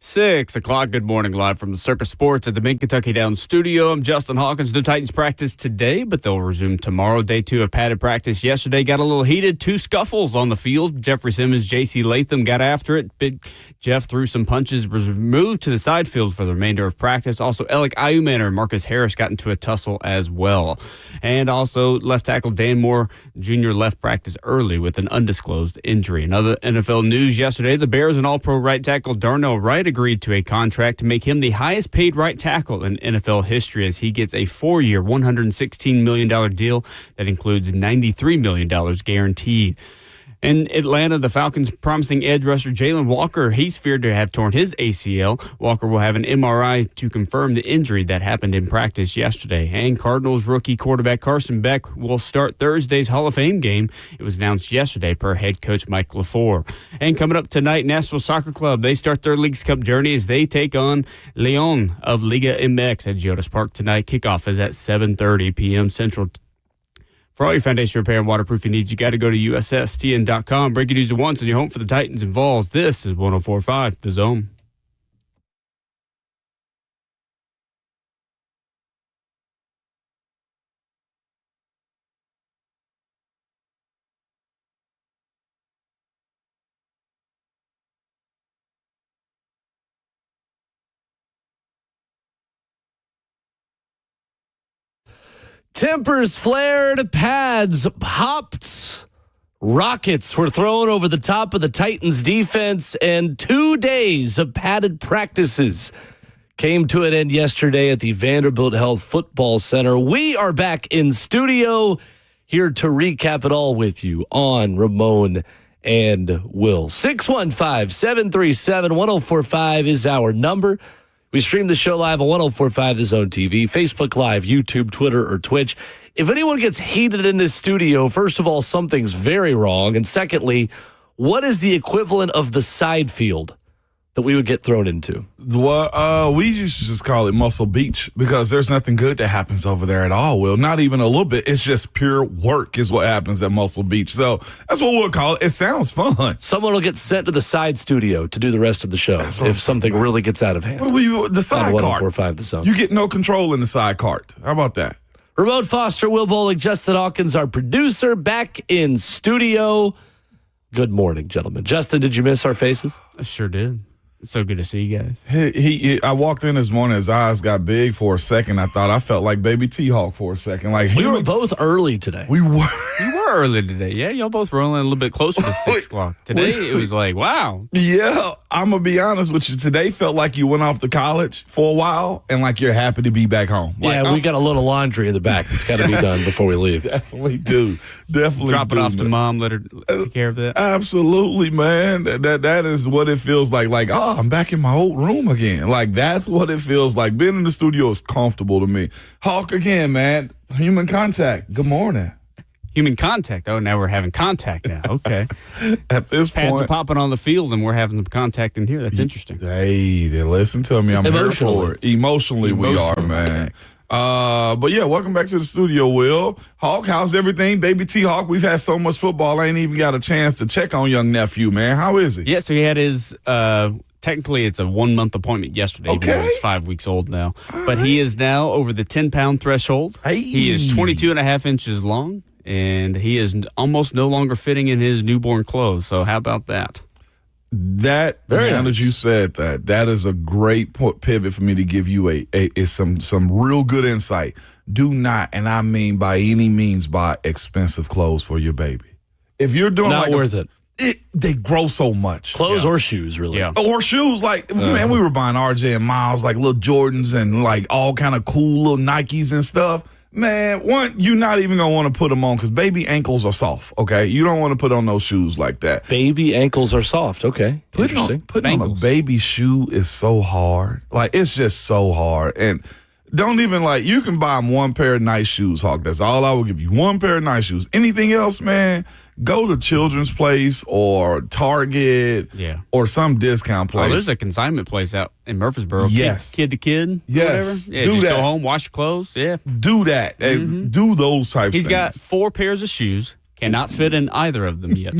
6 o'clock. Good morning, live from the Circus Sports at the Mid-Kentucky Downs studio. I'm Justin Hawkins. No Titans practice today, but they'll resume tomorrow. Day 2 of padded practice yesterday got a little heated. 2 scuffles on the field. Jeffrey Simmons, J.C. Latham got after it. Big Jeff threw some punches, was moved to the side field for the remainder of practice. Also, Alec Ayuman and Marcus Harris got into a tussle as well. And also, left tackle Dan Moore Jr. left practice early with an undisclosed injury. In other NFL news yesterday, the Bears and All-Pro right tackle Darnell Wright agreed to a contract to make him the highest paid right tackle in NFL history as he gets a 4-year, $116 million deal that includes $93 million guaranteed. In Atlanta, the Falcons' promising edge rusher Jalen Walker, he's feared to have torn his ACL. Walker will have an MRI to confirm the injury that happened in practice yesterday. And Cardinals rookie quarterback Carson Beck will start Thursday's Hall of Fame game. It was announced yesterday per head coach Mike LaFleur. And coming up tonight, Nashville Soccer Club, they start their Leagues Cup journey as they take on Leon of Liga MX at Geodis Park tonight. Kickoff is at 7:30 p.m. Central. For all your foundation repair and waterproofing needs, you got to go to USSTN.com. Breaking news at once on your home for the Titans and Vols. This is 104.5 The Zone. Tempers flared, pads popped, rockets were thrown over the top of the Titans defense, and 2 days of padded practices came to an end yesterday at the Vanderbilt Health Football Center. We are back in studio here to recap it all with you on Ramon and Will. 615-737-1045 is our number. We stream the show live on 104.5 The Zone TV, Facebook Live, YouTube, Twitter, or Twitch. If anyone gets heated in this studio, first of all, something's very wrong. And secondly, what is the equivalent of the side field that we would get thrown into? Well, we used to just call it Muscle Beach because there's nothing good that happens over there at all, Will. Not even a little bit. It's just pure work is what happens at Muscle Beach. So that's what we'll call it. It sounds fun. Someone will get sent to the side studio to do the rest of the show if something really gets out of hand. What do we, the side cart? 104.5 The Zone. You get no control in the side cart. How about that? Remote Foster, Will Bowling, Justin Hawkins, our producer, back in studio. Good morning, gentlemen. Justin, did you miss our faces? I sure did. It's so good to see you guys. I walked in this morning, his eyes got big for a second. I felt like Baby T-Hawk for a second. Like we were both early today. We were. You were early today. Yeah, y'all both were only a little bit closer to 6 o'clock. Today, it was like, wow. Yeah, I'm going to be honest with you. Today felt like you went off to college for a while and like you're happy to be back home. Like, yeah, we got a little laundry in the back that's got to be done before we leave. Definitely do. Drop it off to mom, let her take care of that. Absolutely, man. That is what it feels like. Like, oh, I'm back in my old room again. Like, that's what it feels like. Being in the studio is comfortable to me. Hawk again, man. Human contact. Good morning. Human contact. Oh, now we're having contact now. Okay. At this Pads point, are popping on the field, and we're having some contact in here. That's interesting. Hey, listen to me. I'm here for it. Emotionally, we are, man. But yeah, welcome back to the studio, Will. Hawk, how's everything? Baby T-Hawk, we've had so much football, I ain't even got a chance to check on young nephew, man. How is he? Yeah, so he had his, technically it's a 1-month appointment yesterday, even though he's 5 weeks old now. But he is now over the 10-pound threshold. Hey. He is 22.5 inches long, and he is almost no longer fitting in his newborn clothes. So how about that? That, now that you said that, that is a great pivot for me to give you some real good insight. Do not, and I mean by any means, buy expensive clothes for your baby. If you're doing not worth it. They grow so much. Clothes or shoes, really. Yeah. Or shoes. Like, man, we were buying RJ and Miles, like little Jordans and like all kind of cool little Nikes and stuff. Man, you're not even going to want to put them on because baby ankles are soft, okay? You don't want to put on those shoes like that. Baby ankles are soft, okay. Putting on a baby shoe is so hard. Like, it's just so hard. And don't even, like, you can buy them one pair of nice shoes, Hawk. That's all I will give you. One pair of nice shoes. Anything else, man, go to Children's Place or Target or some discount place. Oh, there's a consignment place out in Murfreesboro. Yes. Kid to kid. Yes. Whatever. Yeah, do just that. go home, wash your clothes. Yeah. Do that. And do those types of things. He's got 4 pairs of shoes. Cannot fit in either of them yet.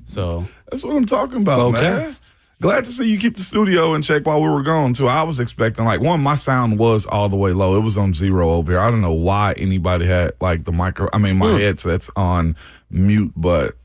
So that's what I'm talking about, man. Glad to see you keep the studio in check while we were gone, too. I was expecting, my sound was all the way low. It was on 0 over here. I don't know why anybody had, my headsets on mute, but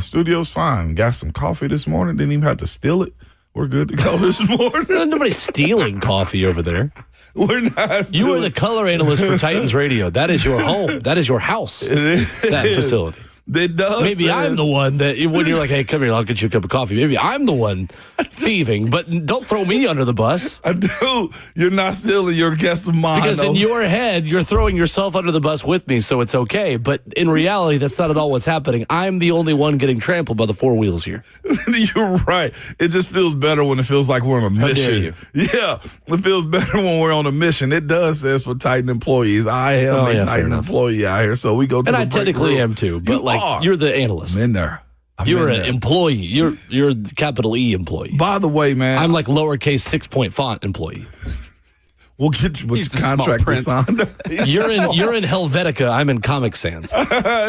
studio's fine. Got some coffee this morning. Didn't even have to steal it. We're good to go this morning. Nobody's stealing coffee over there. We're not. You are the color analyst for Titans Radio. That is your home. That is your house. It is. That facility. It does. Maybe I'm the one that when you're like, hey, come here, I'll get you a cup of coffee. Maybe I'm the one thieving, but don't throw me under the bus. I do. You're not stealing. You're a guest of mine. Because in your head, you're throwing yourself under the bus with me, so it's okay. But in reality, that's not at all what's happening. I'm the only one getting trampled by the four wheels here. You're right. It just feels better when it feels like we're on a mission. How dare you? Yeah, it feels better when we're on a mission. It does, says for Titan employees. I am a Titan employee out here, so we go to and the I technically am too, but you're the analyst. I'm in there. You're an employee. You're the capital E employee. By the way, man, I'm like lowercase 6-point font employee. We'll get you with your contract signed. You're in Helvetica. I'm in Comic Sans.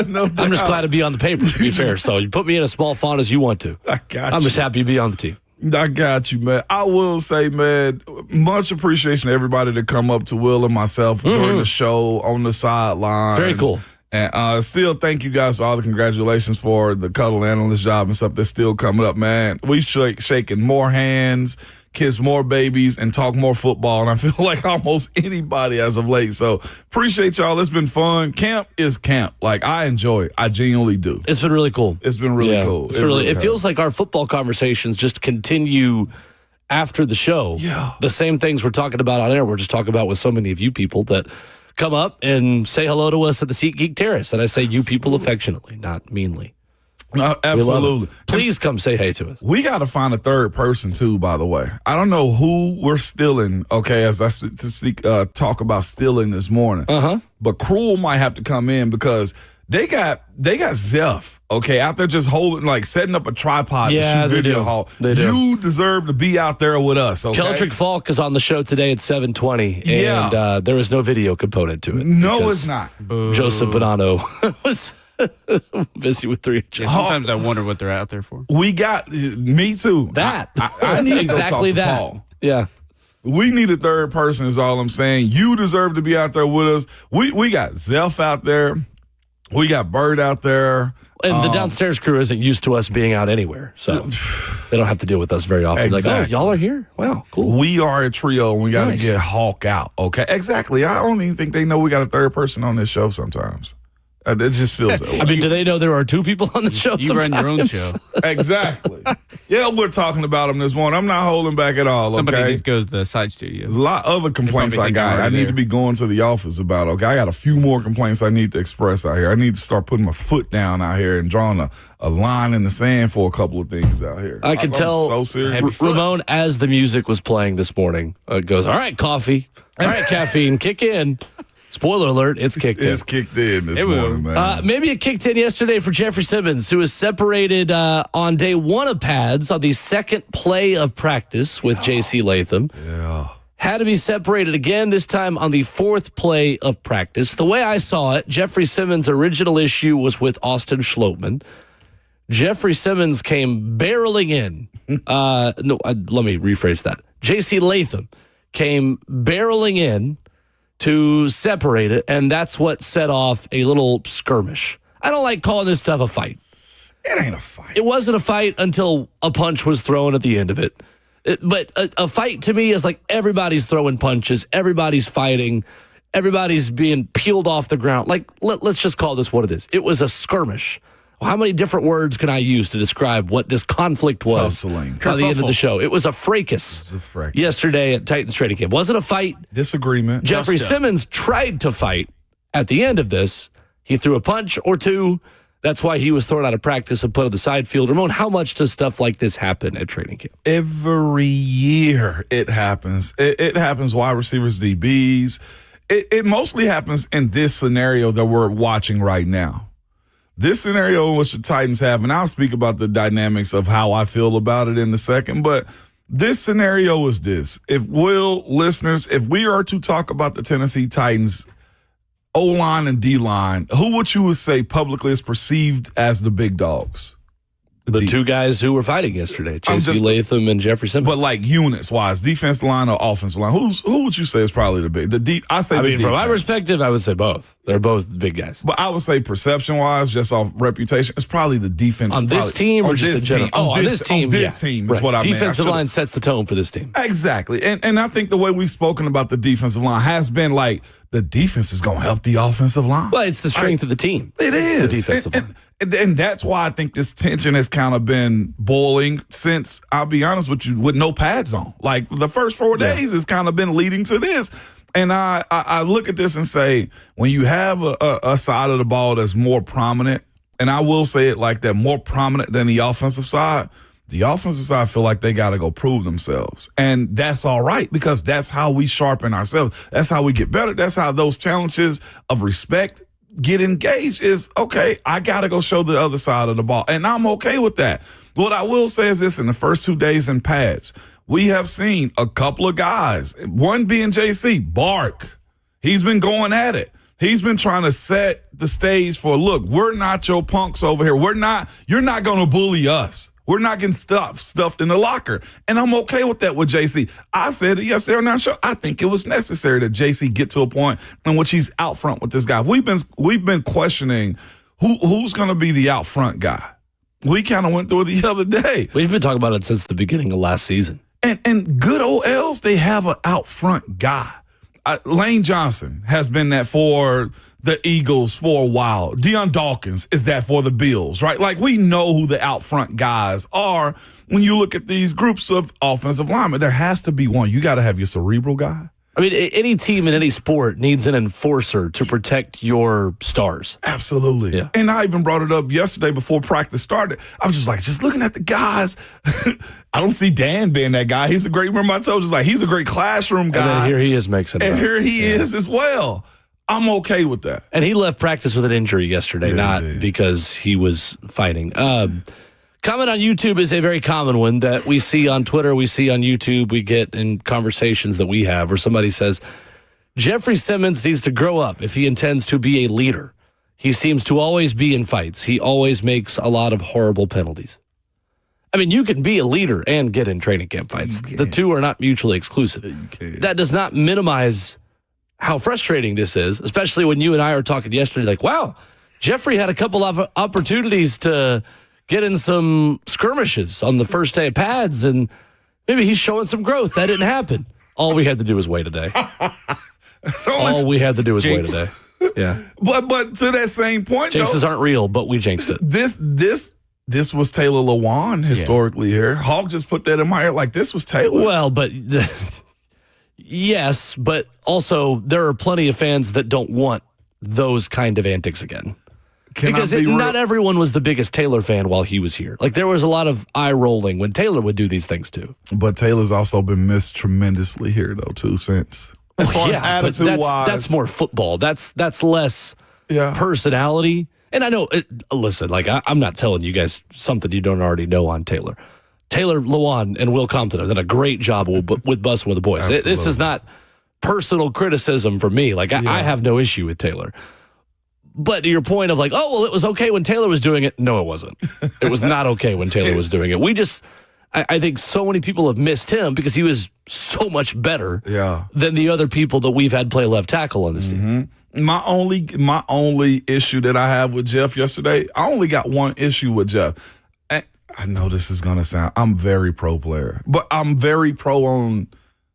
No I'm just glad to be on the paper, to be fair. So you put me in a small font as you want to. I'm just happy to be on the team. I got you, man. I will say, man, much appreciation to everybody that come up to Will and myself during the show on the sidelines. Very cool. And still thank you guys for all the congratulations for the cuddle analyst job and stuff that's still coming up, man. We shaking more hands, kiss more babies, and talk more football. And I feel like almost anybody as of late. So appreciate y'all. It's been fun. Camp is camp. I enjoy it. I genuinely do. It's been really cool. It's been really cool. It feels like our football conversations just continue after the show. Yeah. The same things we're talking about on air, we're just talking about with so many of you people that come up and say hello to us at the SeatGeek Terrace. And I say you people affectionately, not meanly. Absolutely. Please come say hey to us. We got to find a third person, too, by the way. I don't know who we're stealing, okay, as I talk about stealing this morning. But Cruel might have to come in because they got Zeph, okay, out there just holding, setting up a tripod to shoot video haul. They do. You deserve to be out there with us, okay? Keldrick Falk is on the show today at 7:20, and there is no video component to it. No, it's not. Joseph Bonanno was busy with 3 inches. Sometimes I wonder what they're out there for. We got, me too. I need exactly to go talk that. to Paul. Yeah. We need a third person is all I'm saying. You deserve to be out there with us. We got Zeph out there. We got Bird out there. And the downstairs crew isn't used to us being out anywhere, so they don't have to deal with us very often. Exactly. Y'all are here? Wow, cool. We are a trio, and we got to get Hawk out, okay? Exactly. I don't even think they know we got a third person on this show sometimes. It just feels that way. I mean, do they know there are 2 people on the show You sometimes? run your own show. Exactly. Yeah, we're talking about them this morning. I'm not holding back at all, Somebody okay? just goes to the side studio. There's a lot of other complaints I got. I need to be going to the office about, okay? I got a few more complaints I need to express out here. I need to start putting my foot down out here and drawing a line in the sand for a couple of things out here. I can tell so serious. Ramon, as the music was playing this morning, goes, all right, coffee. All right, caffeine, kick in. Spoiler alert, it's kicked in. It's kicked in this morning, man. Maybe it kicked in yesterday for Jeffrey Simmons, who was separated on day 1 of pads on the second play of practice with J.C. Latham. Yeah. Had to be separated again, this time on the 4th play of practice. The way I saw it, Jeffrey Simmons' original issue was with Austin Schlottman. Jeffrey Simmons came barreling in. Let me rephrase that. J.C. Latham came barreling in to separate it, and that's what set off a little skirmish. I don't like calling this stuff a fight. It ain't a fight. It wasn't a fight until a punch was thrown at the end of it. But a fight to me is like everybody's throwing punches, everybody's fighting, everybody's being peeled off the ground. Let's just call this what it is. It was a skirmish. How many different words can I use to describe what this conflict was Tussling. by the end of the show? It was a fracas, yesterday at Titans training camp. Wasn't a fight. Disagreement. Jeffrey Simmons tried to fight at the end of this. He threw a punch or 2. That's why he was thrown out of practice and put on the side field. Ramon, how much does stuff like this happen at training camp? Every year it happens. It happens wide receivers, DBs. It mostly happens in this scenario that we're watching right now. This scenario in which the Titans have, and I'll speak about the dynamics of how I feel about it in a second, but this scenario is this. If listeners, if we are to talk about the Tennessee Titans O-line and D-line, who would you say publicly is perceived as the big dogs? The two guys who were fighting yesterday, J.C. Latham and Jeffrey Simmons. But like units-wise, defensive line or offensive line, who would you say is probably the big? From my perspective, I would say both. They're both big guys. But I would say perception-wise, just off reputation, it's probably the defense. On this team or just in general? On this team is what I mean. Defensive line sets the tone for this team. Exactly. And I think the way we've spoken about the defensive line has been like the defense is going to help the offensive line. Well, it's the strength of the team. It is. The defensive line. And that's why I think this tension has kind of been boiling since, I'll be honest with you, with no pads on. Like the first 4 days has kind of been leading to this. And I look at this and say, when you have a side of the ball that's more prominent, and I will say it like that, more prominent than the offensive side feel like they got to go prove themselves. And that's all right, because that's how we sharpen ourselves. That's how we get better. That's how those challenges of respect get engaged is, okay, I got to go show the other side of the ball. And I'm okay with that. What I will say is this: in the first 2 days in pads, we have seen a couple of guys, one being JC, bark. He's been going at it. He's been trying to set the stage for, look, we're not your punks over here. You're not going to bully us. We're not getting stuffed in the locker. And I'm okay with that with JC. I said it yesterday on our show. I think it was necessary that JC get to a point in which he's out front with this guy. We've been questioning who's going to be the out front guy. We kind of went through it the other day. We've been talking about it since the beginning of last season. And good old L's, they have an out front guy. Lane Johnson has been that for the Eagles for a while. Deion Dawkins is that for the Bills, right? Like, we know who the out front guys are. When you look at these groups of offensive linemen, there has to be one. You got to have your cerebral guy. I mean, any team in any sport needs an enforcer to protect your stars. Absolutely. Yeah. And I even brought it up yesterday before practice started. I was just looking at the guys. I don't see Dan being that guy. He's a great, remember I told you, he's a great classroom guy. And then here he is mixing it And up. here he is as well. I'm okay with that. And he left practice with an injury yesterday, not because he was fighting. Comment on YouTube is a very common one that we see on Twitter, we see on YouTube, we get in conversations that we have, where somebody says, Jeffrey Simmons needs to grow up if he intends to be a leader. He seems to always be in fights. He always makes a lot of horrible penalties. I mean, you can be a leader and get in training camp fights. The two are not mutually exclusive. That does not minimize how frustrating this is, especially when you and I were talking yesterday, like, wow, Jeffrey had a couple of opportunities to get in some skirmishes on the first day of pads, and maybe he's showing some growth. That didn't happen. All we had to do was wait a day. All we had to do was wait a day. Yeah. But to that same point, jinxes aren't real, but we jinxed it. This was Taylor Lewan historically here. Hawk just put that in my ear like this was Taylor. Well, but yes, but also there are plenty of fans that don't want those kind of antics again. Because not everyone was the biggest Taylor fan while he was here. Like, there was a lot of eye rolling when Taylor would do these things too. But Taylor's also been missed tremendously here though too since. As far as attitude wise, that's more football. That's less personality. And I know, listen, like I'm not telling you guys something you don't already know on Taylor. Taylor Lewan and Will Compton have done a great job with busting with the boys. This is not personal criticism for me. Like I have no issue with Taylor. But to your point of like, oh, well, it was okay when Taylor was doing it. No, it wasn't. It was not okay when Taylor was doing it. I think so many people have missed him because he was so much better than the other people that we've had play left tackle on this team. My only issue that I have with Jeff yesterday, I only got one issue with Jeff. I know this is going to sound, I'm very pro player, but I'm very pro on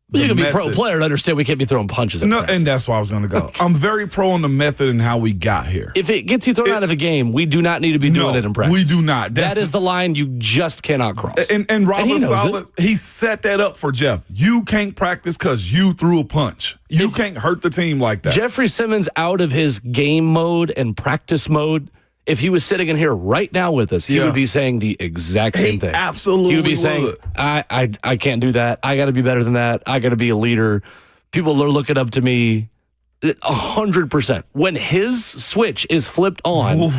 you can be pro player and understand we can't be throwing punches at and that's why I was going to go. I'm very pro on the method and how we got here. If it gets you thrown out of a game, we do not need to be doing it in practice. We do not. That is the line you just cannot cross. And Robert Saleh, he set that up for Jeff. You can't practice because you threw a punch. You can't hurt the team like that. Jeffrey Simmons out of his game mode and practice mode, if he was sitting in here right now with us, he would be saying the exact same thing. Absolutely. He would be saying, I can't do that. I got to be better than that. I got to be a leader. People are looking up to me 100%. When his switch is flipped on,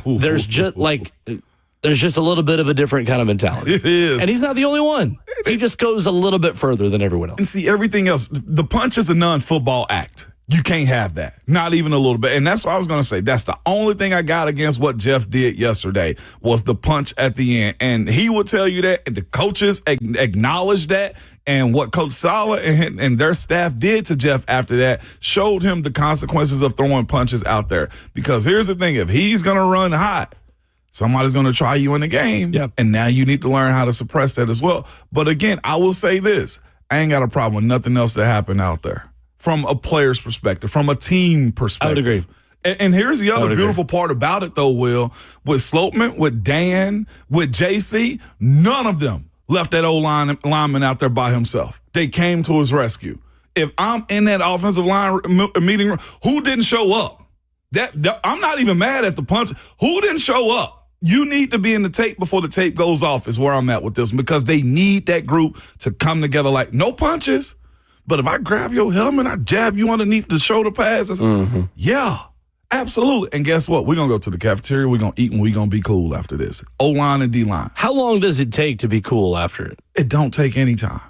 there's just a little bit of a different kind of mentality. It is. And he's not the only one. He just goes a little bit further than everyone else. And see, everything else, the punch is a non-football act. You can't have that. Not even a little bit. And that's what I was going to say. That's the only thing I got against what Jeff did yesterday was the punch at the end. And he would tell you that, and the coaches acknowledge that. And what Coach Sala and their staff did to Jeff after that showed him the consequences of throwing punches out there. Because here's the thing. If he's going to run hot, somebody's going to try you in the game. Yep. And now you need to learn how to suppress that as well. But again, I will say this. I ain't got a problem with nothing else that happened out there. From a player's perspective, from a team perspective. I would agree. And here's the other beautiful part about it, though, Will. With Sloatman, with Dan, with JC, none of them left that old lineman out there by himself. They came to his rescue. If I'm in that offensive line meeting room, who didn't show up? I'm not even mad at the punch. Who didn't show up? You need to be in the tape before the tape goes off is where I'm at with this one, because they need that group to come together like no punches. But if I grab your helmet, I jab you underneath the shoulder pads, yeah, absolutely. And guess what? We're going to go to the cafeteria, we're going to eat, and we're going to be cool after this. O-line and D-line. How long does it take to be cool after it? It don't take any time.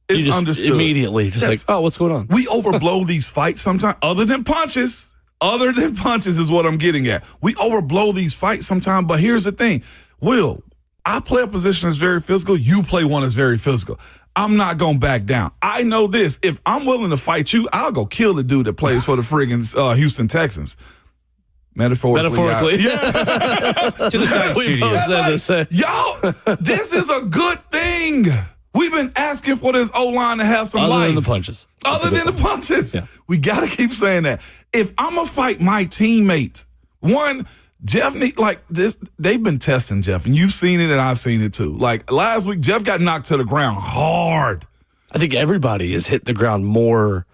It's understood. Immediately, like, oh, what's going on? We overblow these fights sometimes, other than punches. Other than punches is what I'm getting at. We overblow these fights sometimes, but here's the thing. Will, I play a position that's very physical. You play one that's very physical. I'm not going to back down. I know this. If I'm willing to fight you, I'll go kill the dude that plays for the friggin' Houston Texans. Metaphorically. Yeah. To the side We studio. both said the same. Y'all, this is a good thing. We've been asking for this O-line to have some Other life. than the punches. Other than the punches. Yeah. We got to keep saying that. If I'm going to fight my teammate, one, Jeff, like this, they've been testing Jeff, and you've seen it and I've seen it too. Like last week, Jeff got knocked to the ground hard. I think everybody has hit the ground more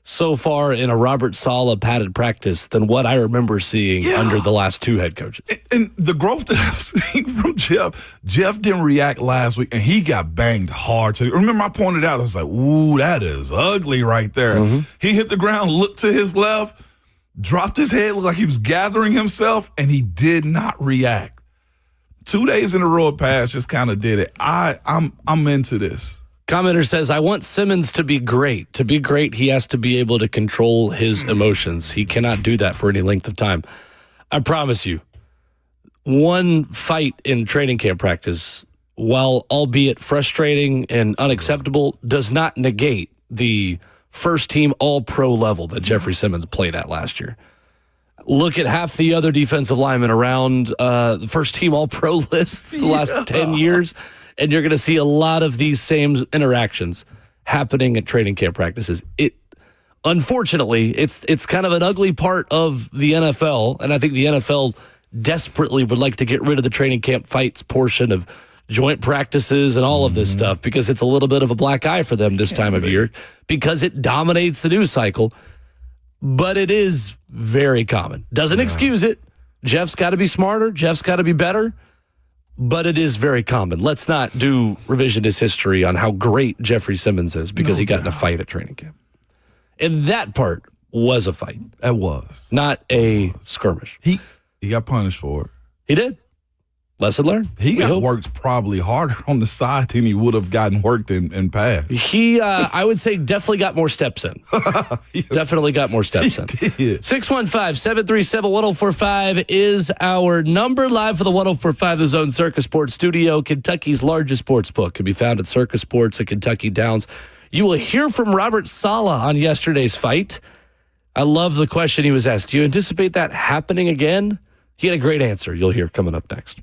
so far in a Robert Saleh padded practice than what I remember seeing under the last two head coaches. And the growth that I've seen from Jeff didn't react last week, and he got banged hard. Remember, I pointed out, I was like, ooh, that is ugly right there. He hit the ground, looked to his left, dropped his head, looked like he was gathering himself, and he did not react. 2 days in a row of pass just kind of did it. I'm into this. Commenter says, I want Simmons to be great. To be great, he has to be able to control his emotions. He cannot do that for any length of time. I promise you, one fight in training camp practice, while albeit frustrating and unacceptable, does not negate the first-team all-pro level that Jeffrey Simmons played at last year. Look at half the other defensive linemen around the first-team all-pro list the last 10 years, and you're going to see a lot of these same interactions happening at training camp practices. Unfortunately, it's kind of an ugly part of the NFL, and I think the NFL desperately would like to get rid of the training camp fights portion of joint practices and all of this stuff, because it's a little bit of a black eye for them this time of year, because it dominates the news cycle. But it is very common. Doesn't excuse it. Jeff's got to be smarter. Jeff's got to be better. But it is very common. Let's not do revisionist history on how great Jeffrey Simmons is because he got in a fight at training camp. And that part was a fight. That was. Not a skirmish. He got punished for it. He did. Lesson learned. He got worked probably harder on the side than he would have gotten worked in pass. He, I would say, definitely got more steps in. Yes. Definitely got more steps in. 615-737-1045 is our number. Live for the 1045 The Zone Circus Sports Studio. Kentucky's largest sports book can be found at Circus Sports at Kentucky Downs. You will hear from Robert Saleh on yesterday's fight. I love the question he was asked. Do you anticipate that happening again? He had a great answer. You'll hear coming up next.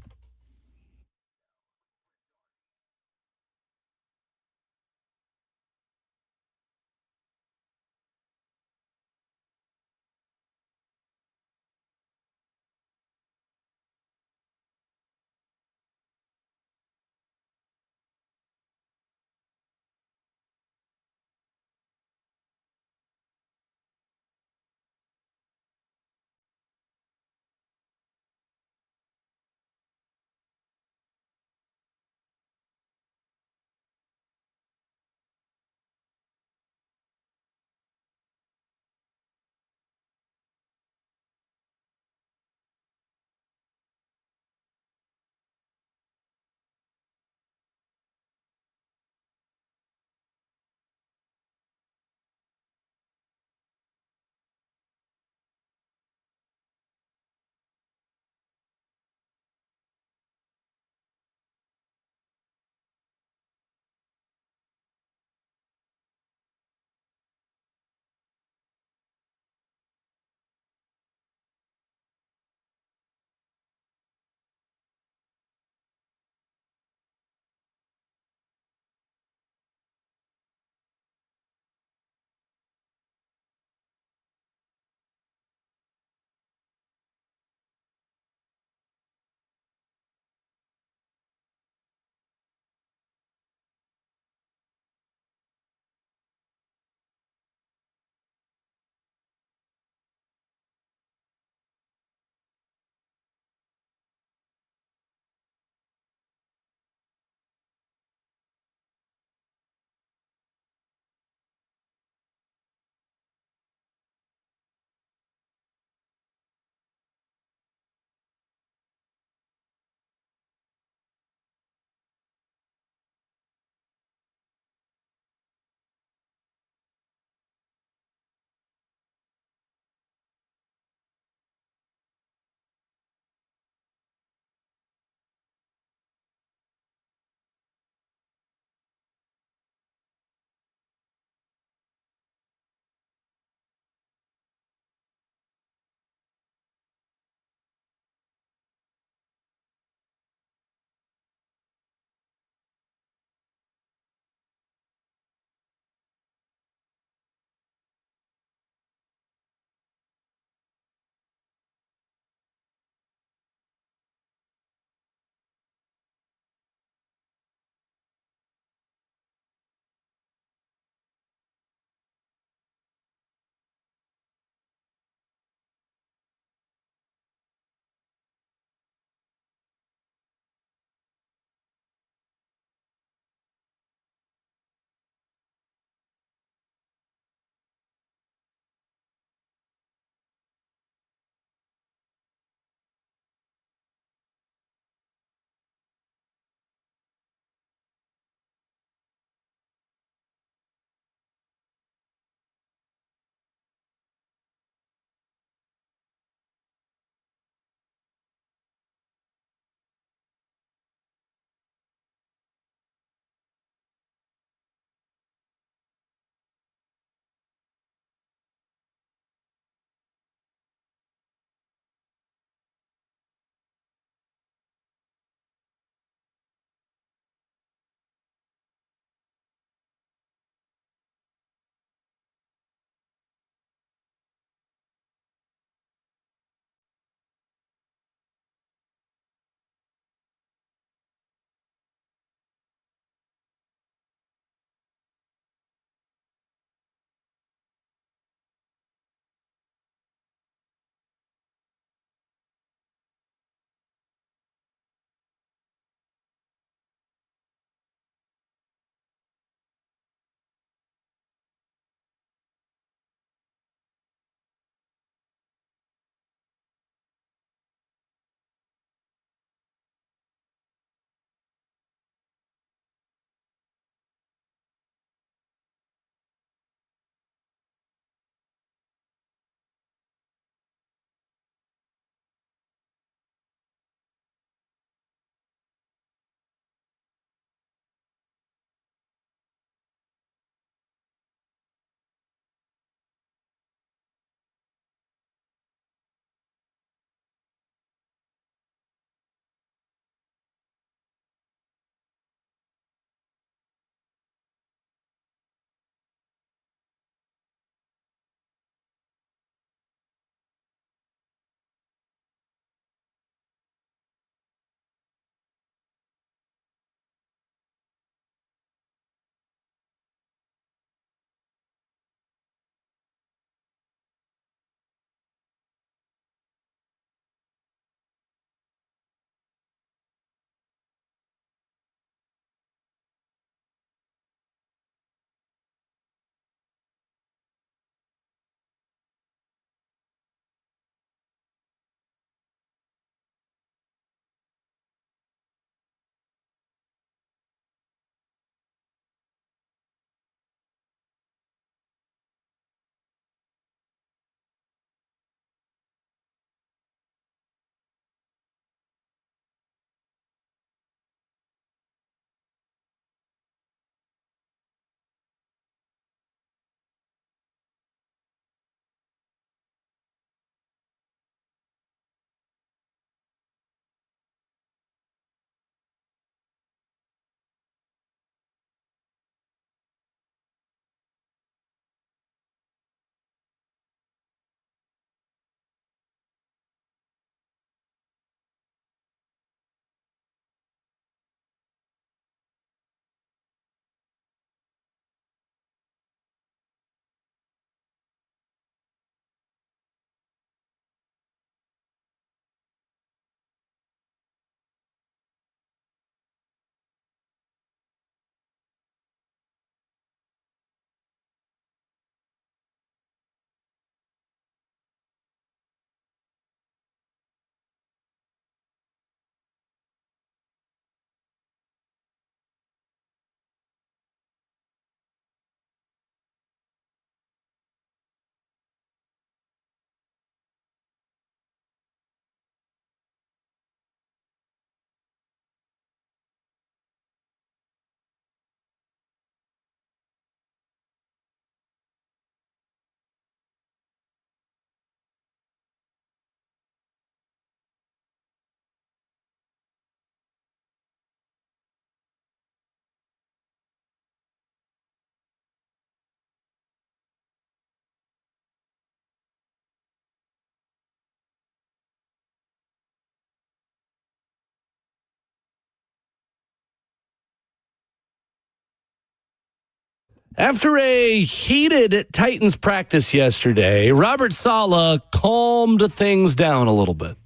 After a heated Titans practice yesterday, Robert Saleh calmed things down a little bit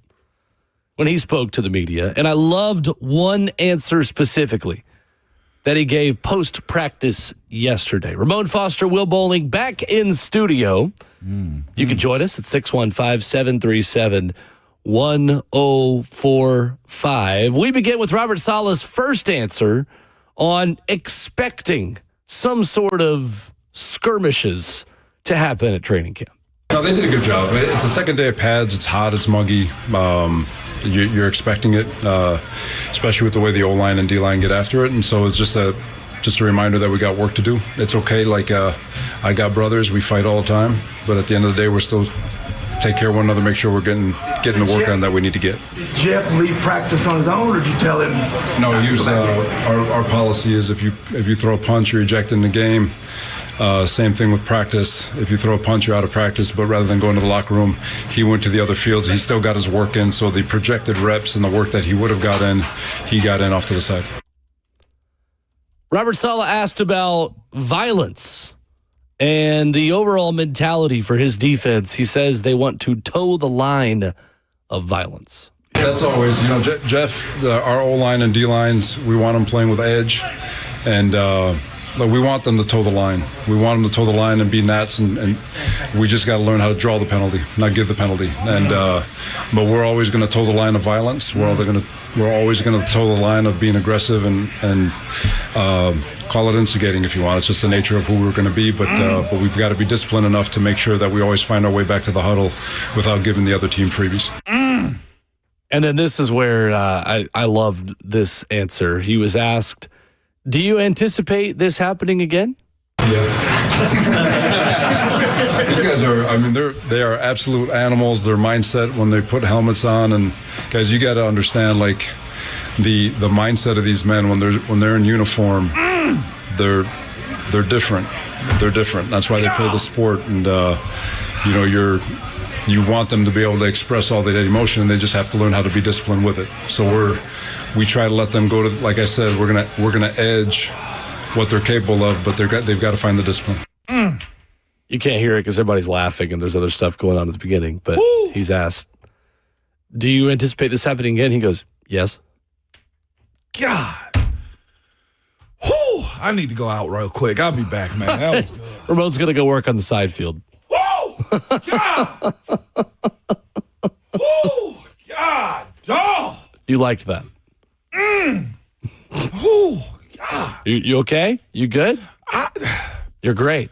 when he spoke to the media. And I loved one answer specifically that he gave post-practice yesterday. Ramon Foster, Will Bowling, back in studio. You can join us at 615-737-1045. We begin with Robert Saleh's first answer on expecting some sort of skirmishes to happen at training camp. No, they did a good job. It's the second day of pads. It's hot. It's muggy. You're expecting it, especially with the way the O-line and D-line get after it. And so it's just a reminder that we got work to do. It's okay. I got brothers. We fight all the time. But at the end of the day, we're still take care of one another, make sure we're getting the work on that we need to get. Did Jeff leave practice on his own, or did you tell him? No, our policy is if you throw a punch, you're ejected in the game. Same thing with practice. If you throw a punch, you're out of practice. But rather than going to the locker room, he went to the other fields. He still got his work in. So the projected reps and the work that he would have got in, he got in off to the side. Robert Saleh asked about violence and the overall mentality for his defense. He says they want to toe the line of violence. That's always, Jeff, our O-line and D-lines, we want them playing with edge. And we want them to toe the line. We want them to toe the line and be Nats, and we just got to learn how to draw the penalty, not give the penalty. And but we're always going to toe the line of violence. We're always going to toe the line of being aggressive and call it instigating if you want. It's just the nature of who we're going to be. But we've got to be disciplined enough to make sure that we always find our way back to the huddle without giving the other team freebies. And then this is where I loved this answer. He was asked, do you anticipate this happening again? Yeah. These guys they are absolute animals. Their mindset when they put helmets on, and guys, you got to understand, like, the mindset of these men when they're in uniform, they're different. They're different. That's why they play the sport, and you want them to be able to express all that emotion, and they just have to learn how to be disciplined with it. So we try to let them go to, like I said, we're gonna edge what they're capable of, but they've got to find the discipline. You can't hear it because everybody's laughing and there's other stuff going on at the beginning. But he's asked, do you anticipate this happening again? He goes, yes. God. Whew. I need to go out real quick. I'll be back, man. That was Ramon's going to go work on the side field. Whoa! God! Whoa! God! Dog! You liked that. Whew! God! You okay? You good? You're great.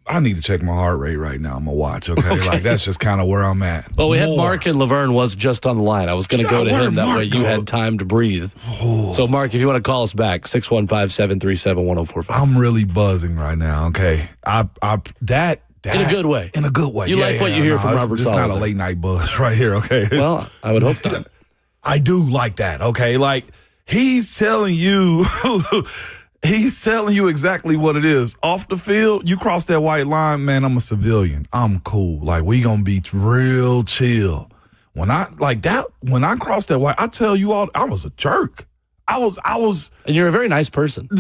I need to check my heart rate right now on my watch, okay? Like, that's just kind of where I'm at. Well, we had Mark and Laverne was just on the line. I was going to go to him. That way you had time to breathe. Oh. So, Mark, if you want to call us back, 615-737-1045. I'm really buzzing right now, okay? That in a good way. In a good way. You like what you hear from Robert Saleh. It's not a late night buzz right here, okay? Well, I would hope not. I do like that, okay? Like, he's telling you... He's telling you exactly what it is. Off the field, you cross that white line, man, I'm a civilian. I'm cool. Like, we gonna be real chill. When I crossed that white, I tell you all, I was a jerk. I was. And you're a very nice person.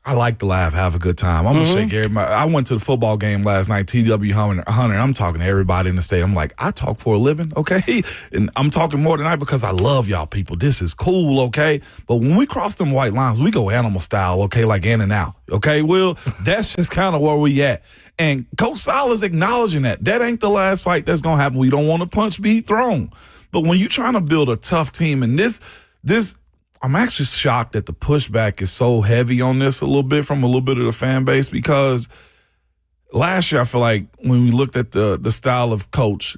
I like to laugh, have a good time. I'm going to shake everybody. I went to the football game last night, TW Hunter, and I'm talking to everybody in the state. I'm like, I talk for a living, okay? And I'm talking more tonight because I love y'all people. This is cool, okay? But when we cross them white lines, we go animal style, okay, like in and out, okay, Will? That's just kind of where we at. And Coach Saleh is acknowledging that. That ain't the last fight that's going to happen. We don't want a punch be thrown. But when you're trying to build a tough team, and this I'm actually shocked that the pushback is so heavy on this a little bit from a little bit of the fan base, because last year I feel like when we looked at the style of Coach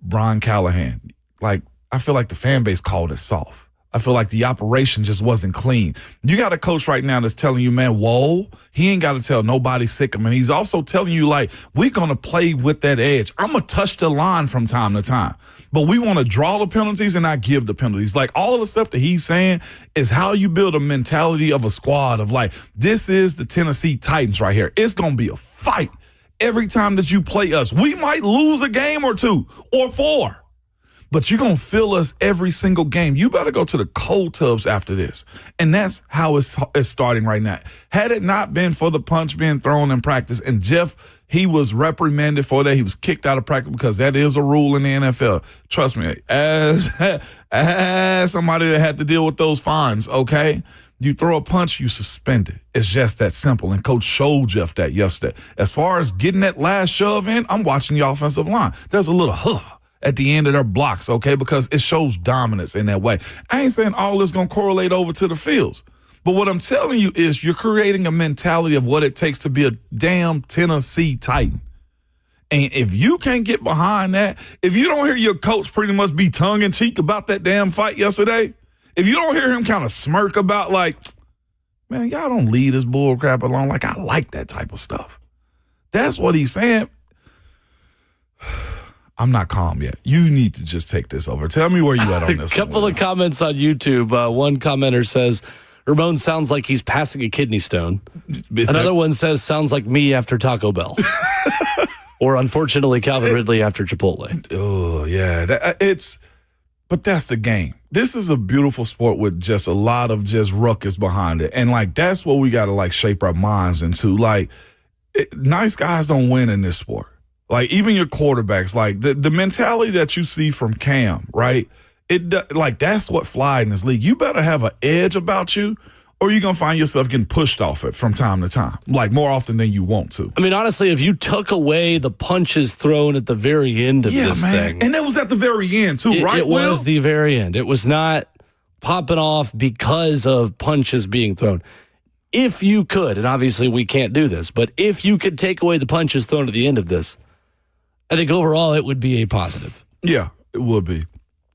Brian Callahan, like, I feel like the fan base called it soft. I feel like the operation just wasn't clean. You got a coach right now that's telling you, man, whoa, he ain't got to tell nobody sick him. And he's also telling you, like, we're going to play with that edge. I'm going to touch the line from time to time. But we want to draw the penalties and not give the penalties. Like, all the stuff that he's saying is how you build a mentality of a squad of, like, this is the Tennessee Titans right here. It's going to be a fight every time that you play us. We might lose a game or two or four. but you're going to feel us every single game. You better go to the cold tubs after this. And that's how it's starting right now. Had it not been for the punch being thrown in practice, and Jeff, he was reprimanded for that. He was kicked out of practice because that is a rule in the NFL. Trust me, as somebody that had to deal with those fines, okay? You throw a punch, you suspend it. It's just that simple. And Coach showed Jeff that yesterday. As far as getting that last shove in, I'm watching the offensive line. There's a little at the end of their blocks, okay, because it shows dominance in that way. I ain't saying all this going to correlate over to the fields. But what I'm telling you is you're creating a mentality of what it takes to be a damn Tennessee Titan. And if you can't get behind that, if you don't hear your coach pretty much be tongue-in-cheek about that damn fight yesterday, if you don't hear him kind of smirk about like, man, y'all don't leave this bull crap alone. Like, I like that type of stuff. That's what he's saying. I'm not calm yet. You need to just take this over. Tell me where you at on this. A couple of comments on YouTube. One commenter says, Ramon sounds like he's passing a kidney stone. Another one says, sounds like me after Taco Bell. Or, unfortunately, Calvin Ridley after Chipotle. Oh, yeah. But that's the game. This is a beautiful sport with just a lot of just ruckus behind it. And, like, that's what we got to, like, shape our minds into. Like, nice guys don't win in this sport. Like, even your quarterbacks, like, the mentality that you see from Cam, right? Like, that's what fly in this league. You better have an edge about you, or you're going to find yourself getting pushed off it from time to time, like more often than you want to. I mean, honestly, if you took away the punches thrown at the very end of this thing. And it was at the very end, too, right, It Will? was the very end. It was not popping off because of punches being thrown. If you could, and obviously we can't do this, but if you could take away the punches thrown at the end of this, I think overall it would be a positive. Yeah, it would be.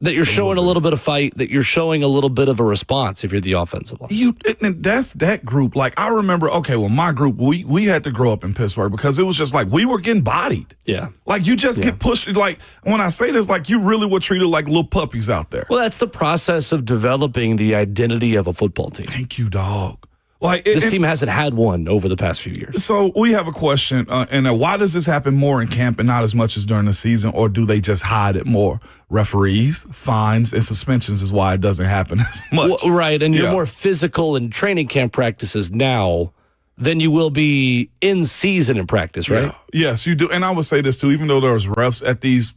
That you're showing a little bit of fight, that you're showing a little bit of a response if you're the offensive line. And that's that group. Like, I remember, okay, well, my group, we had to grow up in Pittsburgh because it was just like we were getting bodied. Yeah. Like, you just get pushed. Like, when I say this, like, you really were treated like little puppies out there. Well, that's the process of developing the identity of a football team. Thank you, dog. Like, this team hasn't had one over the past few years. So we have a question, and why does this happen more in camp and not as much as during the season, or do they just hide it more? Referees, fines, and suspensions is why it doesn't happen as much. Well, right, and you're more physical in training camp practices now than you will be in season in practice, right? Yeah. Yes, you do. And I would say this too, even though there's refs at these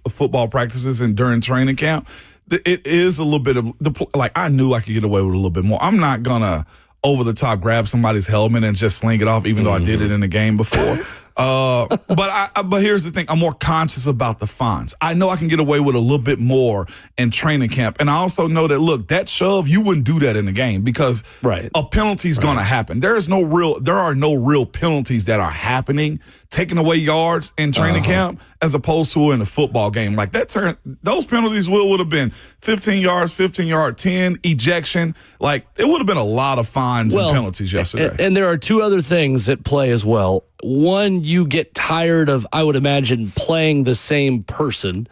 football practices and during training camp, it is a little bit of like, I knew I could get away with a little bit more. I'm not gonna over the top grab somebody's helmet and just sling it off, even though I did it in the game before. But here's the thing. I'm more conscious about the fines. I know I can get away with a little bit more in training camp. And I also know that, look, that shove, you wouldn't do that in the game because a penalty's going to happen. There are no real penalties that are happening, taking away yards in training camp as opposed to in a football game. Like those penalties would have been 15 yards, 15-yard, 10, ejection. Like, it would have been a lot of fines and penalties yesterday. And there are two other things at play as well. One, you get tired of, I would imagine, playing the same person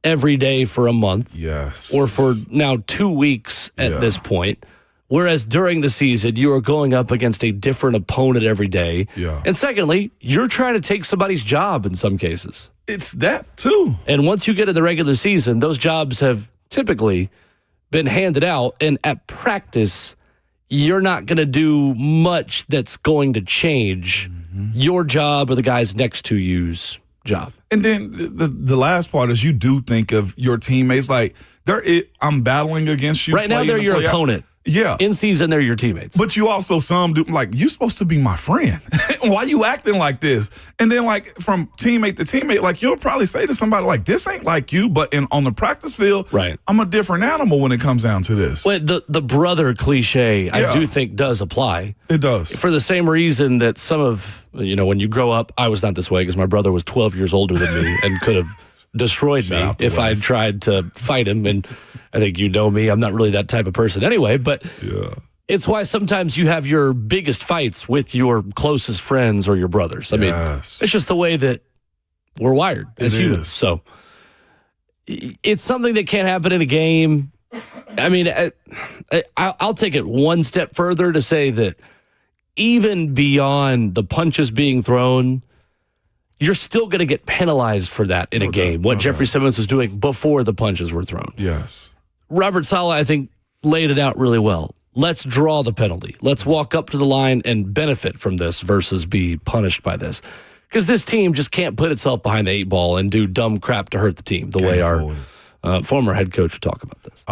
every day for a month. Yes. Or for now 2 weeks at this point. Whereas during the season, you are going up against a different opponent every day. Yeah. And secondly, you're trying to take somebody's job in some cases. It's that, too. And once you get in the regular season, those jobs have typically been handed out. And at practice, you're not going to do much that's going to change your job or the guys next to you's job. And then the last part is you do think of your teammates. Like, I'm battling against you. Right now, they're your opponent. Yeah. In season, they're your teammates. But you also, some do, like, you're supposed to be my friend. Why you acting like this? And then, like, from teammate to teammate, like, you'll probably say to somebody, like, this ain't like you, but on the practice field, I'm a different animal when it comes down to this. Well, the brother cliche, I do think, does apply. It does. For the same reason that some of, when you grow up, I was not this way because my brother was 12 years older than me and could have destroyed me if I tried to fight him. And I think you know me, I'm not really that type of person anyway, but it's why sometimes you have your biggest fights with your closest friends or your brothers. I mean, it's just the way that we're wired as humans. So it's something that can't happen in a game. I mean, I'll take it one step further to say that even beyond the punches being thrown, you're still going to get penalized for that in a game, what Jeffrey Simmons was doing before the punches were thrown. Yes. Robert Saleh, I think, laid it out really well. Let's draw the penalty. Let's walk up to the line and benefit from this versus be punished by this. Because this team just can't put itself behind the 8-ball and do dumb crap to hurt the team the way our former head coach would talk about this.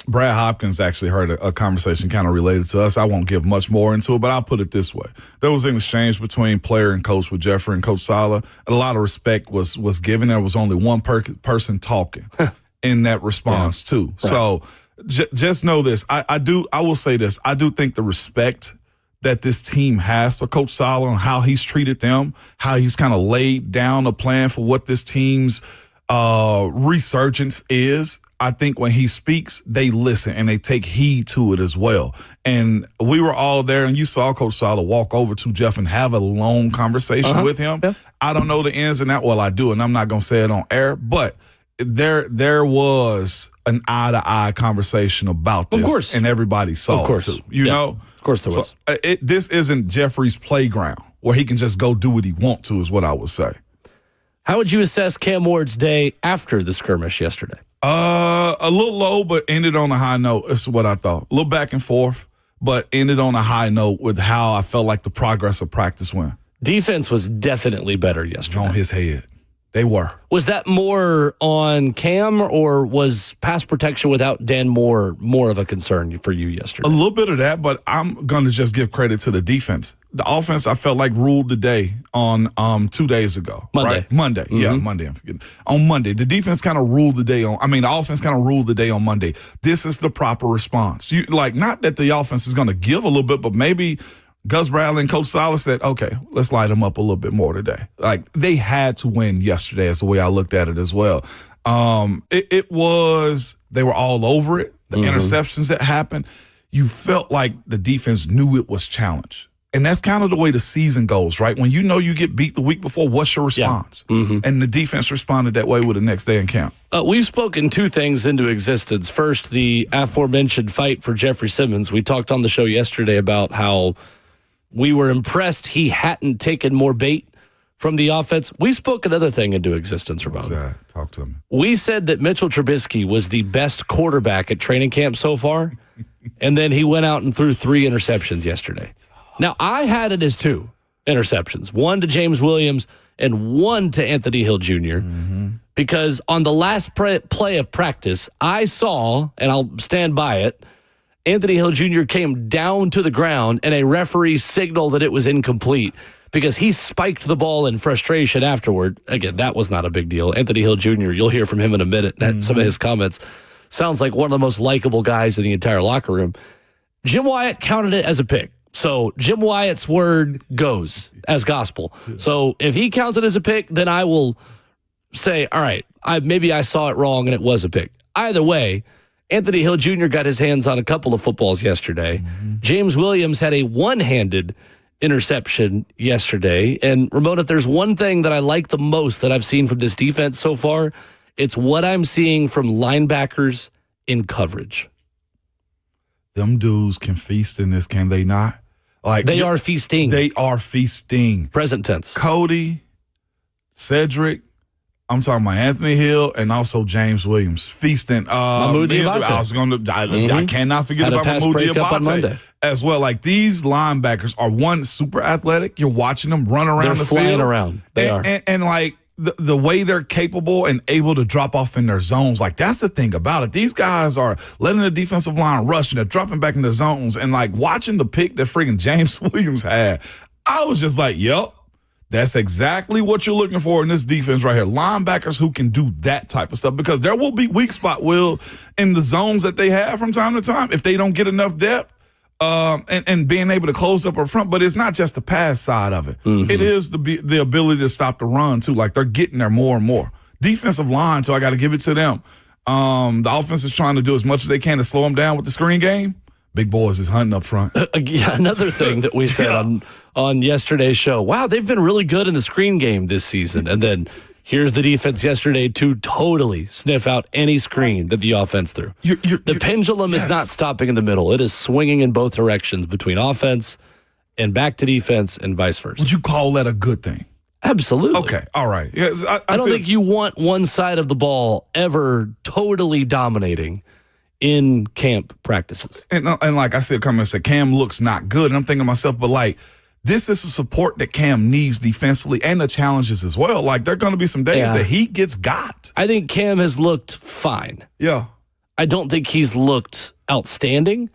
Brad Hopkins actually heard a conversation kind of related to us. I won't give much more into it, but I'll put it this way. There was an exchange between player and coach with Jeffrey and Coach Saleh. A lot of respect was given. There was only one person talking in that response, too. Right. So just know this. I will say this. I do think the respect that this team has for Coach Saleh and how he's treated them, how he's kind of laid down a plan for what this team's resurgence is. I think when he speaks, they listen and they take heed to it as well. And we were all there, and you saw Coach Saleh walk over to Jeff and have a long conversation with him. Yeah. I don't know the ins and outs. Well, I do, and I'm not going to say it on air, but there was an eye-to-eye conversation about this. Of course. And everybody saw it, too. You know? Of course there was. This isn't Jeffrey's playground where he can just go do what he wants to, is what I would say. How would you assess Cam Ward's day after the skirmish yesterday? A little low, but ended on a high note. That's what I thought. A little back and forth, but ended on a high note with how I felt like the progress of practice went. Defense was definitely better yesterday. On his head. They were. Was that more on Cam, or was pass protection without Dan Moore more of a concern for you yesterday? A little bit of that, but I'm going to just give credit to the defense. The offense, I felt like, ruled the day on 2 days ago. Monday. Right? Monday. Mm-hmm. Yeah, Monday. I'm forgetting. On Monday. The defense kind of ruled the day the offense kind of ruled the day on Monday. This is the proper response. Not that the offense is going to give a little bit, but maybe Gus Bradley and Coach Saleh said, okay, let's light them up a little bit more today. Like, they had to win yesterday is the way I looked at it as well. They were all over it. The interceptions that happened, you felt like the defense knew it was challenged. And that's kind of the way the season goes, right? When you know you get beat the week before, what's your response? Yeah. Mm-hmm. And the defense responded that way with the next day in camp. We've spoken two things into existence. First, the aforementioned fight for Jeffrey Simmons. We talked on the show yesterday about how we were impressed he hadn't taken more bait from the offense. We spoke another thing into existence, Ramon. Talk to me. We said that Mitchell Trubisky was the best quarterback at training camp so far, and then he went out and threw 3 interceptions yesterday. Now, I had it as 2 interceptions, 1 to James Williams and 1 to Anthony Hill Jr., because on the last play of practice, I saw, and I'll stand by it, Anthony Hill Jr. came down to the ground and a referee signaled that it was incomplete because he spiked the ball in frustration afterward. Again, that was not a big deal. Anthony Hill Jr., you'll hear from him in a minute. Some of his comments sounds like one of the most likable guys in the entire locker room. Jim Wyatt counted it as a pick. So Jim Wyatt's word goes as gospel. So if he counts it as a pick, then I will say, all right, maybe I saw it wrong and it was a pick. Either way, Anthony Hill Jr. got his hands on a couple of footballs yesterday. James Williams had a one-handed interception yesterday. And Ramon, if there's one thing that I like the most that I've seen from this defense so far, it's what I'm seeing from linebackers in coverage. Them dudes can feast in this, can they not? They are feasting. They are feasting. Present tense. Cody, Cedric, I'm talking about Anthony Hill and also James Williams feasting. Mahmoud Diabate. I cannot forget about Mahmoud Diabate as well. Like, these linebackers are one super athletic. You're watching them run around the field. They're flying around. They are. And like the way they're capable and able to drop off in their zones, like, that's the thing about it. These guys are letting the defensive line rush and they're dropping back in their zones. And like, watching the pick that freaking James Williams had, I was just like, yep. That's exactly what you're looking for in this defense right here. Linebackers who can do that type of stuff, because there will be weak spot, Will, in the zones that they have from time to time if they don't get enough depth and being able to close up front. But it's not just the pass side of it. It is the ability to stop the run, too. Like, they're getting there more and more. Defensive line, so I got to give it to them. The offense is trying to do as much as they can to slow them down with the screen game. Big boys is hunting up front. Another thing that we said on yesterday's show, wow, they've been really good in the screen game this season. And then here's the defense yesterday to totally sniff out any screen that the offense threw. The pendulum is not stopping in the middle. It is swinging in both directions between offense and back to defense and vice versa. Would you call that a good thing? Absolutely. Okay, all right. Yes, I don't said- think you want one side of the ball ever totally dominating in camp practices. And like I said, come and said, Cam looks not good. And I'm thinking to myself, but like, this is the support that Cam needs defensively and the challenges as well. Like, there are going to be some days that he gets got. I think Cam has looked fine. Yeah. I don't think he's looked outstanding.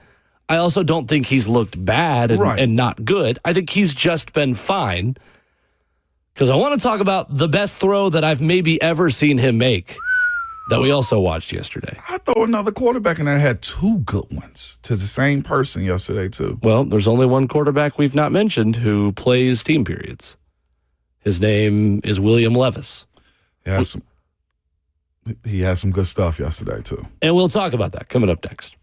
I also don't think he's looked bad and not good. I think he's just been fine. Because I want to talk about the best throw that I've maybe ever seen him make that we also watched yesterday. I throw another quarterback in there had 2 good ones to the same person yesterday, too. Well, there's only one quarterback we've not mentioned who plays team periods. His name is William Levis. He had some good stuff yesterday, too. And we'll talk about that coming up next.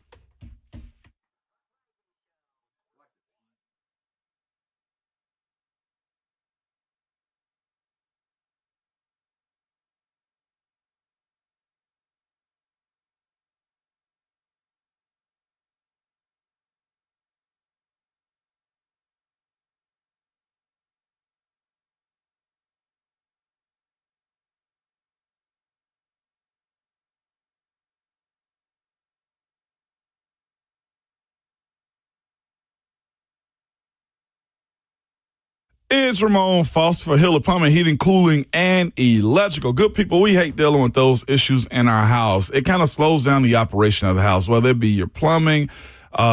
It's Ramon Foster for Hiller Plumbing, Heating, Cooling, and Electrical. Good people, we hate dealing with those issues in our house. It kind of slows down the operation of the house, whether it be your plumbing.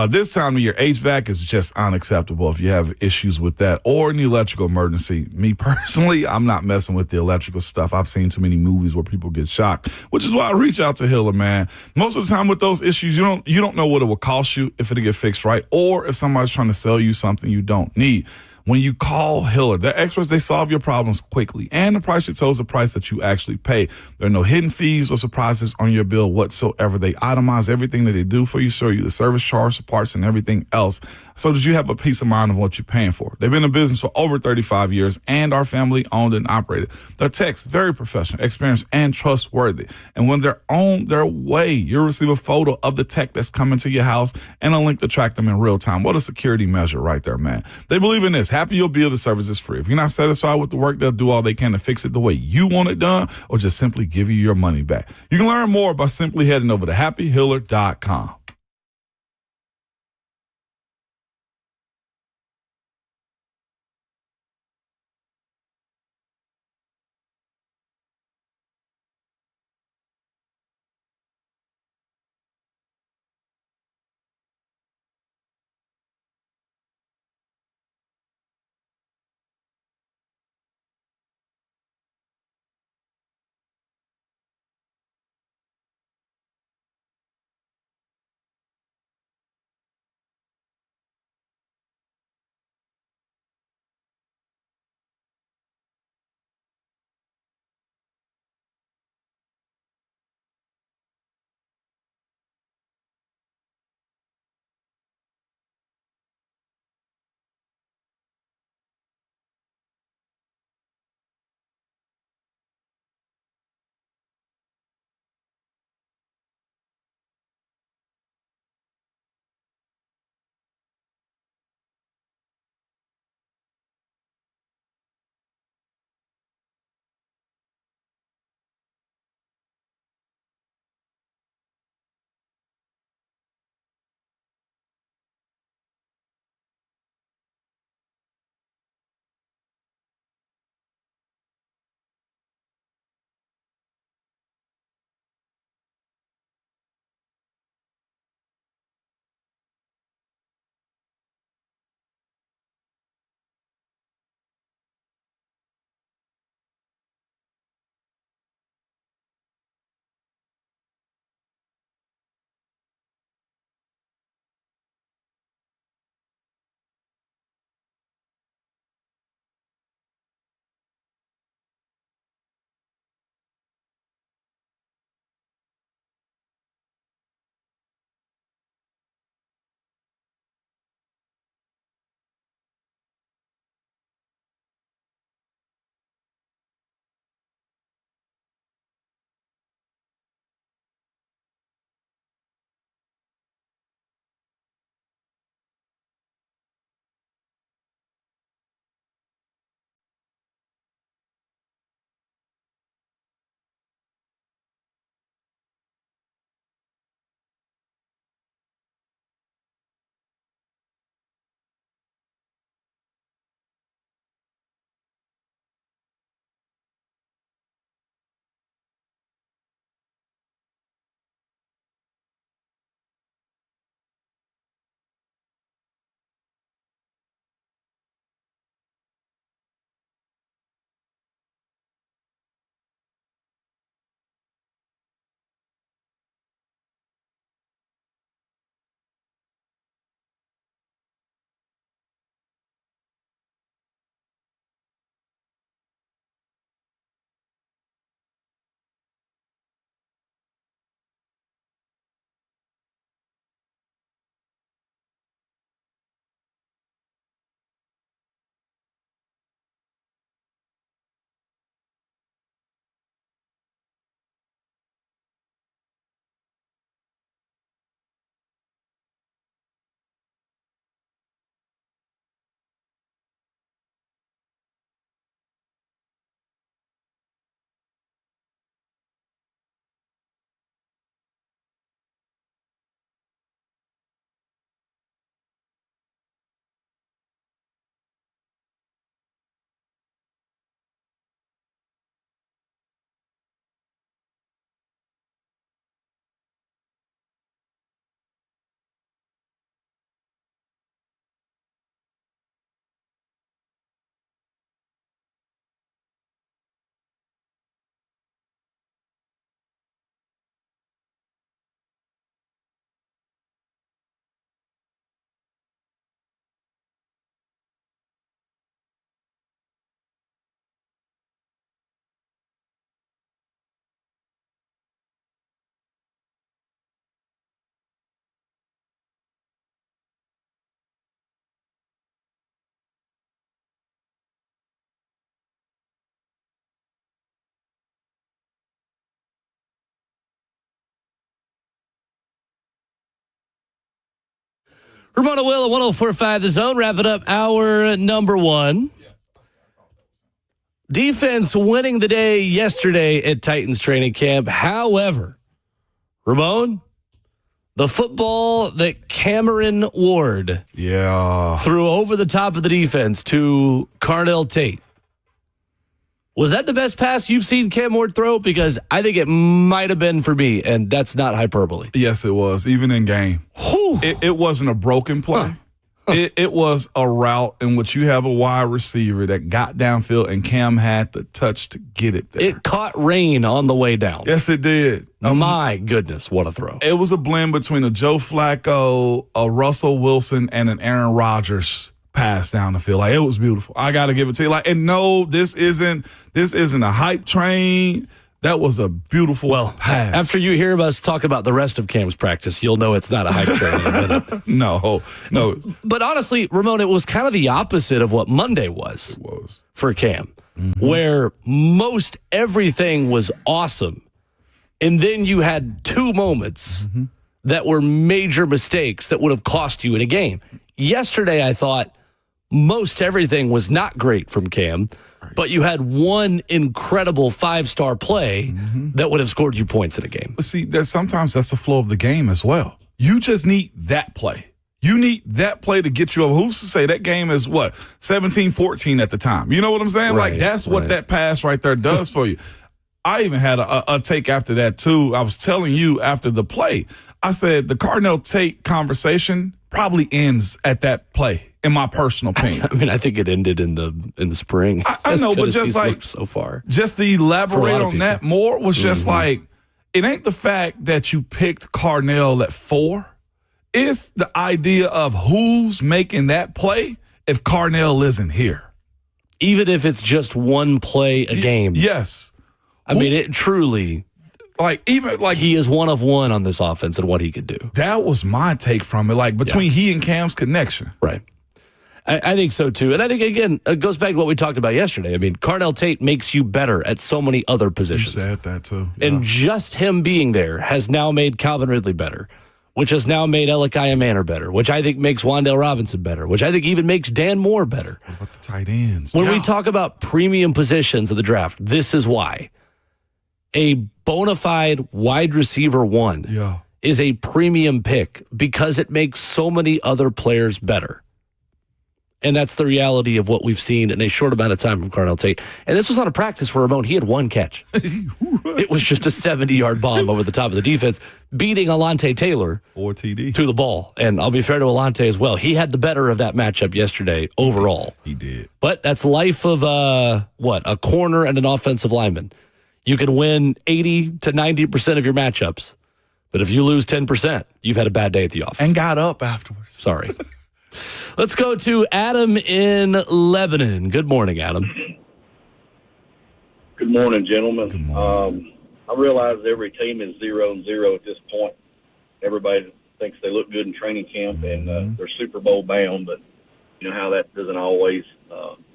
This time of year, HVAC is just unacceptable if you have issues with that or an electrical emergency. Me personally, I'm not messing with the electrical stuff. I've seen too many movies where people get shocked, which is why I reach out to Hiller, man. Most of the time with those issues, you don't know what it will cost you if it'll get fixed right or if somebody's trying to sell you something you don't need. When you call Hiller, they're experts, they solve your problems quickly. And the price you chose is the price that you actually pay. There are no hidden fees or surprises on your bill whatsoever. They itemize everything that they do for you, show you the service charge, the parts, and everything else so that you have a peace of mind of what you're paying for. They've been in business for over 35 years and are family owned and operated. Their techs, very professional, experienced, and trustworthy. And when they're on their way, you'll receive a photo of the tech that's coming to your house and a link to track them in real time. What a security measure right there, man. They believe in this. Happy you'll bill, the service is free. If you're not satisfied with the work, they'll do all they can to fix it the way you want it done or just simply give you your money back. You can learn more by simply heading over to happyhiller.com. Ramon Will at 104.5 The Zone, wrapping up hour number 1. Defense winning the day yesterday at Titans training camp. However, Ramon, the football that Cameron Ward threw over the top of the defense to Carnell Tate. Was that the best pass you've seen Cam Ward throw? Because I think it might have been for me, and that's not hyperbole. Yes, it was, even in game. It wasn't a broken play. It was a route in which you have a wide receiver that got downfield, and Cam had the touch to get it there. It caught rain on the way down. Yes, it did. My goodness, what a throw. It was a blend between a Joe Flacco, a Russell Wilson, and an Aaron Rodgers pass down the field. Like, it was beautiful. I got to give it to you. Like, and no, this isn't a hype train. That was a beautiful pass. After you hear us talk about the rest of Cam's practice, you'll know it's not a hype train in a minute. No. But honestly, Ramon, it was kind of the opposite of what Monday was. It was. For Cam, where most everything was awesome. And then you had 2 moments that were major mistakes that would have cost you in a game. Yesterday, I thought most everything was not great from Cam, but you had one incredible 5-star play that would have scored you points in a game. See, sometimes that's the flow of the game as well. You just need that play. You need that play to get you over. Who's to say that game is 17-14 at the time? You know what I'm saying? Right, like, that's what that pass right there does for you. I even had a take after that, too. I was telling you after the play, I said the Carnell Tate conversation probably ends at that play, in my personal opinion. I mean, I think it ended in the spring. I know, but just like so far, just to elaborate on that more was just like, it ain't the fact that you picked Carnell at 4. It's the idea of who's making that play if Carnell isn't here. Even if it's just one play a game. Yes. I mean, it truly, he is one of one on this offense and what he could do. That was my take from it, like between he and Cam's connection. Right. I think so, too. And I think, again, it goes back to what we talked about yesterday. I mean, Carnell Tate makes you better at so many other positions. You said that, too. Yeah. And just him being there has now made Calvin Ridley better, which has now made Elikiah Manor better, which I think makes Wan'Dale Robinson better, which I think even makes Dan Moore better. What about the tight ends? When we talk about premium positions of the draft, this is why. A bona fide wide receiver 1 is a premium pick because it makes so many other players better. And that's the reality of what we've seen in a short amount of time from Carnell Tate. And this was on a practice for Ramon. He had 1 catch. It was just a 70-yard bomb over the top of the defense, beating Alante Taylor 4 TD to the ball. And I'll be fair to Alante as well. He had the better of that matchup yesterday overall. He did. But that's life of a corner and an offensive lineman. You can win 80 to 90% of your matchups. But if you lose 10%, you've had a bad day at the office. And got up afterwards. Sorry. Let's go to Adam in Lebanon. Good morning, Adam. Good morning, gentlemen. Good morning. I realize every team is 0-0 at this point. Everybody thinks they look good in training camp and they're Super Bowl bound, but you know how that doesn't always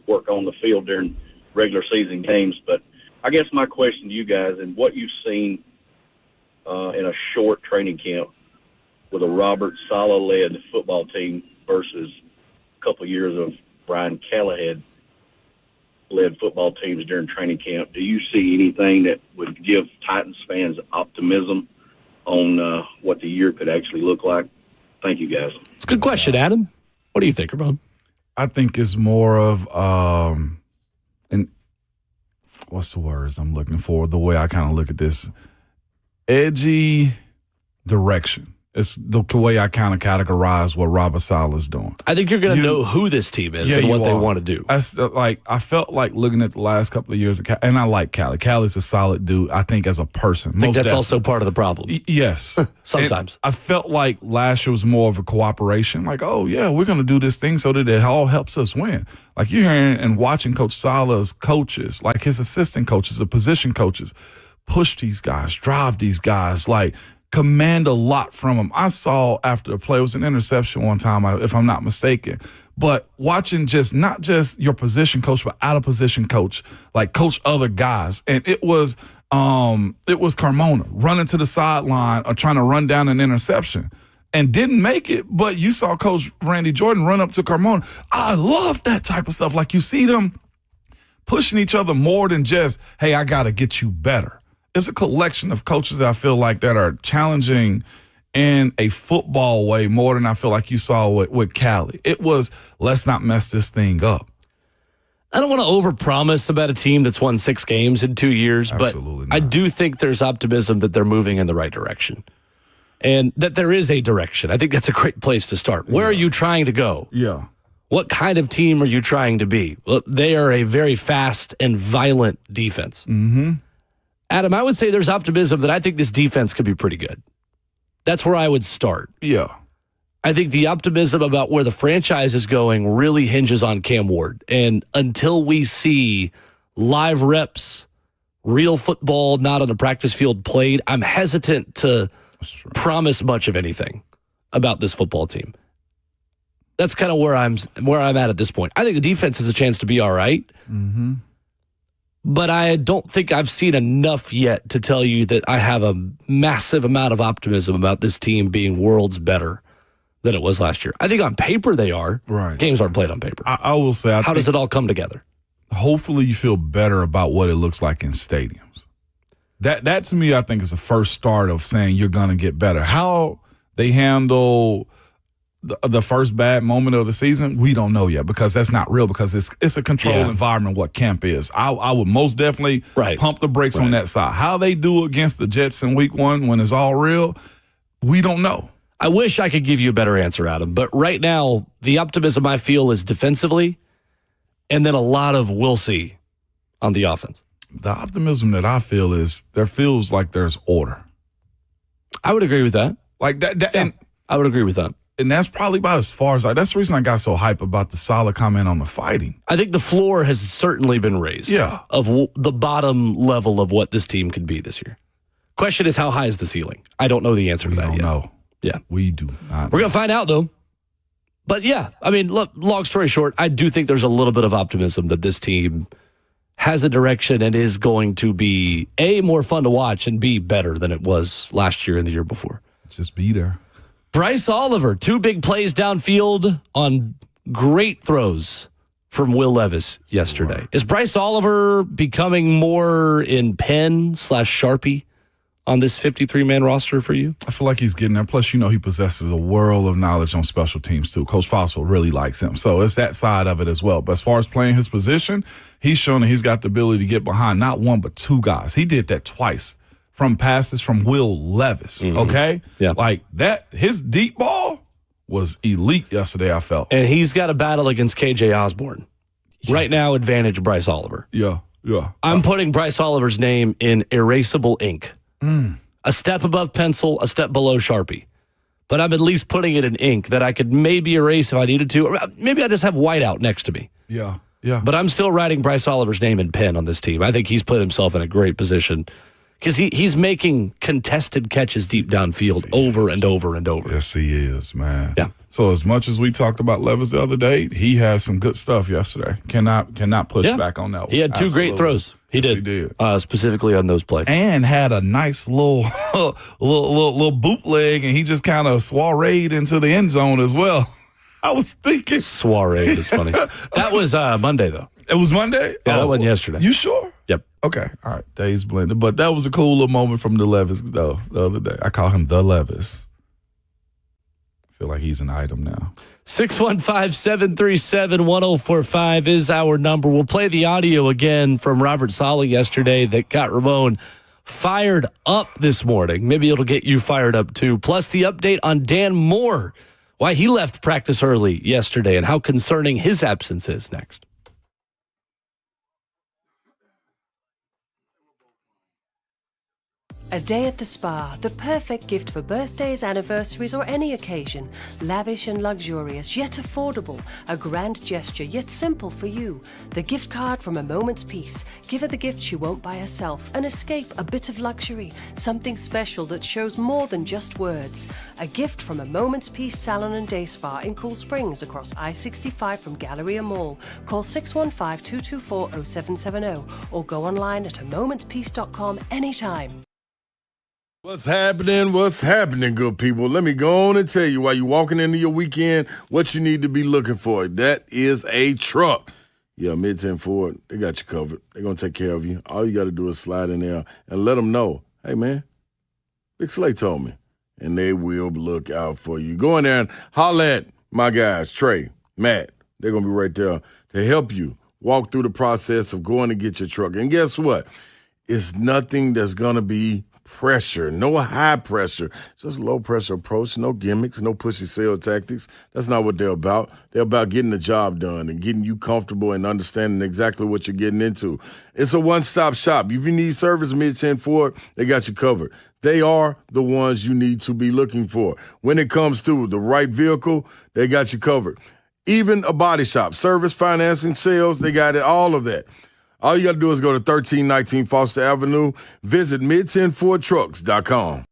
work on the field during regular season games. But I guess my question to you guys, and what you've seen in a short training camp with a Robert Saleh-led football team versus a couple years of Brian Callahan-led football teams during training camp, do you see anything that would give Titans fans optimism on what the year could actually look like? Thank you, guys. It's a good question, Adam. What do you think, Ramon? I think it's more of what's the words I'm looking for? The way I kind of look at this, edgy direction. It's the way I kind of categorize what Robert Saleh is doing. I think you're going to know who this team is and what they want to do. I felt like looking at the last couple of years, and I like Callie. Callie's a solid dude, I think, as a person. I think that's also part of the problem. Yes. Sometimes. And I felt like last year was more of a cooperation. Like, oh, yeah, we're going to do this thing so that it all helps us win. Like, you're hearing and watching Coach Saleh's coaches, like his assistant coaches, the position coaches, push these guys, drive these guys, like, command a lot from him. I saw after the play, it was an interception one time, if I'm not mistaken, but watching not just your position coach, but out of position coach, like coach other guys. And it was Carmona running to the sideline or trying to run down an interception. and didn't make it, but you saw Coach Randy Jordan run up to Carmona. I love that type of stuff. Like, you see them pushing each other more than just, hey, I got to get you better. It's a collection of coaches that I feel like that are challenging in a football way more than I feel like you saw with Cali. It was, let's not mess this thing up. I don't want to overpromise about a team that's won 6 games in 2 years, Absolutely but I not. do think there's optimism that they're moving in the right direction and that there is a direction. I think that's a great place to start. Where are you trying to go? Yeah. What kind of team are you trying to be? Well, they are a very fast and violent defense. Mm-hmm. Adam, I would say there's optimism that I think this defense could be pretty good. That's where I would start. Yeah. I think the optimism about where the franchise is going really hinges on Cam Ward. And until we see live reps, real football, not on a practice field played, I'm hesitant to promise much of anything about this football team. That's kind of where I'm at this point. I think the defense has a chance to be all right. Mm-hmm. But I don't think I've seen enough yet to tell you that I have a massive amount of optimism about this team being worlds better than it was last year. I think on paper they are. Right. Games aren't played on paper. I will say, How does it all come together? Hopefully you feel better about what it looks like in stadiums. That to me, I think, is the first start of saying you're going to get better. How they handle the first bad moment of the season, we don't know yet, because that's not real, because it's a controlled environment what camp is. I would most definitely pump the brakes on that side. How they do against the Jets in week 1 when it's all real, we don't know. I wish I could give you a better answer, Adam, but right now the optimism I feel is defensively and then a lot of we'll see on the offense. The optimism that I feel is there feels like there's order. I would agree with that. Like that Yeah, and I would agree with that. And that's probably about as far as that's the reason I got so hype about the solid comment on the fighting. I think the floor has certainly been raised of the bottom level of what this team could be this year. Question is, how high is the ceiling? I don't know the answer to that yet. We don't know. Yeah. We do not. We're going to find out, though. But, yeah, I mean, look, long story short, I do think there's a little bit of optimism that this team has a direction and is going to be, A, more fun to watch, and B, better than it was last year and the year before. Just be there. Bryce Oliver, 2 big plays downfield on great throws from Will Levis yesterday. Wow. Is Bryce Oliver becoming more in pen/Sharpie on this 53-man roster for you? I feel like he's getting there. Plus, he possesses a world of knowledge on special teams, too. Coach Fossil really likes him. So it's that side of it as well. But as far as playing his position, he's shown that he's got the ability to get behind not 1 but 2 guys. He did that twice from passes from Will Levis, okay? Yeah. Like that, his deep ball was elite yesterday, I felt. And he's got a battle against KJ Osborne. Right now, advantage Bryce Oliver. Yeah. I'm putting Bryce Oliver's name in erasable ink. A step above pencil, a step below Sharpie. But I'm at least putting it in ink that I could maybe erase if I needed to. Or maybe I just have whiteout next to me. Yeah. But I'm still writing Bryce Oliver's name in pen on this team. I think he's put himself in a great position because he's making contested catches deep downfield over and over and over. Yes, he is, man. Yeah. So as much as we talked about Levis the other day, he had some good stuff yesterday. Cannot push back on that one. He had 2 great throws. He did. Specifically on those plays. And had a nice little little bootleg, and he just kind of soireed into the end zone as well. I was thinking. Soiree is funny. That was Monday, though. It was Monday? Yeah, that wasn't yesterday. You sure? Yep. Okay. All right. Days blended. But that was a cool little moment from the Levis, though, the other day. I call him the Levis. I feel like he's an item now. 615-737-1045 is our number. We'll play the audio again from Robert Saleh yesterday that got Ramon fired up this morning. Maybe it'll get you fired up too. Plus the update on Dan Moore, why he left practice early yesterday and how concerning his absence is next. A day at the spa, the perfect gift for birthdays, anniversaries, or any occasion. Lavish and luxurious, yet affordable. A grand gesture, yet simple for you. The gift card from A Moment's Peace. Give her the gift she won't buy herself. An escape, a bit of luxury. Something special that shows more than just words. A gift from A Moment's Peace Salon and Day Spa in Cool Springs across I-65 from Galleria Mall. Call 615-224-0770 or go online at amomentspeace.com anytime. What's happening? What's happening, good people? Let me go on and tell you while you're walking into your weekend what you need to be looking for. That is a truck. Yeah, Mid-10 Ford, they got you covered. They're going to take care of you. All you got to do is slide in there and let them know, hey, man, Big Slay told me. And they will look out for you. Go in there and holler at my guys, Trey, Matt. They're going to be right there to help you walk through the process of going to get your truck. And guess what? It's nothing that's going to be pressure, no high pressure, just low pressure approach, no gimmicks, no pushy sale tactics. That's not what they're about. They're about getting the job done and getting you comfortable and understanding exactly what you're getting into. It's a one-stop shop. If you need service, Mid-10 Ford, they got you covered. They are the ones you need to be looking for. When it comes to the right vehicle, they got you covered. Even a body shop, service, financing, sales, they got it, all of that. All you got to do is go to 1319 Foster Avenue. Visit mid10fordtrucks.com.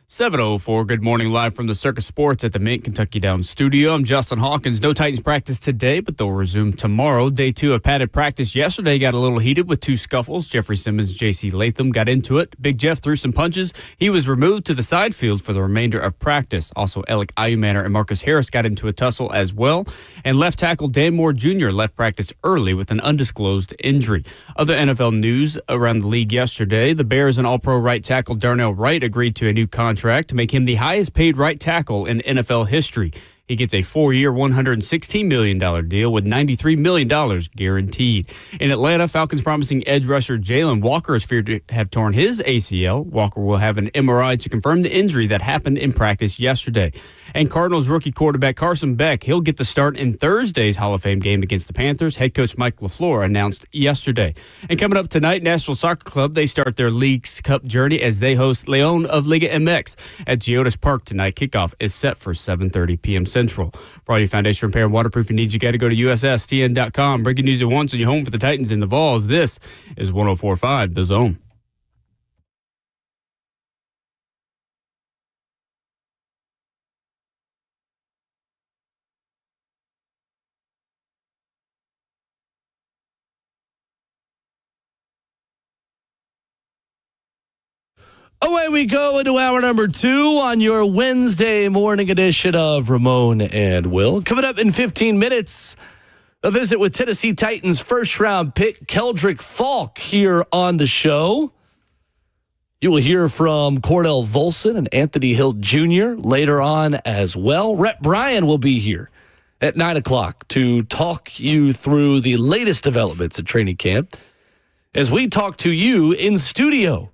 7:04. Good morning, live from the Circus Sports at the Mint Kentucky Downs studio. I'm Justin Hawkins. No Titans practice today, but they'll resume tomorrow. Day 2 of padded practice yesterday got a little heated with 2 scuffles. Jeffrey Simmons and J.C. Latham got into it. Big Jeff threw some punches. He was removed to the side field for the remainder of practice. Also, Alec Ayumanner and Marcus Harris got into a tussle as well. And left tackle Dan Moore Jr. left practice early with an undisclosed injury. Other NFL news around the league yesterday, the Bears and All-Pro right tackle Darnell Wright agreed to a new contract to make him the highest paid right tackle in NFL history. He gets a 4-year, $116 million deal with $93 million guaranteed. In Atlanta, Falcons promising edge rusher Jalen Walker is feared to have torn his ACL. Walker will have an MRI to confirm the injury that happened in practice yesterday. And Cardinals rookie quarterback Carson Beck, he'll get the start in Thursday's Hall of Fame game against the Panthers. Head coach Mike LaFleur announced yesterday. And coming up tonight, Nashville Soccer Club, they start their League's Cup journey as they host Leon of Liga MX at Geodis Park tonight. Kickoff is set for 7:30 p.m. Central. For all your foundation repair and waterproofing needs, you got to go to USSTN.com. Breaking news at once on your home for the Titans and the Vols. This is 104.5 The Zone. Away we go into hour number 2 on your Wednesday morning edition of Ramon and Will. Coming up in 15 minutes, a visit with Tennessee Titans first-round pick Keldrick Falk here on the show. You will hear from Cordell Volson and Anthony Hill Jr. later on as well. Rhett Bryan will be here at 9 o'clock to talk you through the latest developments at training camp as we talk to you in studio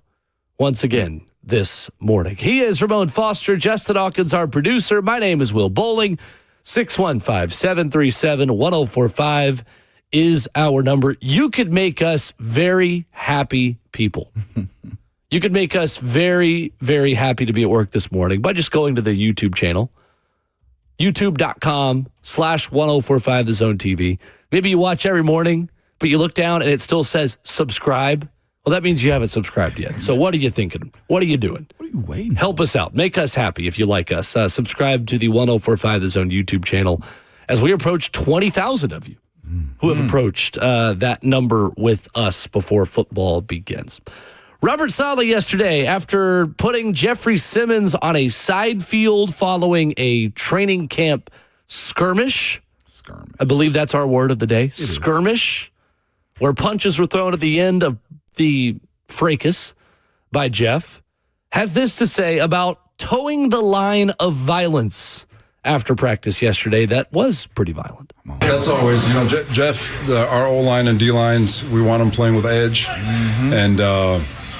once again this morning. He is Ramon Foster, Justin Hawkins, our producer. My name is Will Bowling. 615-737-1045 is our number. You could make us very happy people. You could make us very, very happy to be at work this morning by just going to the YouTube channel, youtube.com/1045 The Zone TV. Maybe you watch every morning, but you look down and it still says subscribe. Well, that means you haven't subscribed yet. So what are you thinking? What are you doing? What are you waiting for? Help us out. Make us happy if you like us. Subscribe to the 1045 The Zone YouTube channel as we approach 20,000 of you who have approached that number with us before football begins. Robert Saleh yesterday, after putting Jeffrey Simmons on a side field following a training camp skirmish. I believe that's our word of the day. Skirmish, where punches were thrown at the end of the fracas by Jeff, has this to say about towing the line of violence after practice yesterday that was pretty violent. That's always, Jeff, our O-line and D-lines, we want them playing with edge. And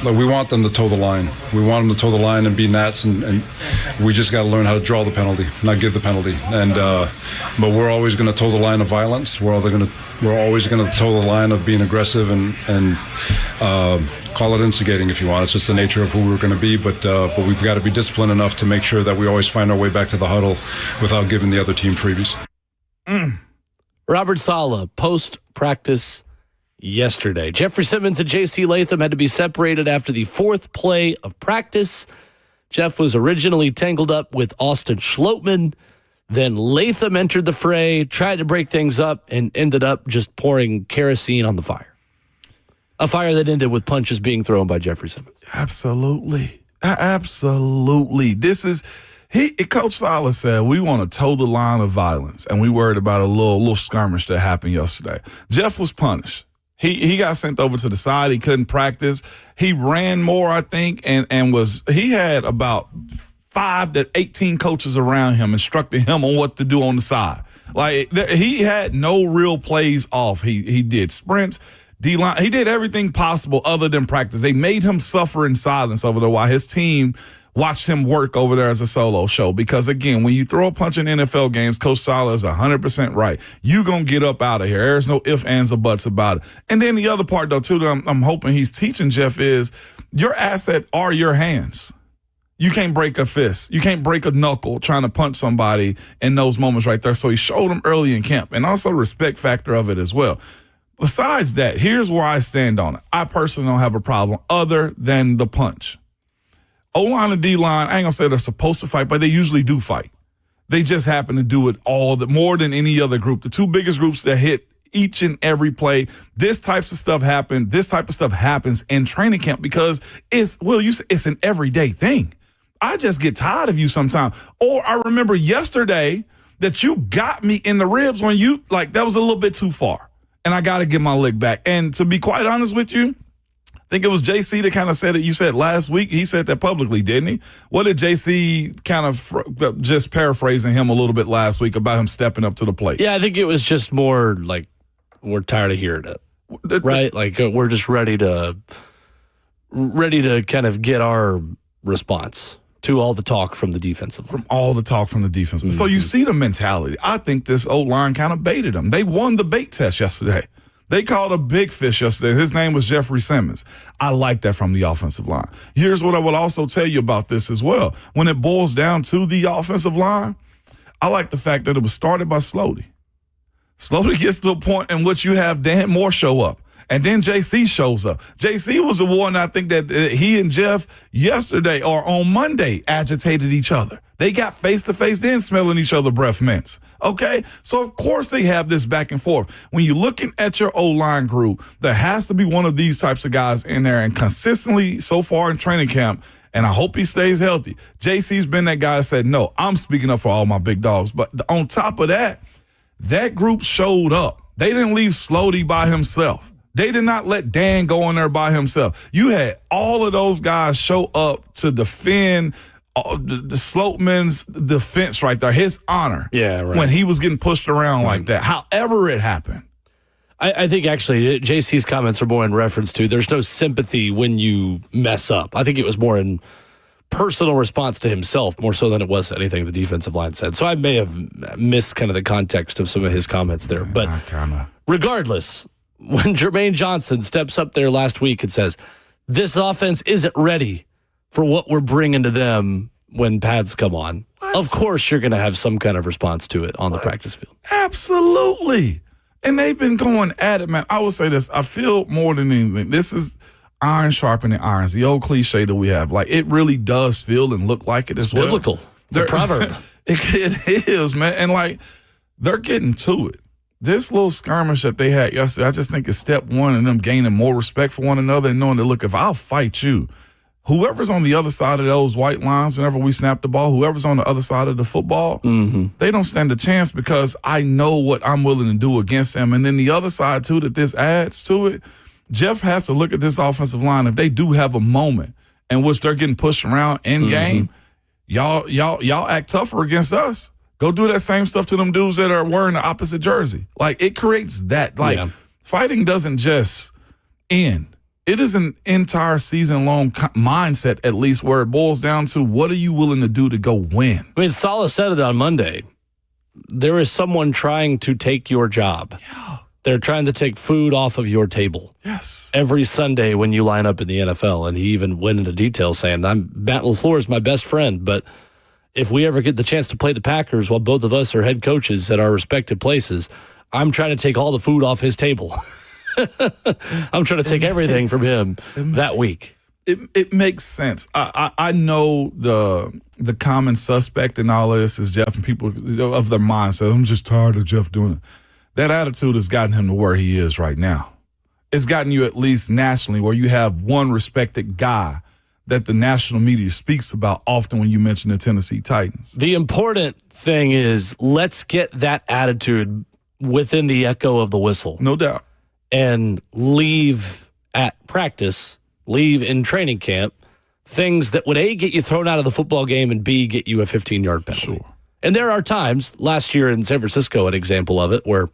we want them to toe the line. We want them to toe the line and be Nats, and we just got to learn how to draw the penalty, not give the penalty. And but we're always going to toe the line of violence. We're always going to toe the line of being aggressive and call it instigating if you want. It's just the nature of who we're going to be. But we've got to be disciplined enough to make sure that we always find our way back to the huddle without giving the other team freebies. Robert Saleh, post-practice yesterday. Jeffrey Simmons and J.C. Latham had to be separated after the 4th play of practice. Jeff was originally tangled up with Austin Schlottman. Then Latham entered the fray, tried to break things up, and ended up just pouring kerosene on the fire. A fire that ended with punches being thrown by Jeffrey Simmons. Absolutely. Absolutely. Coach Saleh said, we want to toe the line of violence, and we worried about a little skirmish that happened yesterday. Jeff was punished. He got sent over to the side. He couldn't practice. He ran more, I think, and he had about 5 to 18 coaches around him instructing him on what to do on the side. Like, he had no real plays off. He did sprints, D-line. He did everything possible other than practice. They made him suffer in silence over there while his team watched him work over there as a solo show. Because, again, when you throw a punch in NFL games, Coach Saleh is 100% right. You going to get up out of here. There's no ifs, ands, or buts about it. And then the other part, though, too, that I'm hoping he's teaching Jeff is your asset are your hands. You can't break a fist. You can't break a knuckle trying to punch somebody in those moments right there. So he showed him early in camp, and also the respect factor of it as well. Besides that, here's where I stand on it. I personally don't have a problem other than the punch. O-line and D-line, I ain't going to say they're supposed to fight, but they usually do fight. They just happen to do it more than any other group. The two biggest groups that hit each and every play. This type of stuff happens in training camp because it's an everyday thing. I just get tired of you sometimes. Or I remember yesterday that you got me in the ribs when that was a little bit too far. And I got to get my lick back. And to be quite honest with you, I think it was JC that kind of said it. You said last week. He said that publicly, didn't he? What did JC kind of just paraphrasing him a little bit last week about him stepping up to the plate? Yeah, I think it was just more like we're tired of hearing it, right? Like we're just ready to kind of get our response to all the talk from the defensive line. Mm-hmm. So you see the mentality. I think this O-line kind of baited them. They won the bait test yesterday. They called a big fish yesterday. His name was Jeffrey Simmons. I like that from the offensive line. Here's what I will also tell you about this as well. When it boils down to the offensive line, I like the fact that it was started by Slody. Slowly gets to a point in which you have Dan Moore show up. And then JC shows up. JC was the one, I think, that he and Jeff yesterday or on Monday agitated each other. They got face-to-face, then smelling each other breath mints. Okay? So, of course, they have this back and forth. When you're looking at your O-line group, there has to be one of these types of guys in there. And consistently so far in training camp, and I hope he stays healthy, JC's been that guy that said, no, I'm speaking up for all my big dogs. But on top of that, that group showed up. They didn't leave Slody by himself. They did not let Dan go in there by himself. You had all of those guys show up to defend the Slopeman's defense right there, his honor. Yeah, right. When he was getting pushed around like that, however it happened. I think actually JC's comments are more in reference to there's no sympathy when you mess up. I think it was more in personal response to himself more so than it was anything the defensive line said. So I may have missed kind of the context of some of his comments there. But regardless, when Jermaine Johnson steps up there last week and says, this offense isn't ready for what we're bringing to them when pads come on, of course you're going to have some kind of response to it on the practice field. Absolutely. And they've been going at it, man. I will say this. I feel more than anything, this is iron sharpening irons, the old cliche that we have. Like, it really does feel and look like it as well. Biblical. It's a proverb. It is, man. And, like, they're getting to it. This little skirmish that they had yesterday, I just think is step one in them gaining more respect for one another and knowing that, look, if I'll fight you, whoever's on the other side of those white lines, whenever we snap the ball, whoever's on the other side of the football, they don't stand a chance because I know what I'm willing to do against them. And then the other side, too, that this adds to it, Jeff has to look at this offensive line. If they do have a moment in which they're getting pushed around in game, y'all act tougher against us. Go do that same stuff to them dudes that are wearing the opposite jersey. Like, it creates that. Like, fighting doesn't just end. It is an entire season-long mindset, at least, where it boils down to what are you willing to do to go win? I mean, Saleh said it on Monday. There is someone trying to take your job. Yeah. They're trying to take food off of your table. Yes. Every Sunday when you line up in the NFL. And he even went into detail saying, Matt LaFleur is my best friend, but if we ever get the chance to play the Packers while both of us are head coaches at our respective places, I'm trying to take all the food off his table. I'm trying to take everything from him that week. It makes sense. I know the common suspect in all of this is Jeff and people of their mindset. I'm just tired of Jeff doing it. That attitude has gotten him to where he is right now. It's gotten you at least nationally where you have one respected guy that the national media speaks about often when you mention the Tennessee Titans. The important thing is let's get that attitude within the echo of the whistle. No doubt. And leave at practice, leave in training camp, things that would A, get you thrown out of the football game, and B, get you a 15-yard penalty. Sure. And there are times, last year in San Francisco, an example of it, where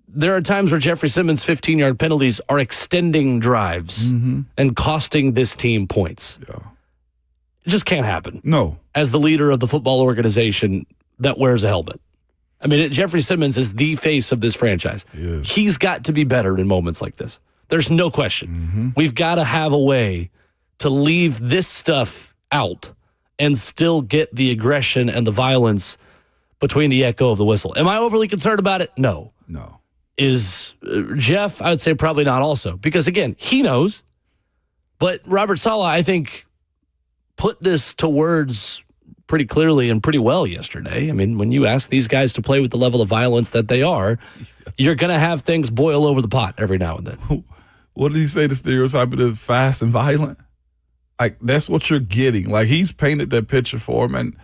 there are times where Jeffrey Simmons' 15-yard penalties are extending drives and costing this team points. Yeah. It just can't happen. No. As the leader of the football organization that wears a helmet. I mean, Jeffrey Simmons is the face of this franchise. He's got to be better in moments like this. There's no question. We've got to have a way to leave this stuff out and still get the aggression and the violence between the echo of the whistle. Am I overly concerned about it? No. No. Is Jeff? I would say probably not also. Because, again, he knows. But Robert Saleh, I think, put this to words pretty clearly and pretty well yesterday. I mean, when you ask these guys to play with the level of violence that they are, you're going to have things boil over the pot every now and then. What did he say? The stereotype of fast and violent? Like, that's what you're getting. Like, he's painted that picture for him. And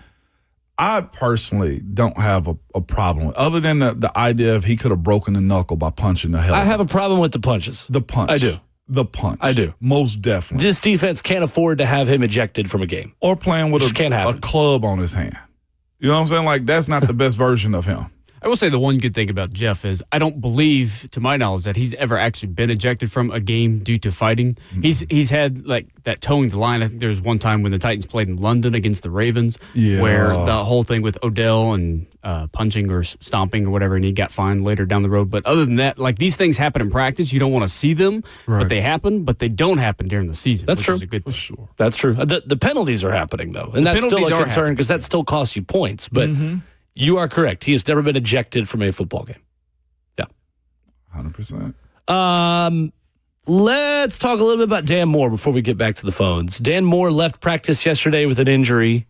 I personally don't have a problem with, other than the idea of he could have broken the knuckle by punching the hell. I have a problem with the punches. The punch. I do. The punch. I do. Most definitely. This defense can't afford to have him ejected from a game. Or playing with a club on his hand. You know what I'm saying? Like, that's not the best version of him. I will say the one good thing about Jeff is I don't believe, to my knowledge, that he's ever actually been ejected from a game due to fighting. Mm-hmm. He's had like that towing the line. I think there was one time when the Titans played in London against the Ravens, where the whole thing with Odell and punching or stomping or whatever, and he got fined later down the road. But other than that, like, these things happen in practice. You don't want to see them, but they happen. But they don't happen during the season. That's true. Is a good thing. For sure. That's true. The penalties are happening though, and that's still a concern because that still costs you points. But you are correct. He has never been ejected from a football game. Yeah. 100%. Let's talk a little bit about Dan Moore before we get back to the phones. Dan Moore left practice yesterday with an injury.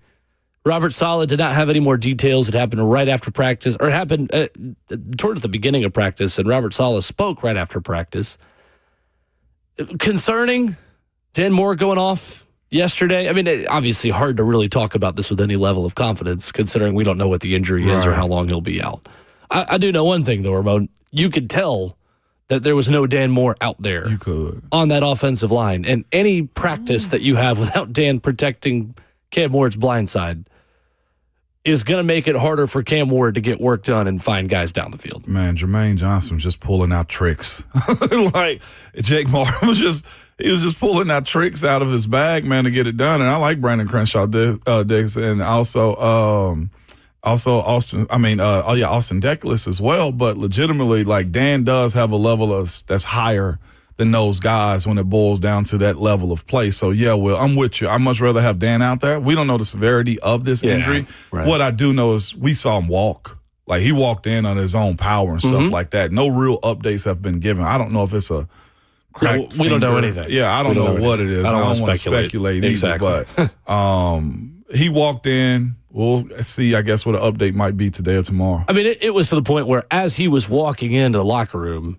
Robert Saleh did not have any more details. It happened right after practice, or it happened towards the beginning of practice, and Robert Saleh spoke right after practice. Concerning Dan Moore going off yesterday. I mean, obviously hard to really talk about this with any level of confidence, considering we don't know what the injury is or how long he'll be out. I do know one thing, though, Ramon. You could tell that there was no Dan Moore out there on that offensive line. And any practice that you have without Dan protecting Cam Ward's blind side is going to make it harder for Cam Ward to get work done and find guys down the field. Man, Jermaine Johnson just pulling out tricks. Like, Jake Martin was just pulling out tricks out of his bag, man, to get it done. And I like Brandon Crenshaw Diggs, and also Austin Deculus as well. But legitimately, like, Dan does have a level that's higher than those guys when it boils down to that level of play. So, yeah, Will, I'm with you. I'd much rather have Dan out there. We don't know the severity of this injury. Right. What I do know is we saw him walk. Like, he walked in on his own power and stuff like that. No real updates have been given. I don't know if it's a cracked we don't know anything. Yeah, I don't know what it is. I don't want to speculate either. Exactly. But he walked in. We'll see, I guess, what an update might be today or tomorrow. I mean, it was to the point where as he was walking into the locker room,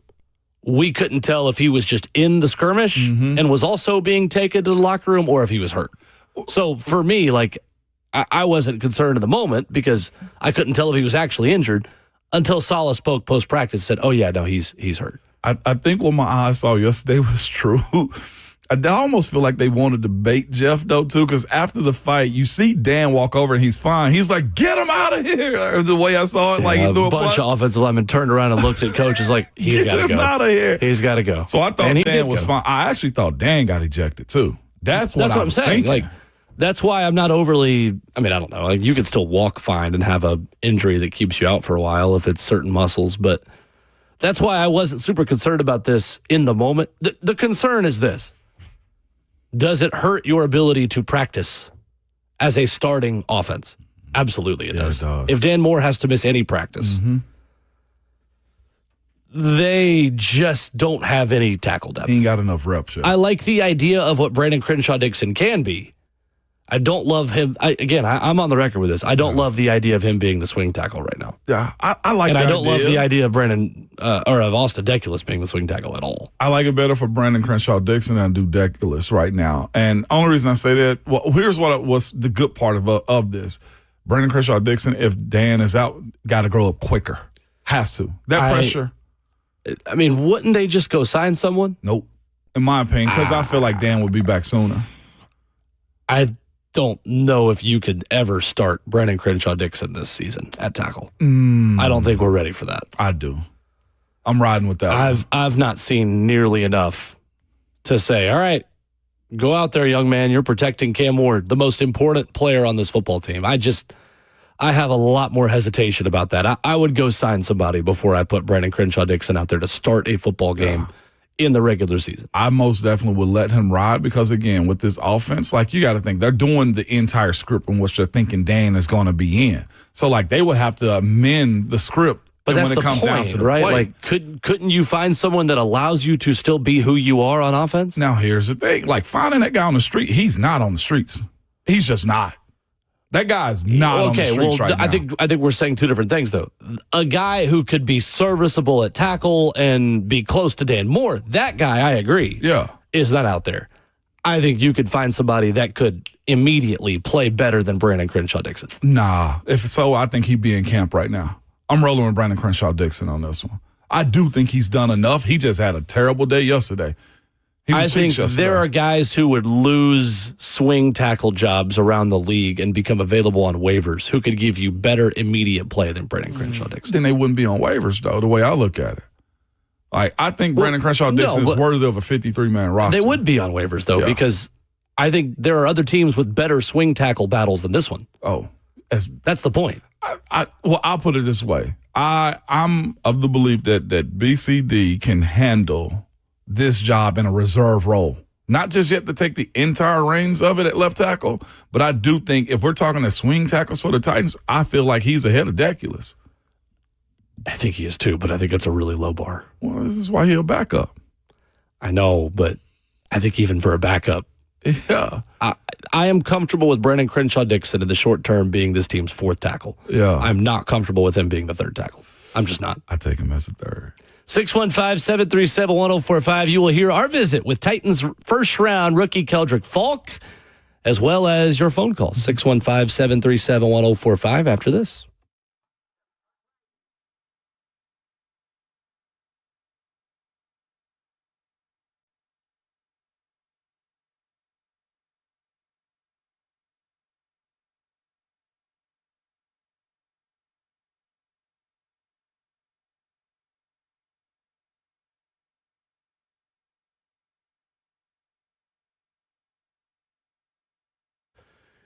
we couldn't tell if he was just in the skirmish and was also being taken to the locker room or if he was hurt. So for me, like, I wasn't concerned in the moment because I couldn't tell if he was actually injured until Saleh spoke post-practice and said, oh, yeah, no, he's hurt. I think what my eyes saw yesterday was true. I almost feel like they wanted to bait Jeff, though, too, because after the fight, you see Dan walk over and he's fine. He's like, get him out of here. The way I saw it, like, he threw a bunch of offensive linemen turned around and looked at coaches like, he's got to go. Get him out of here. He's got to go. So I thought Dan was fine. I actually thought Dan got ejected, too. That's what I'm saying. Like, that's why I'm not overly, I mean, I don't know. Like, you could still walk fine and have a injury that keeps you out for a while if it's certain muscles, but that's why I wasn't super concerned about this in the moment. The concern is this. Does it hurt your ability to practice as a starting offense? Absolutely it does. If Dan Moore has to miss any practice, they just don't have any tackle depth. He ain't got enough reps yet. I like the idea of what Brandon Crenshaw Dixon can be. I don't love him. I'm on the record with this. I don't love the idea of him being the swing tackle right now. Yeah, I like and that. And I don't love the idea of of Austin Deculus being the swing tackle at all. I like it better for Brandon Crenshaw Dixon than I do Deculus right now. And only reason I say that, well, here's what was the good part of this. Brandon Crenshaw Dixon, if Dan is out, got to grow up quicker. Has to. That pressure. I mean, wouldn't they just go sign someone? Nope. In my opinion, because I feel like Dan would be back sooner. I don't know if you could ever start Brandon Crenshaw Dixon this season at tackle. I don't think we're ready for that. I do. I'm riding with that. I've not seen nearly enough to say, all right, go out there, young man. You're protecting Cam Ward, the most important player on this football team. I have a lot more hesitation about that. I would go sign somebody before I put Brandon Crenshaw Dixon out there to start a football game in the regular season. I most definitely would let him ride because, again, with this offense, like, you got to think they're doing the entire script in which they're thinking Dan is going to be in. So, like, they would have to amend the script. But that's when it comes down to the right? play. Like, couldn't you find someone that allows you to still be who you are on offense? Now, here's the thing. Like, finding that guy on the street, he's not on the streets. He's just not. That guy's not on the streets right now. I think we're saying two different things, though. A guy who could be serviceable at tackle and be close to Dan Moore, that guy, I agree, is not out there. I think you could find somebody that could immediately play better than Brandon Crenshaw-Dixon. Nah. If so, I think he'd be in camp right now. I'm rolling with Brandon Crenshaw-Dixon on this one. I do think he's done enough. He just had a terrible day yesterday. I think there are guys who would lose swing tackle jobs around the league and become available on waivers who could give you better immediate play than Brandon Crenshaw-Dixon. Then they wouldn't be on waivers, though, the way I look at it. Like, I think Brandon Crenshaw-Dixon is worthy of a 53-man roster. They would be on waivers, though, because I think there are other teams with better swing tackle battles than this one. Oh. That's the point. Well, I'll put it this way. I'm of the belief that BCD can handle this job in a reserve role. Not just yet to take the entire reins of it at left tackle, but I do think if we're talking the swing tackles for the Titans, I feel like he's ahead of Deculus. I think he is too, but I think it's a really low bar. Well, this is why he'll back up. I know, but I think even for a backup, I am comfortable with Brandon Crenshaw-Dixon in the short term being this team's fourth tackle. Yeah. I'm not comfortable with him being the third tackle. I'm just not. I take him as a third. 615-737-1045. You will hear our visit with Titans first round rookie Keldrick Falk, as well as your phone call. 615-737-1045 after this.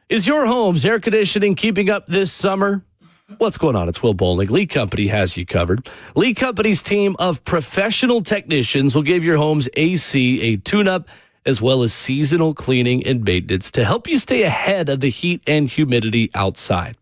Is your home's air conditioning keeping up this summer? What's going on? It's Will Bowling. Lee Company has you covered. Lee Company's team of professional technicians will give your home's AC a tune-up as well as seasonal cleaning and maintenance to help you stay ahead of the heat and humidity outside.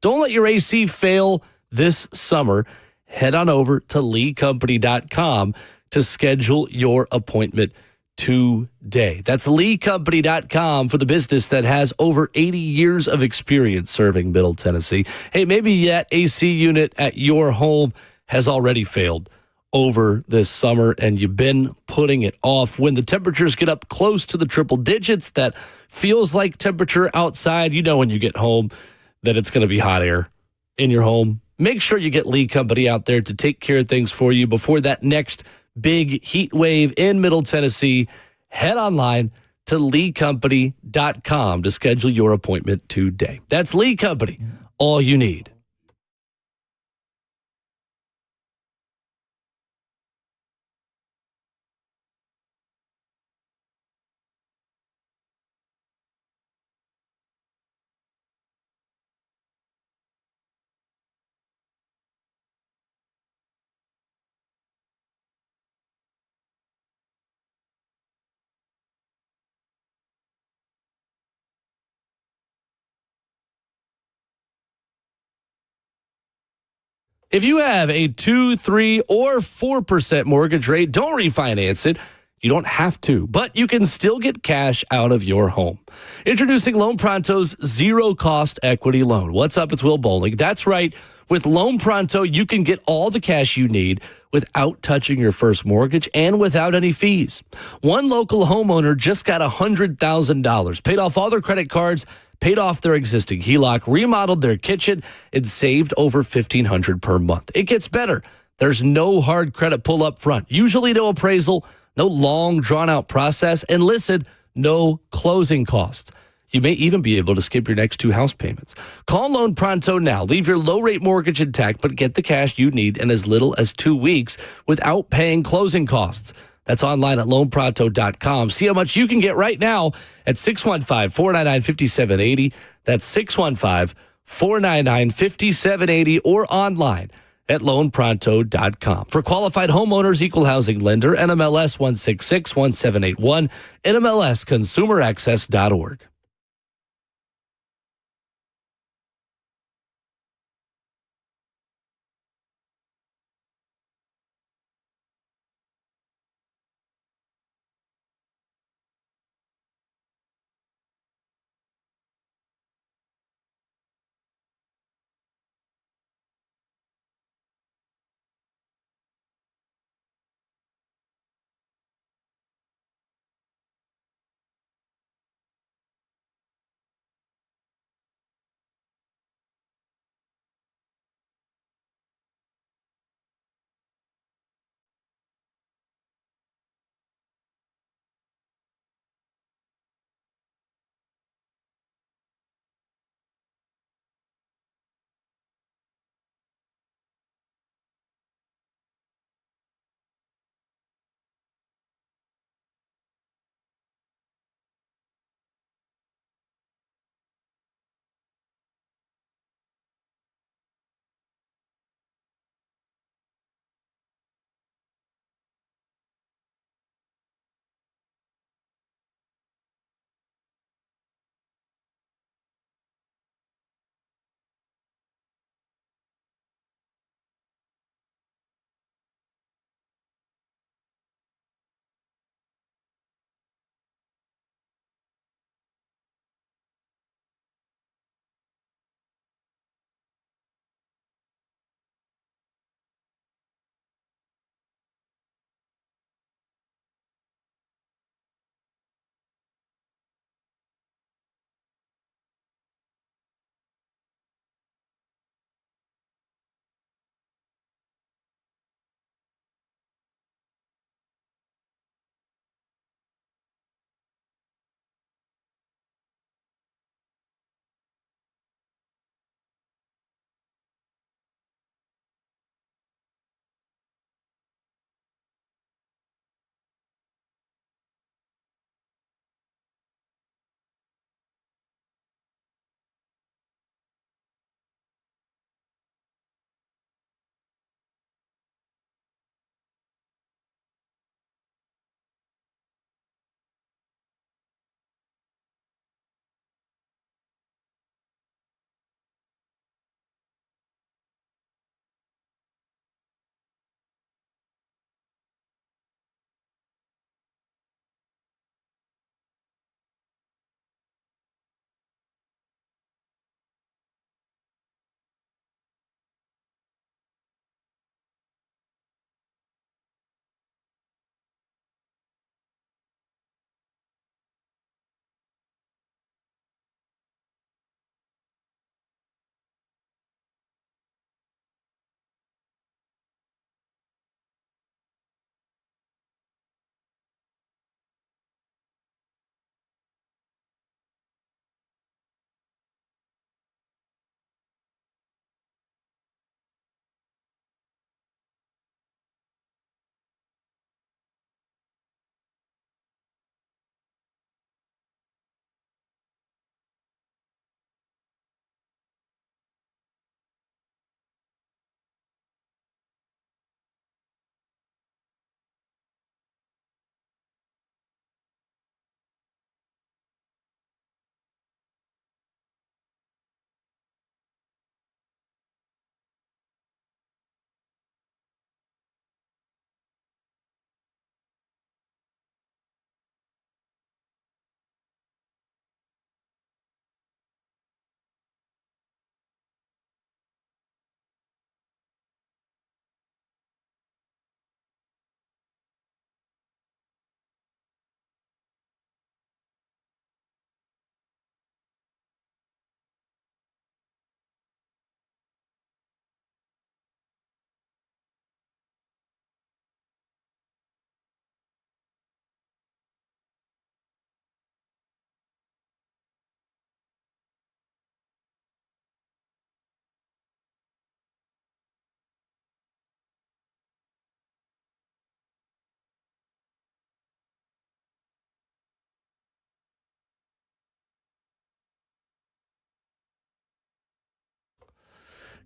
Don't let your AC fail this summer. Head on over to leecompany.com to schedule your appointment today. That's leecompany.com for the business that has over 80 years of experience serving Middle Tennessee. Hey, maybe that AC unit at your home has already failed over this summer and you've been putting it off. When the temperatures get up close to the triple digits, that feels like temperature outside. You know when you get home that it's going to be hot air in your home. Make sure you get Lee Company out there to take care of things for you before that next big heat wave in Middle Tennessee. Head online to leecompany.com to schedule your appointment today. That's Lee Company, all you need. If you have a 2, 3, or 4% mortgage rate, don't refinance it. You don't have to, but you can still get cash out of your home. Introducing Loan Pronto's zero-cost equity loan. What's up? It's Will Bowling. That's right. With Loan Pronto, you can get all the cash you need without touching your first mortgage and without any fees. One local homeowner just got $100,000, paid off all their credit cards, paid off their existing HELOC, remodeled their kitchen, and saved over $1,500 per month. It gets better. There's no hard credit pull up front, usually no appraisal, no long drawn-out process, and listen, no closing costs. You may even be able to skip your next 2 house payments. Call Loan Pronto now. Leave your low-rate mortgage intact, but get the cash you need in as little as 2 weeks without paying closing costs. That's online at loanpronto.com. See how much you can get right now at 615-499-5780. That's 615-499-5780 or online at loanpronto.com. For qualified homeowners, equal housing lender, NMLS 1661781, NMLSconsumeraccess.org.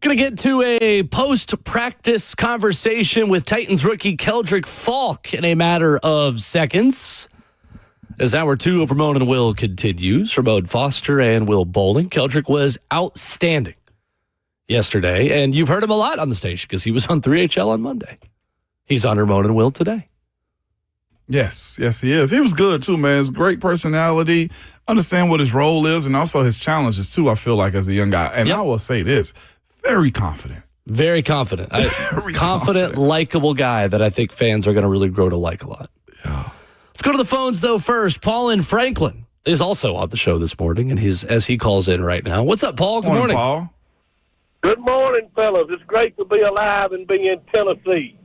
Going to get to a post-practice conversation with Titans rookie Keldrick Falk in a matter of seconds. As hour 2 of Ramon and Will continues, Ramon Foster and Will Bowling. Keldrick was outstanding yesterday, and you've heard him a lot on the station because he was on 3HL on Monday. He's on Ramon and Will today. Yes, he is. He was good, too, man. His great personality, understand what his role is, and also his challenges, too, I feel like, as a young guy. And I will say this, very confident. Very confident. Confident, likable guy that I think fans are going to really grow to like a lot. Yeah. Let's go to the phones, though, first. Paul in Franklin is also on the show this morning, and as he calls in right now. What's up, Paul? Good morning. Paul. Good morning, fellas. It's great to be alive and be in Tennessee.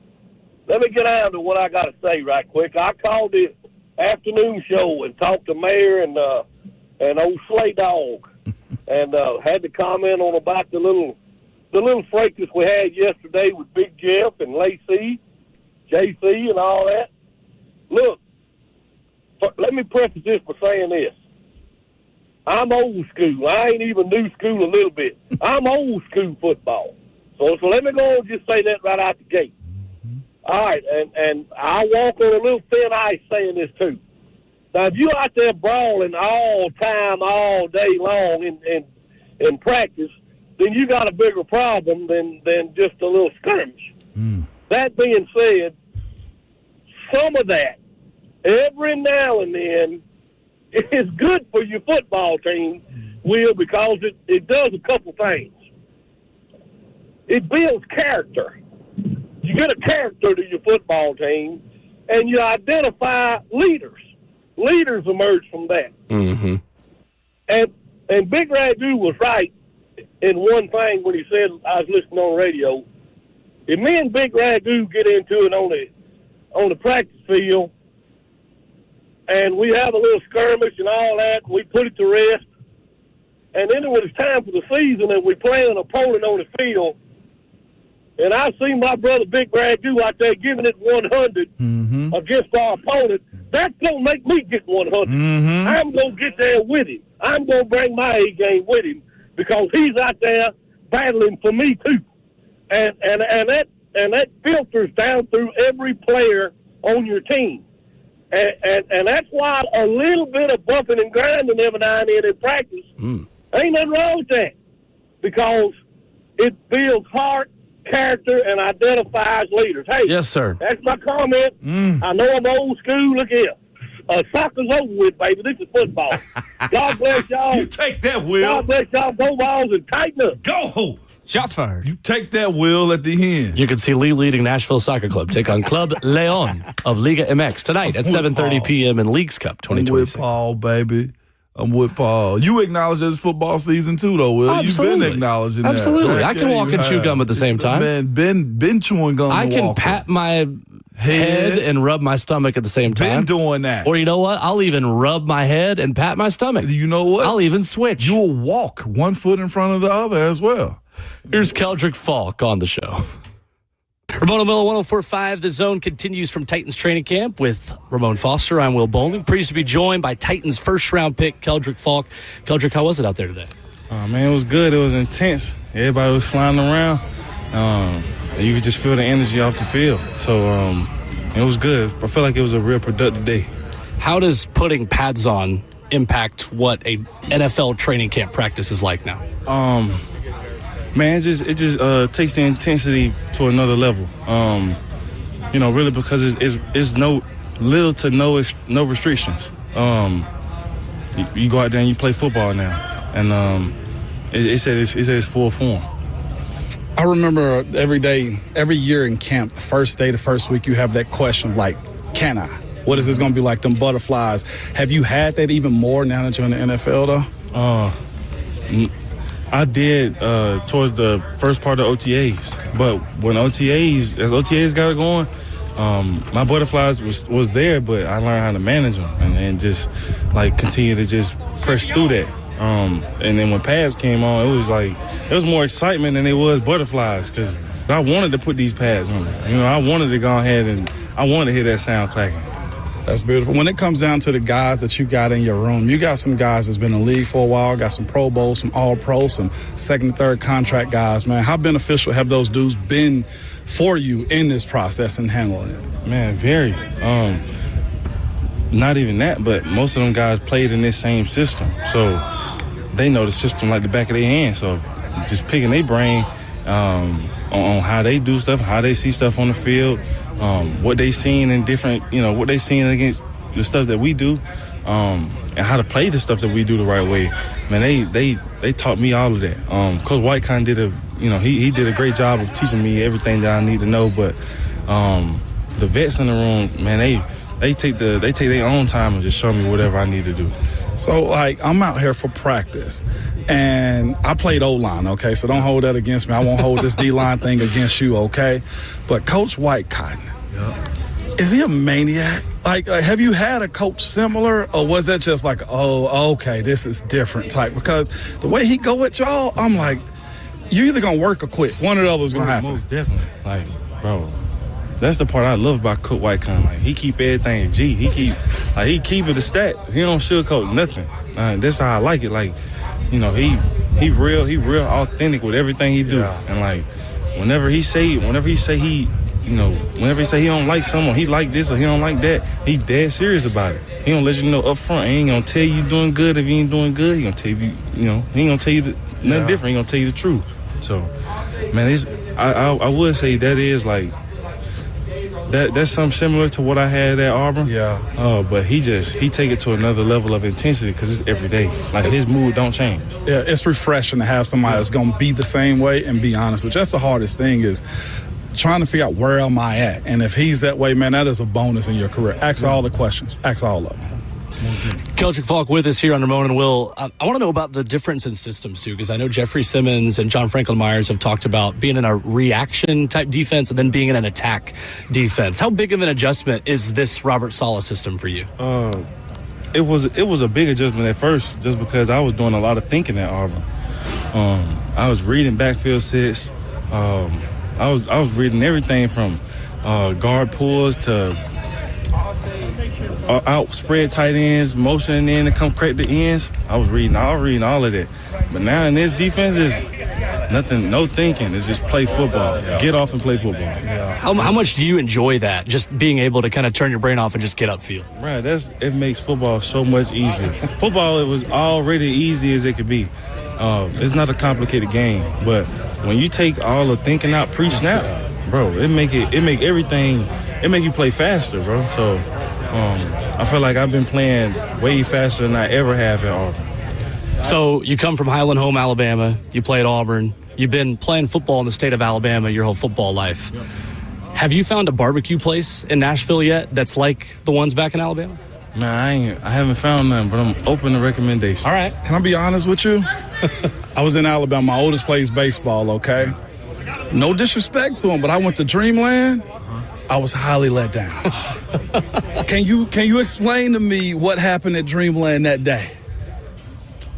Let me get down to what I got to say right quick. I called the afternoon show and talked to Mayor and old Slay Dog, and had to comment on about the little fracas we had yesterday with Big Jeff and Lacey, JC, and all that. Look, let me preface this by saying this. I'm old school. I ain't even new school a little bit. I'm old school football. So let me go and just say that right out the gate. All right, and I walk on a little thin ice saying this too. Now, if you're out there brawling all time, all day long in practice, then you got a bigger problem than just a little skirmish. That being said, some of that, every now and then, is good for your football team, Will, because it does a couple things. It builds character. You get a character to your football team, and you identify leaders. Leaders emerge from that. Mm-hmm. And Big Ragu was right in one thing when he said, I was listening on the radio, if me and Big Ragu get into it on the practice field, and we have a little skirmish and all that, we put it to rest, and then when it's time for the season and we play an opponent on the field, and I see my brother Big Ragu out there giving it 100 against our opponent, that's going to make me get 100. I'm going to get there with him. I'm going to bring my A game with him because he's out there battling for me too. And that filters down through every player on your team. And that's why a little bit of bumping and grinding every now and then in practice, ain't nothing wrong with that, because it builds heart, character, and identifies leaders. Hey, yes, sir. That's my comment. I know I'm old school. Look here. Soccer's over with, baby. This is football. God bless y'all. You take that, Will. God bless y'all. Go Balls and tighten up. Go. Shots fired. You take that, Will, at the end. You can see Lee leading Nashville Soccer Club take on Club Leon of Liga MX tonight at 7:30 p.m. in Leagues Cup 2026. I'm with Paul, baby. I'm with Paul. You acknowledge this football season too, though, Will. Absolutely. You've been acknowleding Absolutely. that. I can walk and chew gum at the same time. Man, been chewing gum. I can pat my head and rub my stomach at the same time. Been doing that. Or you know what? I'll even rub my head and pat my stomach. You know what? I'll even switch. You'll walk one foot in front of the other as well. Here's Keldrick Falk on the show. Ramon Will 104.5. The Zone continues from Titans training camp with Ramon Foster. I'm Will Bowling. Pleased to be joined by Titans first-round pick Keldrick Falk. Keldrick, how was it out there today? Man, it was good. It was intense. Everybody was flying around. You could just feel the energy off the field. So it was good. I feel like it was a real productive day. How does putting pads on impact what a NFL training camp practice is like now? Man, it just takes the intensity to another level. Really because it's little to no restrictions. You go out there and you play football now, and it said it's full form. I remember every year in camp, the first day, the first week, you have that question of like, can I? What is this going to be like, them butterflies? Have you had that even more now that you're in the NFL, though? I did towards the first part of OTAs, but when OTAs got it going, my butterflies was there, but I learned how to manage them and just like continue to just press through that. And then when pads came on, it was more excitement than it was butterflies because I wanted to put these pads on. I wanted to go ahead and I wanted to hear that sound clacking. That's beautiful. When it comes down to the guys that you got in your room, you got some guys that's been in the league for a while, got some Pro Bowls, some All-Pro, some second and third contract guys, man. How beneficial have those dudes been for you in this process and handling it? Man, very. Not even that, but most of them guys played in this same system. So they know the system like the back of their hand. So just picking their brain on how they do stuff, how they see stuff on the field, what they seen in different, what they seen against the stuff that we do, and how to play the stuff that we do the right way. Man, they taught me all of that. Coach White kind of did he did a great job of teaching me everything that I need to know. But the vets in the room, man, they take their own time and just show me whatever I need to do. So, I'm out here for practice, and I played O-line, okay? So don't hold that against me. I won't hold this D-line thing against you, okay? But Coach White Cotton, is he a maniac? Have you had a coach similar, or was that just okay, this is different type? Because the way he go at y'all, I'm like, you either going to work or quit. One or the other is going to happen. Most definitely. Bro, that's the part I love about Coach White. He keep everything G. He keep it a stat. He don't sugarcoat nothing. That's how I like it. He real authentic with everything he do. Yeah. And whenever he say he don't like someone, he like this or he don't like that, he dead serious about it. He don't let you know up front. He ain't gonna tell you doing good if you ain't doing good. He gonna tell you, he ain't gonna tell you nothing different. He gonna tell you the truth. So, man, I would say that is that's something similar to what I had at Auburn. Yeah. But he take it to another level of intensity because it's every day. His mood don't change. Yeah, it's refreshing to have somebody that's going to be the same way and be honest, which that's the hardest thing is trying to figure out where am I at. And if he's that way, man, that is a bonus in your career. Ask all the questions. Ask all of them. Coach Falk with us here on Ramon and Will. I want to know about the difference in systems, too, because I know Jeffrey Simmons and John Franklin Myers have talked about being in a reaction-type defense and then being in an attack defense. How big of an adjustment is this Robert Saleh system for you? It was a big adjustment at first just because I was doing a lot of thinking at Auburn. I was reading backfield sets. I was reading everything from guard pulls to out spread tight ends, motioning in to come crack the ends. I was reading all of that. But now in this defense, is nothing, no thinking. It's just play football. Yeah. Get off and play football. Yeah. How much do you enjoy that? Just being able to kind of turn your brain off and just get upfield. Right. It makes football so much easier. Football, it was already easy as it could be. It's not a complicated game, but when you take all the thinking out pre-snap, bro, it make you play faster, bro. So I feel like I've been playing way faster than I ever have at Auburn. So you come from Highland Home, Alabama. You play at Auburn. You've been playing football in the state of Alabama your whole football life. Yep. Have you found a barbecue place in Nashville yet that's like the ones back in Alabama? Man, I haven't found none, but I'm open to recommendations. All right. Can I be honest with you? I was in Alabama. My oldest plays baseball, okay? No disrespect to him, but I went to Dreamland. I was highly let down. Can you explain to me what happened at Dreamland that day?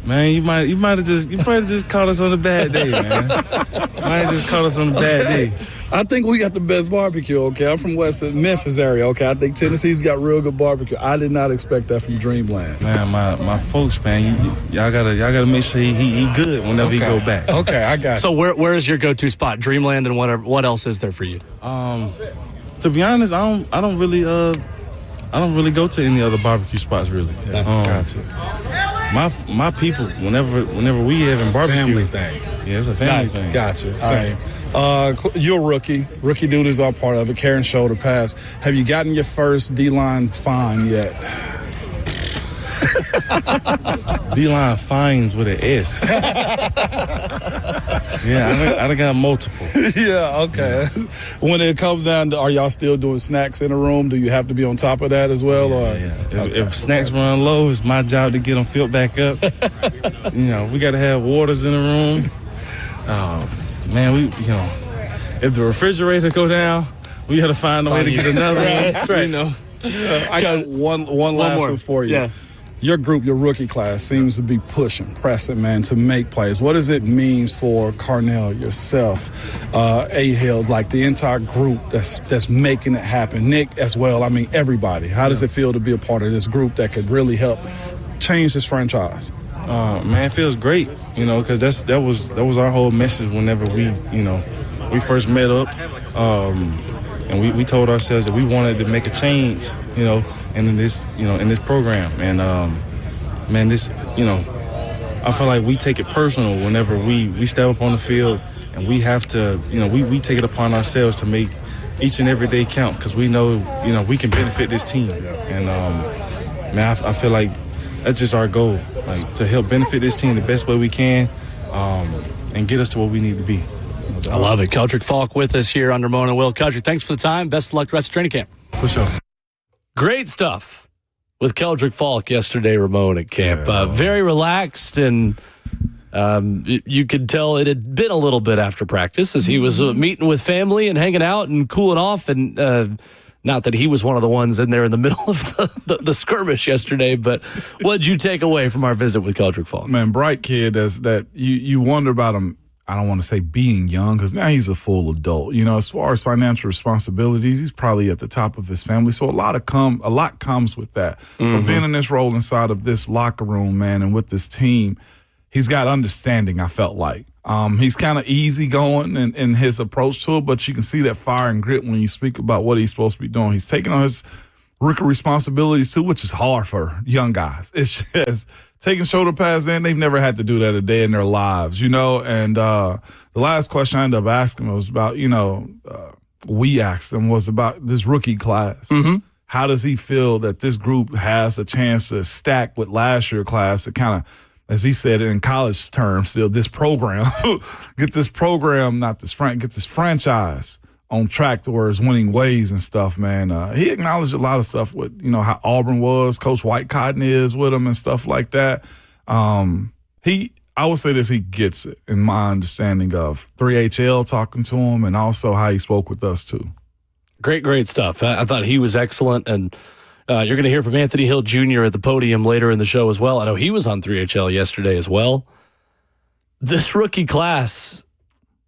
Man, you might have just caught us on a bad day, man. Might have just caught us on a bad day. I think we got the best barbecue, okay? I'm from Memphis area, okay? I think Tennessee's got real good barbecue. I did not expect that from Dreamland. Man, my folks, man, y'all gotta make sure he good whenever he go back. Okay, I got it. So where is your go-to spot? Dreamland and what else is there for you? To be honest, I don't really go to any other barbecue spots really. Yeah, gotcha. My people, whenever we having barbecue, family thing. Yeah, it's a family thing. Gotcha. Same. You're a rookie. Rookie duties are part of it. Carrying shoulder pass. Have you gotten your first D-line fine yet? D-line fines with an S. Yeah, I done got multiple. Yeah, okay. Yeah. When it comes down to, are y'all still doing snacks in the room? Do you have to be on top of that as well? Yeah. If snacks run low, it's my job to get them filled back up. We got to have waters in the room. Man, if the refrigerator go down, we got to find a way to get another one. That's right. Yeah. I got one last one for you. Yeah. your group, your rookie class, seems to be pushing, pressing, man, to make plays. What does it mean for Carnell, yourself, A-Hill, like the entire group that's making it happen? Nick as well, I mean, everybody. How does it feel to be a part of this group that could really help change this franchise? Man, it feels great, because that was our whole message whenever we first met up, and we told ourselves that we wanted to make a change, in this program, and man, this, I feel like we take it personal whenever we step up on the field, and we have to, we take it upon ourselves to make each and every day count, because we know, we can benefit this team, and man, I feel like that's just our goal, like to help benefit this team the best way we can, and get us to where we need to be. I love it. Keldrick Falk with us here on Ramon Will. Keldrick, thanks for the time. Best of luck the rest of training camp. For sure. Great stuff with Keldrick Falk yesterday, Ramon, at camp. Very relaxed, and you could tell it had been a little bit after practice as he was meeting with family and hanging out and cooling off, and not that he was one of the ones in there in the middle of the skirmish yesterday, but what did you take away from our visit with Keldrick Falk? Man, bright kid. That you wonder about him. I don't want to say being young, because now he's a full adult. As far as financial responsibilities, he's probably at the top of his family. So a lot comes with that. But being in this role inside of this locker room, man, and with this team, he's got understanding, I felt like. He's kind of easygoing in his approach to it, but you can see that fire and grit when you speak about what he's supposed to be doing. He's taking on his rookie responsibilities too, which is hard for young guys. It's just taking shoulder pads in. They've never had to do that a day in their lives, And the last question I ended up asking him was about, we asked him was about this rookie class. How does he feel that this group has a chance to stack with last year's class to kind of, as he said in college terms, still this program, get this franchise on track to where it's winning ways and stuff, man. He acknowledged a lot of stuff with, how Auburn was, Coach White Cotton is with him and stuff like that. I would say this, he gets it in my understanding of 3HL talking to him and also how he spoke with us too. Great stuff. I thought he was excellent, and you're going to hear from Anthony Hill Jr. at the podium later in the show as well. I know he was on 3HL yesterday as well. This rookie class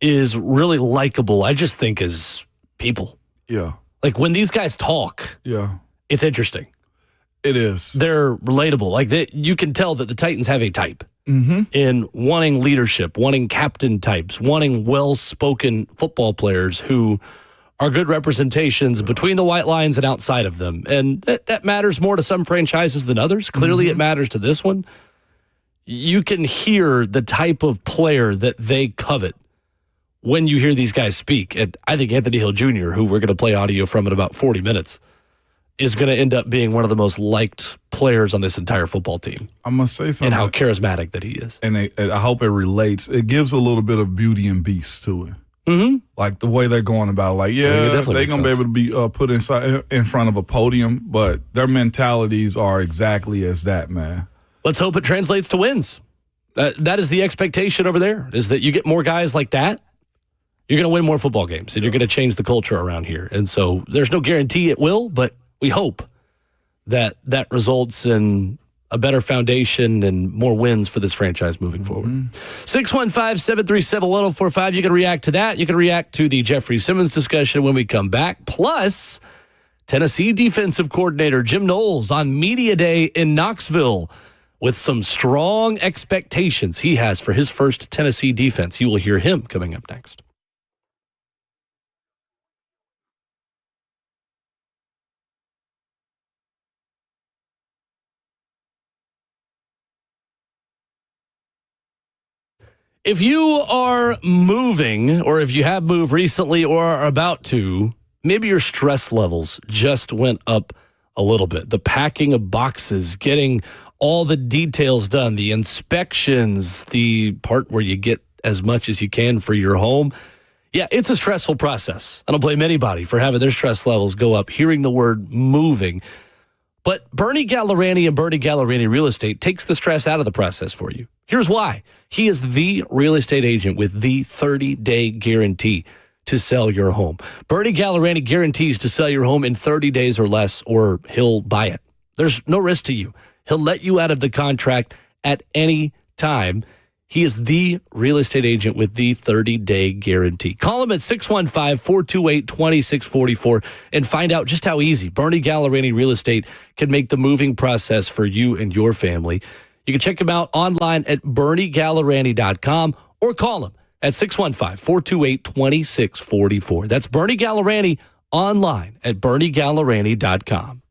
is really likable, I just think, as people. Yeah. Like, when these guys talk, it's interesting. It is. They're relatable. Like, you can tell that the Titans have a type in wanting leadership, wanting captain types, wanting well-spoken football players who are good representations between the white lines and outside of them. And that matters more to some franchises than others. Clearly, it matters to this one. You can hear the type of player that they covet when you hear these guys speak. And I think Anthony Hill Jr., who we're going to play audio from in about 40 minutes, is going to end up being one of the most liked players on this entire football team. I must say something. And how charismatic that he is. And I hope it relates. It gives a little bit of Beauty and Beast to it. Like the way they're going about it. Like, they're going to be able to be put in front of a podium, but their mentalities are exactly as that, man. Let's hope it translates to wins. That is the expectation over there, is that you get more guys like that, you're going to win more football games, and you're going to change the culture around here. And so there's no guarantee it will, but we hope that results in a better foundation and more wins for this franchise moving forward. 615-737-1045. You can react to that. You can react to the Jeffrey Simmons discussion when we come back. Plus, Tennessee defensive coordinator Jim Knowles on Media Day in Knoxville with some strong expectations he has for his first Tennessee defense. You will hear him coming up next. If you are moving, or if you have moved recently or are about to, maybe your stress levels just went up a little bit. The packing of boxes, getting all the details done, the inspections, the part where you get as much as you can for your home. Yeah, it's a stressful process. I don't blame anybody for having their stress levels go up, hearing the word moving. But Bernie Gallerani and Bernie Gallerani Real Estate takes the stress out of the process for you. Here's why. He is the real estate agent with the 30-day guarantee to sell your home. Bernie Gallerani guarantees to sell your home in 30 days or less, or he'll buy it. There's no risk to you. He'll let you out of the contract at any time. He is the real estate agent with the 30-day guarantee. Call him at 615-428-2644 and find out just how easy Bernie Gallerani Real Estate can make the moving process for you and your family. You can check him out online at BernieGallerani.com or call him at 615-428-2644. That's Bernie Gallerani online at BernieGallerani.com.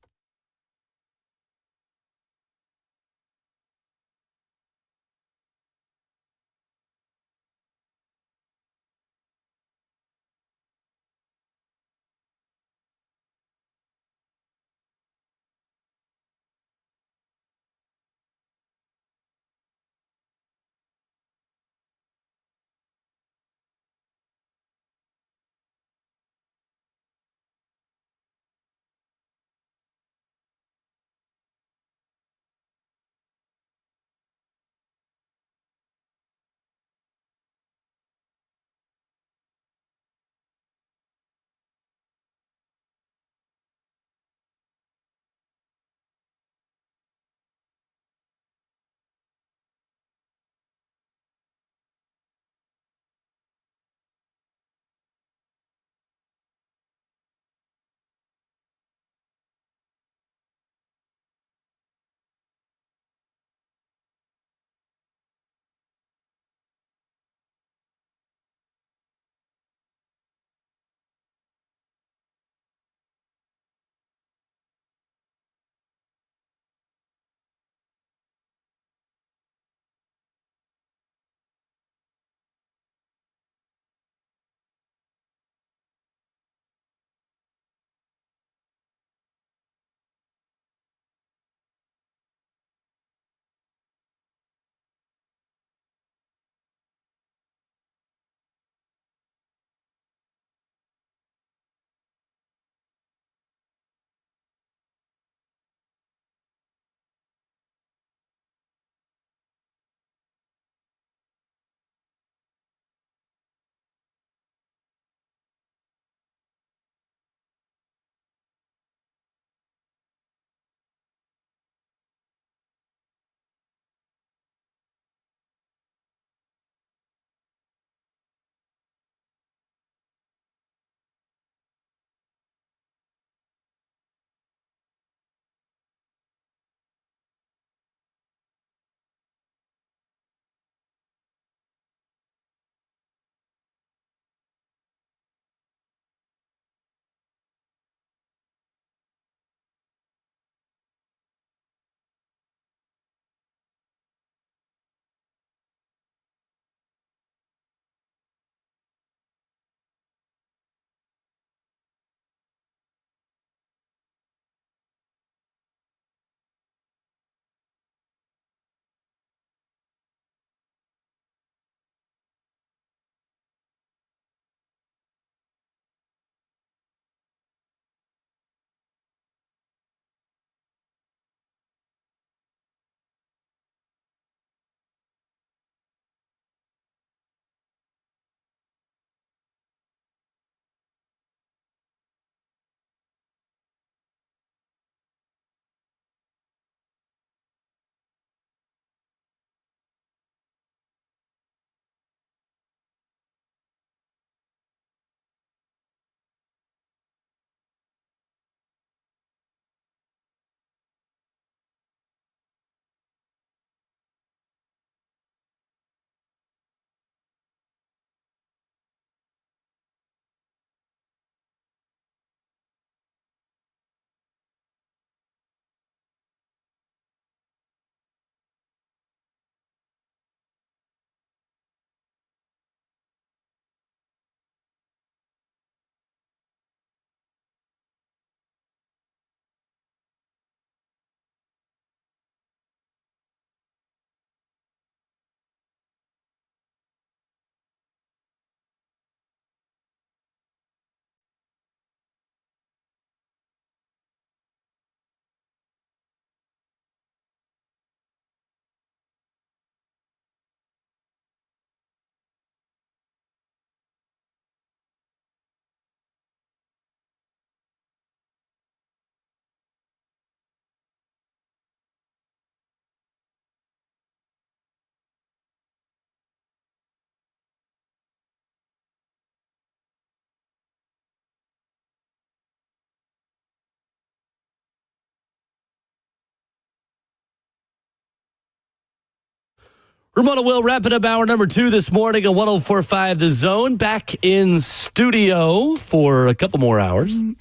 Ramon Will wrapping up hour number 2 this morning on 104.5 The Zone. Back in studio for a couple more hours. You're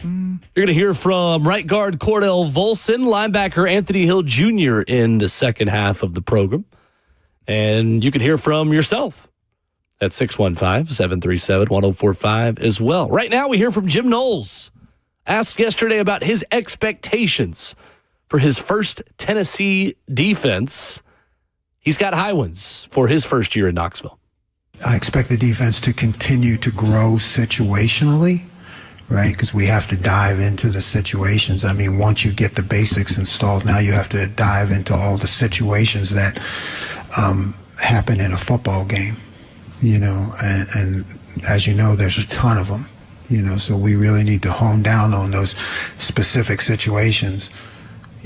going to hear from right guard Cordell Volson, linebacker Anthony Hill Jr. in the second half of the program. And you can hear from yourself at 615-737-1045 as well. Right now we hear from Jim Knowles. Asked yesterday about his expectations for his first Tennessee defense. He's got high ones for his first year in Knoxville. I expect the defense to continue to grow situationally, right? Because we have to dive into the situations. I mean, once you get the basics installed, now you have to dive into all the situations that happen in a football game, and as you know, there's a ton of them, so we really need to hone down on those specific situations,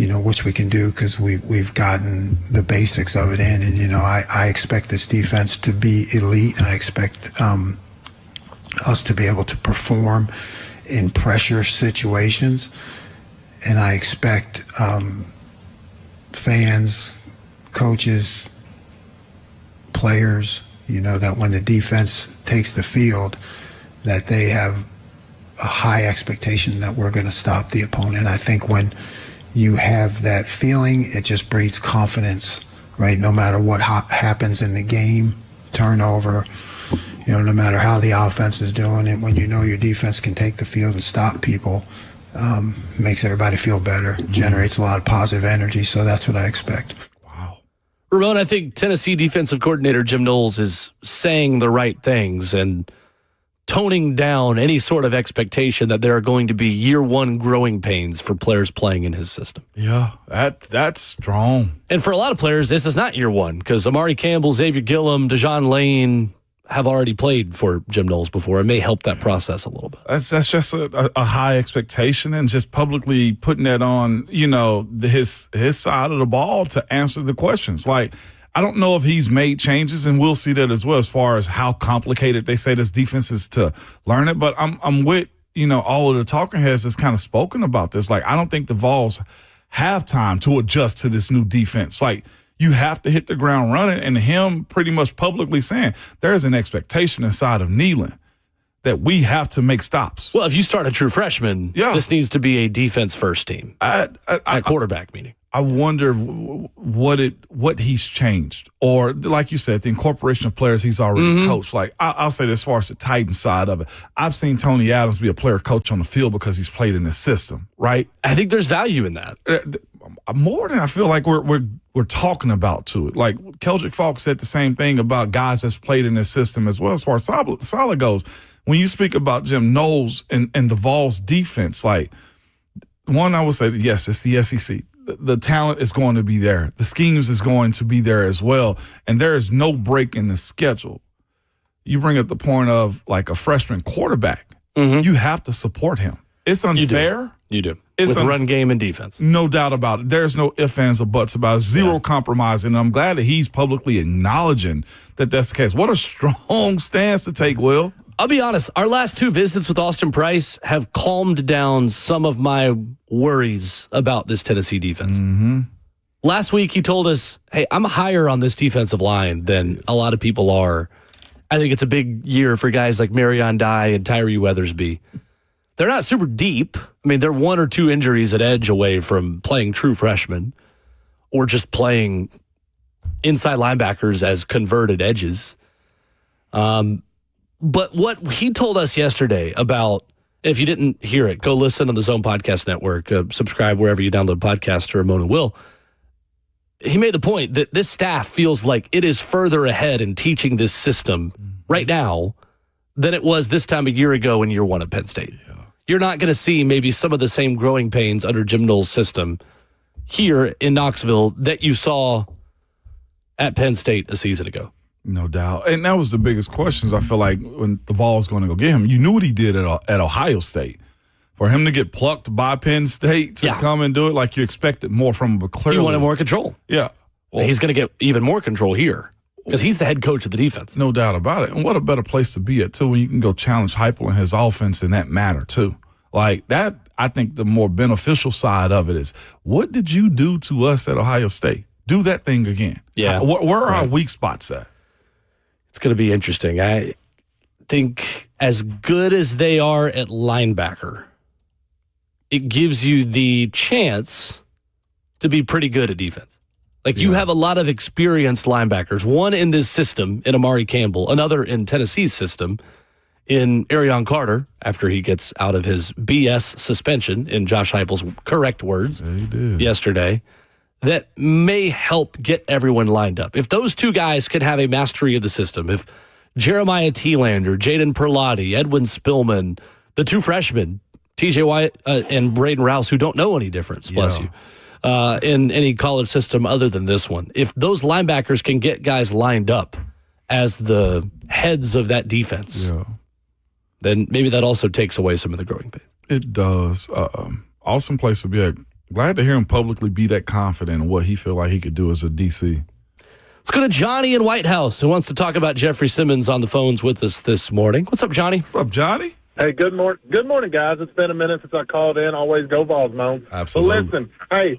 which we can do because we've gotten the basics of it in. And, I expect this defense to be elite. I expect us to be able to perform in pressure situations. And I expect fans, coaches, players, that when the defense takes the field, that they have a high expectation that we're going to stop the opponent. I think when you have that feeling, it just breeds confidence, right? No matter what happens in the game, turnover, no matter how the offense is doing it, when your defense can take the field and stop people, makes everybody feel better, generates a lot of positive energy. So that's what I expect. Ramon, I think Tennessee defensive coordinator Jim Knowles is saying the right things and toning down any sort of expectation that there are going to be year one growing pains for players playing in his system. Yeah, that's strong. And for a lot of players, this is not year one because Amari Campbell, Xavier Gillum, Dejon Lane have already played for Jim Knowles before. It may help that process a little bit. That's just a high expectation, and just publicly putting that on, his side of the ball to answer the questions. Like, I don't know if he's made changes, and we'll see that as well as far as how complicated they say this defense is to learn it. But I'm with, all of the talking heads that's kind of spoken about this. Like, I don't think the Vols have time to adjust to this new defense. Like, you have to hit the ground running, and him pretty much publicly saying there's an expectation inside of Neyland that we have to make stops. Well, if you start a true freshman, this needs to be a defense first team. At quarterback meaning. I wonder what he's changed, or like you said, the incorporation of players he's already coached. Like I'll say this, as far as the Titans side of it, I've seen Tony Adams be a player coach on the field because he's played in this system, right? I think there's value in that. More than I feel like we're talking about to it. Like Keldrick Falk said the same thing about guys that's played in this system as well as far as solid goes. When you speak about Jim Knowles and the Vols defense, like one, I would say, yes, it's the SEC. The talent is going to be there. The schemes is going to be there as well. And there is no break in the schedule. You bring up the point of like a freshman quarterback. You have to support him. It's unfair. You do. With run game and defense. No doubt about it. There's no ifs, ands, or buts about it. Zero compromise. And I'm glad that he's publicly acknowledging that that's the case. What a strong stance to take, Will. I'll be honest, our last 2 visits with Austin Price have calmed down some of my worries about this Tennessee defense. Last week, he told us, hey, I'm higher on this defensive line than a lot of people are. I think it's a big year for guys like Marion Dye and Tyree Weathersby. They're not super deep. I mean, they're 1 or 2 injuries at edge away from playing true freshmen or just playing inside linebackers as converted edges. But what he told us yesterday about, if you didn't hear it, go listen on the Zone Podcast Network, subscribe wherever you download podcasts to Ramon Will. He made the point that this staff feels like it is further ahead in teaching this system right now than it was this time a year ago in year 1 at Penn State. You're not going to see maybe some of the same growing pains under Jim Knowles' system here in Knoxville that you saw at Penn State a season ago. No doubt. And that was the biggest questions, I feel like, when the Vols going to go get him. You knew what he did at Ohio State. For him to get plucked by Penn State to come and do it, like you expected more from him, but clearly. You wanted more control. Yeah. Well, he's going to get even more control here because he's the head coach of the defense. No doubt about it. And what a better place to be at, too, when you can go challenge Heupel and his offense in that matter, too. Like that, I think the more beneficial side of it is, what did you do to us at Ohio State? do that thing again. Yeah. Where are our weak spots at? It's going to be interesting. I think as good as they are at linebacker, it gives you the chance to be pretty good at defense. Like, you have a lot of experienced linebackers, one in this system in Amari Campbell, another in Tennessee's system in Arion Carter after he gets out of his BS suspension, in Josh Heupel's correct words yesterday, that may help get everyone lined up. If those two guys can have a mastery of the system, if Jeremiah Thielander, Jaden Perlotti, Edwin Spillman, the two freshmen, TJ White and Braden Rouse, who don't know any difference, bless you, in any college system other than this one. If those linebackers can get guys lined up as the heads of that defense, then maybe that also takes away some of the growing pains. It does. Awesome place to be at. Glad to hear him publicly be that confident in what he feel like he could do as a DC. Let's go to Johnny in White House, who wants to talk about Jeffrey Simmons on the phones with us this morning. What's up, Johnny? What's up, Johnny? Hey, good morning, guys. It's been a minute since I called in. Always go Vols, man. Absolutely. But listen, hey,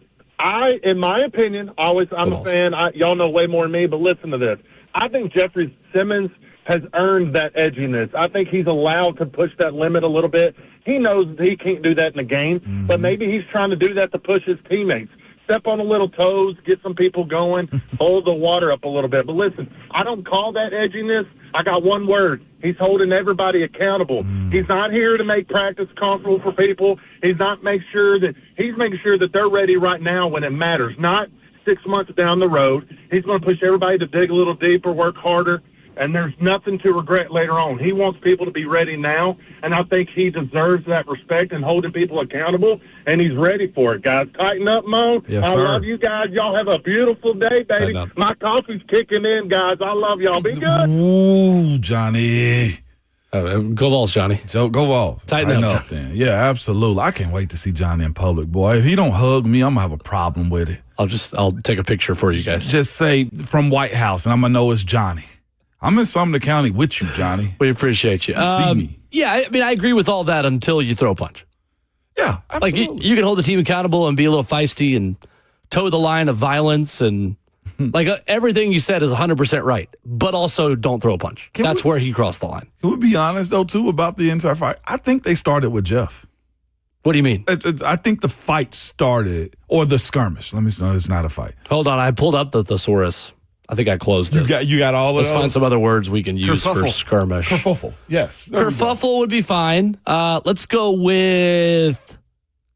in my opinion, I'm a fan. Y'all know way more than me, but listen to this. I think Jeffrey Simmons has earned that edginess. I think he's allowed to push that limit a little bit. He knows that he can't do that in a game, but maybe he's trying to do that to push his teammates. Step on a little toes, get some people going, hold the water up a little bit. But listen, I don't call that edginess. I got one word. He's holding everybody accountable. He's not here to make practice comfortable for people. He's making sure that they're ready right now when it matters, not 6 months down the road. He's going to push everybody to dig a little deeper, work harder, and there's nothing to regret later on. He wants people to be ready now, and I think he deserves that respect and holding people accountable, and he's ready for it, guys. Tighten up, Mo. Yes, I sir. love you guys. Y'all have a beautiful day, baby. My coffee's kicking in, guys. I love y'all. Be good. Ooh, Johnny. Go Vols, Johnny. Go Vols. Tighten up. Then. Yeah, absolutely. I can't wait to see Johnny in public, boy. If he don't hug me, I'm going to have a problem with it. I'll take a picture for you guys. Just say from White House, and I'm going to know it's Johnny. I'm in Sumner County with you, Johnny. We appreciate you. See me. Yeah, I mean, I agree with all that until you throw a punch. Yeah, absolutely. Like, you can hold the team accountable and be a little feisty and toe the line of violence and like everything you said is 100% right, but also don't throw a punch. That's where he crossed the line. Can we be honest, though, too, about the entire fight? I think they started with Jeff. What do you mean? I think the fight started, or the skirmish. Let me know it's not a fight. Hold on, I pulled up the thesaurus. I think I closed it. You got all of Let's those? find some other words we can use for Kerfuffle. skirmish. Kerfuffle, yes. Kerfuffle would be fine. Let's go with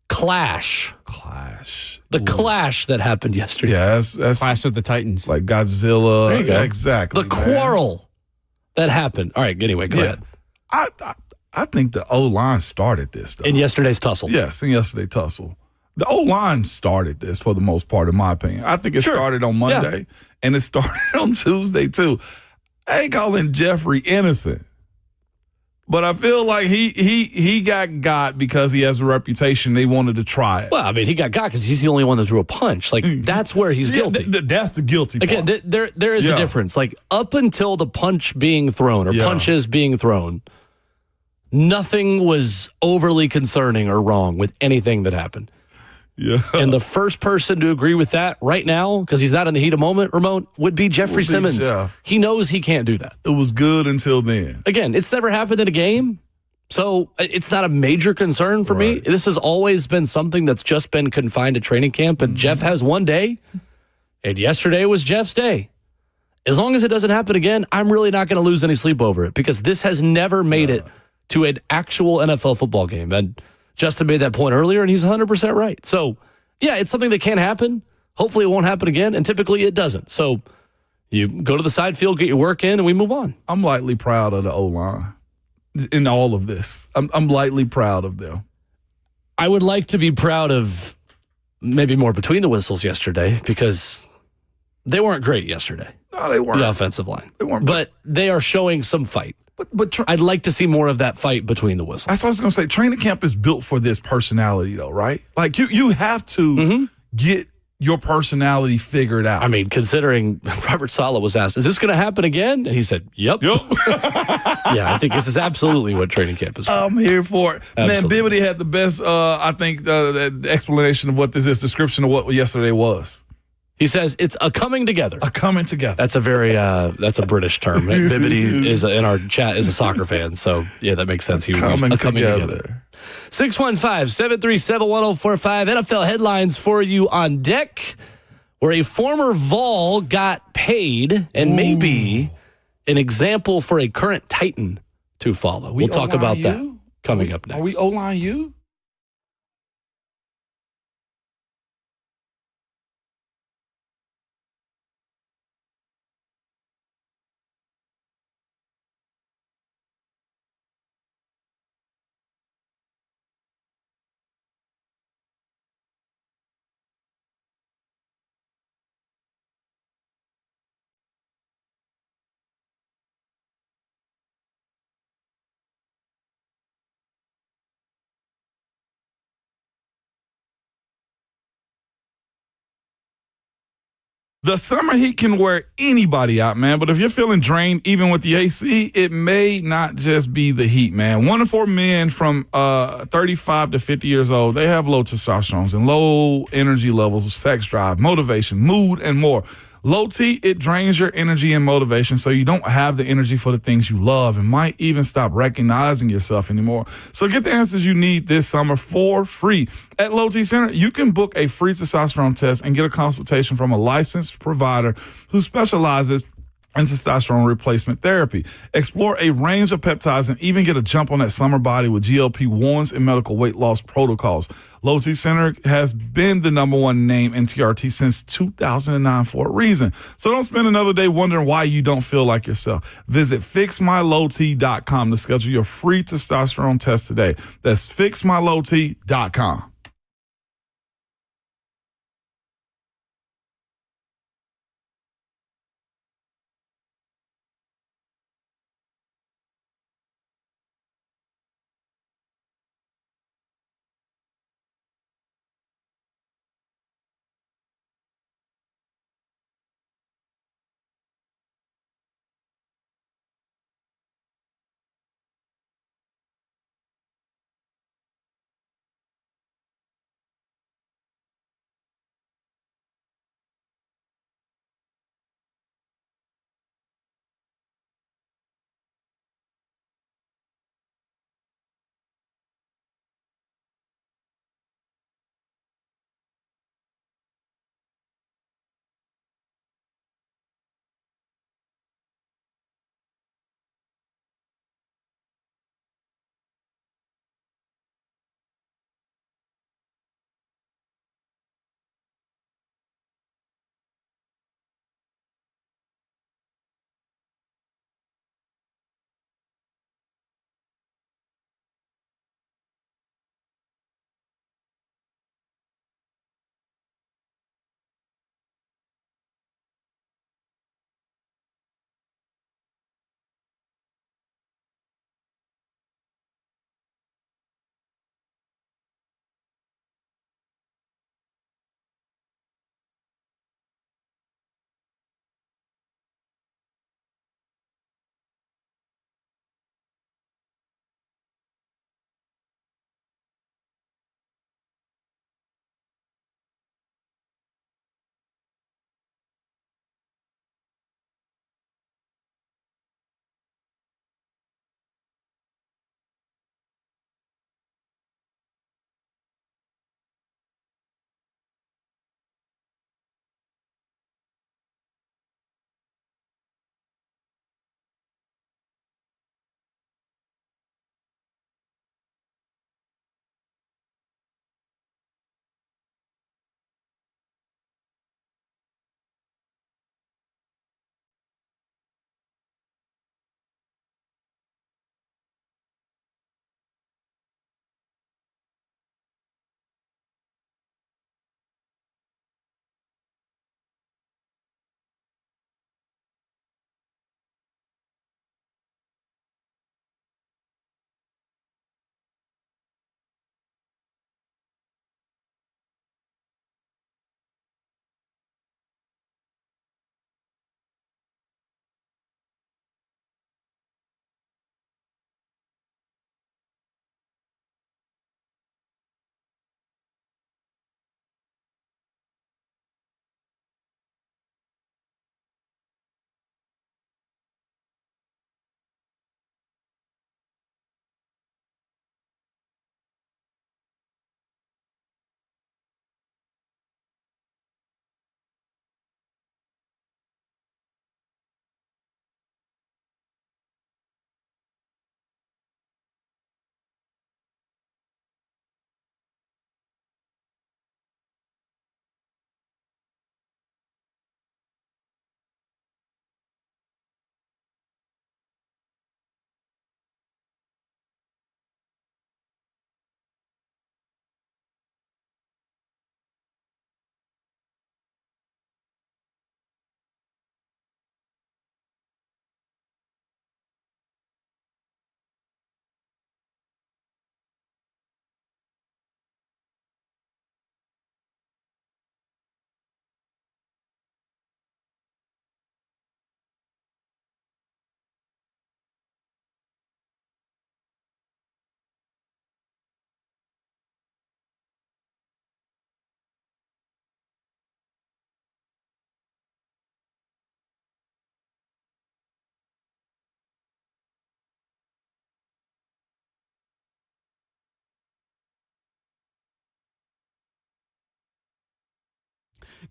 clash. Clash. The clash that happened yesterday. Yeah, that's Clash of the Titans. like Godzilla. There you go. Exactly. The quarrel that happened. All right, anyway, go ahead. I think the O-line started this, though. In yesterday's tussle. Yes, in yesterday's tussle. The O-line started this for the most part, in my opinion. I think it started on Monday, and it started on Tuesday, too. I ain't calling Jeffrey innocent, but I feel like he got because he has a reputation. They wanted to try it. Well, I mean, he got because he's the only one that threw a punch. Like, that's where he's guilty. That's the guilty part. Again, there is a difference. Like, up until the punch being thrown or punches being thrown, nothing was overly concerning or wrong with anything that happened. Yeah. And the first person to agree with that right now, because he's not in the heat of moment, Ramon, would be Jeffrey Simmons. Jeff. He knows he can't do that. It was good until then. Again, it's never happened in a game, so it's not a major concern for me. This has always been something that's just been confined to training camp, and Jeff has one day, and yesterday was Jeff's day. As long as it doesn't happen again, I'm really not going to lose any sleep over it, because this has never made it to an actual NFL football game. And Justin made that point earlier, and he's 100% right. So, yeah, it's something that can happen. Hopefully it won't happen again, and typically it doesn't. So you go to the side field, get your work in, and we move on. I'm lightly proud of the O-line in all of this. I'm lightly proud of them. I would like to be proud of maybe more between the whistles yesterday, because they weren't great yesterday. No, they weren't. The offensive line. They weren't. But they are showing some fight. But I'd like to see more of that fight between the whistles. That's what I was going to say. Training camp is built for this personality, though, right? Like, you have to get your personality figured out. I mean, considering Robert Saleh was asked, is this going to happen again? And he said, yep. Yeah, I think this is absolutely what training camp is for. I'm here for it. Absolutely. Man, Bibbidi had the best, I think, the explanation of what this is, description of what yesterday was. He says it's a coming together. A coming together. That's a very that's a British term. Bibbidi is in our chat is a soccer fan, so yeah, that makes sense. He was coming together. 615-737-1045 NFL headlines for you on deck, where a former Vol got paid and may be an example for a current Titan to follow. We'll talk about that coming up next. Are we O-line you? The summer heat can wear anybody out, man. But if you're feeling drained, even with the AC, it may not just be the heat, man. 1 in 4 men from 35 to 50 years old, they have low testosterone and low energy levels, sex drive, motivation, mood, and more. Low T, it drains your energy and motivation, so you don't have the energy for the things you love and might even stop recognizing yourself anymore. So get the answers you need this summer for free. At Low T Center, you can book a free testosterone test and get a consultation from a licensed provider who specializes and testosterone replacement therapy. Explore a range of peptides and even get a jump on that summer body with GLP-1s and medical weight loss protocols. Low T Center has been the #1 name in TRT since 2009 for a reason. So don't spend another day wondering why you don't feel like yourself. Visit fixmylowt.com to schedule your free testosterone test today. That's fixmylowt.com.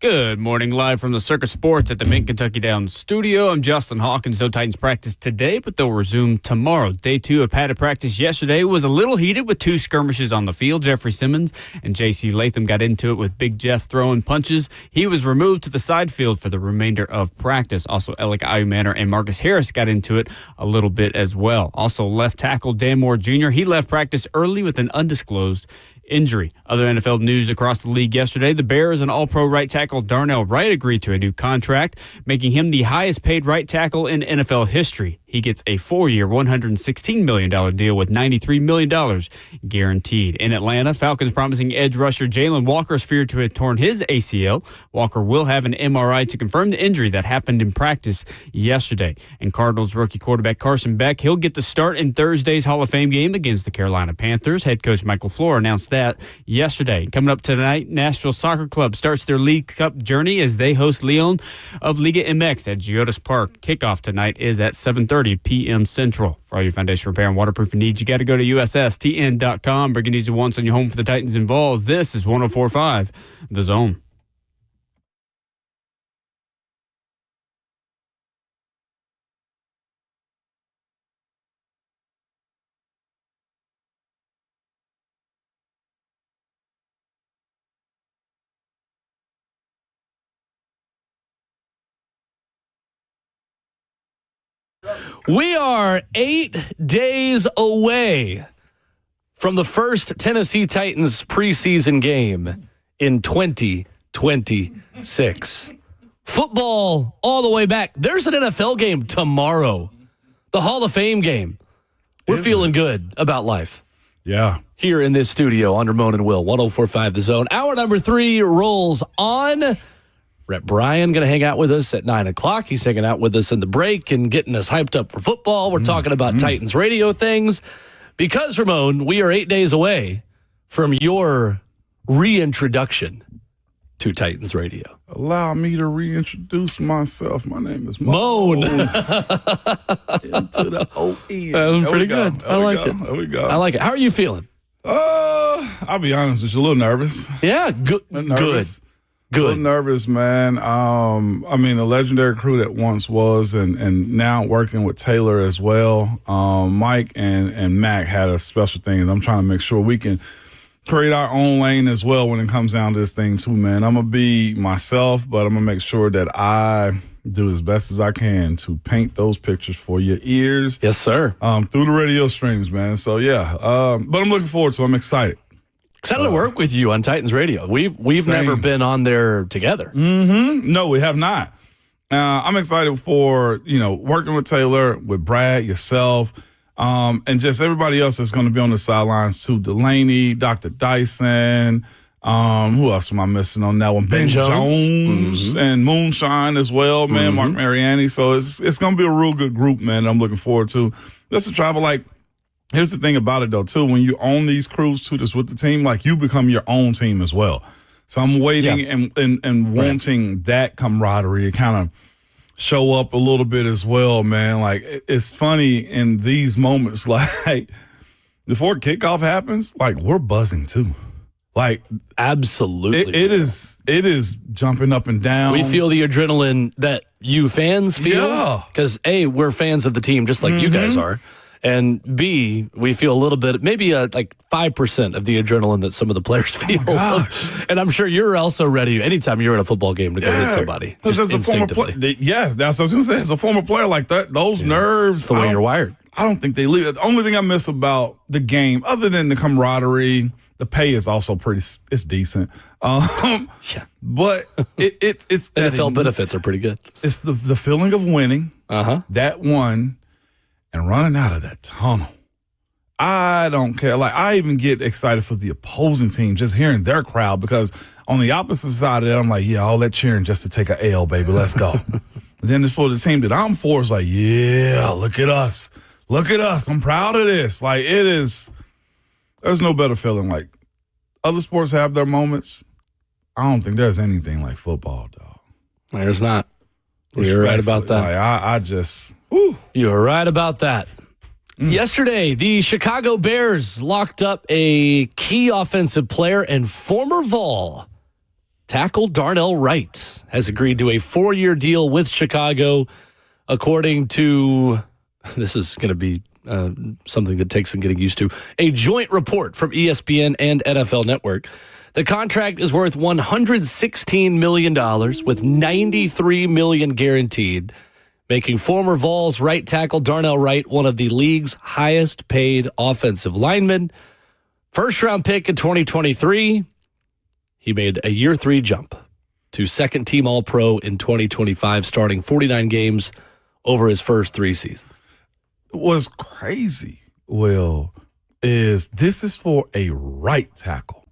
Good morning, live from the Circus Sports at the Mid-Kentucky Downs studio. I'm Justin Hawkins. No Titans practice today, but they'll resume tomorrow. Day 2 of padded practice yesterday was a little heated with 2 skirmishes on the field. Jeffrey Simmons and J.C. Latham got into it with Big Jeff throwing punches. He was removed to the side field for the remainder of practice. Also, Alec Ayumanner and Marcus Harris got into it a little bit as well. Also, left tackle Dan Moore Jr., he left practice early with an undisclosed injury. Other NFL news across the league yesterday, the Bears and All-Pro right tackle Darnell Wright agreed to a new contract, making him the highest paid right tackle in NFL history. He gets a 4-year, $116 million deal with $93 million guaranteed. In Atlanta, Falcons promising edge rusher Jalen Walker is feared to have torn his ACL. Walker will have an MRI to confirm the injury that happened in practice yesterday. And Cardinals rookie quarterback Carson Beck, he'll get the start in Thursday's Hall of Fame game against the Carolina Panthers. Head coach Michael Flohr announced that yesterday. Coming up tonight, Nashville Soccer Club starts their League Cup journey as they host Lyon of Liga MX at Geodis Park. Kickoff tonight is at 7:30 p.m. Central. For all your foundation repair and waterproofing needs, you got to go to USSTN.com. Breaking news at once on your home for the Titans and Vols. This is 104.5 The Zone. We are 8 days away from the first Tennessee Titans preseason game in 2026. Football all the way back. There's an NFL game tomorrow, the Hall of Fame game. We're feeling good about life. Yeah. Here in this studio on Ramon and Will, 104.5 The Zone. Hour number 3 rolls on. Rhett Bryan going to hang out with us at 9 o'clock. He's hanging out with us in the break and getting us hyped up for football. We're talking about Titans radio things. Because, Ramon, we are 8 days away from your reintroduction to Titans radio. Allow me to reintroduce myself. My name is Moan. Into the O-N. That was pretty good. I like it. There we go. I like it. How are you feeling? I'll be honest, just a little nervous. Yeah, good. A little nervous, man. I mean, the legendary crew that once was and now working with Taylor as well. Mike and Mac had a special thing, and I'm trying to make sure we can create our own lane as well when it comes down to this thing too, man. I'm going to be myself, but I'm going to make sure that I do as best as I can to paint those pictures for your ears. Yes, sir. Through the radio streams, man. So, yeah. But I'm looking forward to it. I'm excited. Excited to work with you on Titans Radio. We've never been on there together. No, we have not. I'm excited for, working with Taylor, with Brad, yourself, and just everybody else that's going to be on the sidelines too. Delaney, Dr. Dyson, who else am I missing on that one? Ben Jones and Moonshine as well, man, Mark Mariani. So it's going to be a real good group, man, I'm looking forward to. Just to travel here's the thing about it, though, too. When you own these crews, too, just with the team, you become your own team as well. So I'm waiting and wanting that camaraderie to kind of show up a little bit as well, man. It's funny in these moments, before kickoff happens, we're buzzing, too. Absolutely. It is jumping up and down. We feel the adrenaline that you fans feel. Yeah. Because, A, we're fans of the team just like you guys are. And B, we feel a little bit, maybe 5% of the adrenaline that some of the players feel. And I'm sure you're also ready anytime you're at a football game to go hit somebody. As a former player, that's what I was going to say. As a former player like that, those nerves. It's the way you're wired. I don't think they leave. The only thing I miss about the game, other than the camaraderie, the pay is also it's decent. But it's NFL benefits are pretty good. It's the feeling of winning. That one. And running out of that tunnel. I don't care. I even get excited for the opposing team just hearing their crowd because on the opposite side of that, I'm all that cheering just to take a L, baby. Let's go. Then it's for the team that I'm for. It's look at us. Look at us. I'm proud of this. It is. There's no better feeling. Other sports have their moments. I don't think there's anything like football, dog. There's not. You're right about that. I just... Woo. You were right about that. Yesterday, the Chicago Bears locked up a key offensive player and former Vol, tackle Darnell Wright has agreed to a 4-year deal with Chicago, according to, this is going to be something that takes some getting used to, a joint report from ESPN and NFL Network. The contract is worth $116 million with $93 million guaranteed, making former Vols right tackle Darnell Wright one of the league's highest paid offensive linemen. First-round pick in 2023, he made a year 3 jump to second-team All-Pro in 2025, starting 49 games over his first 3 seasons. What's crazy, Will, is this is for a right tackle.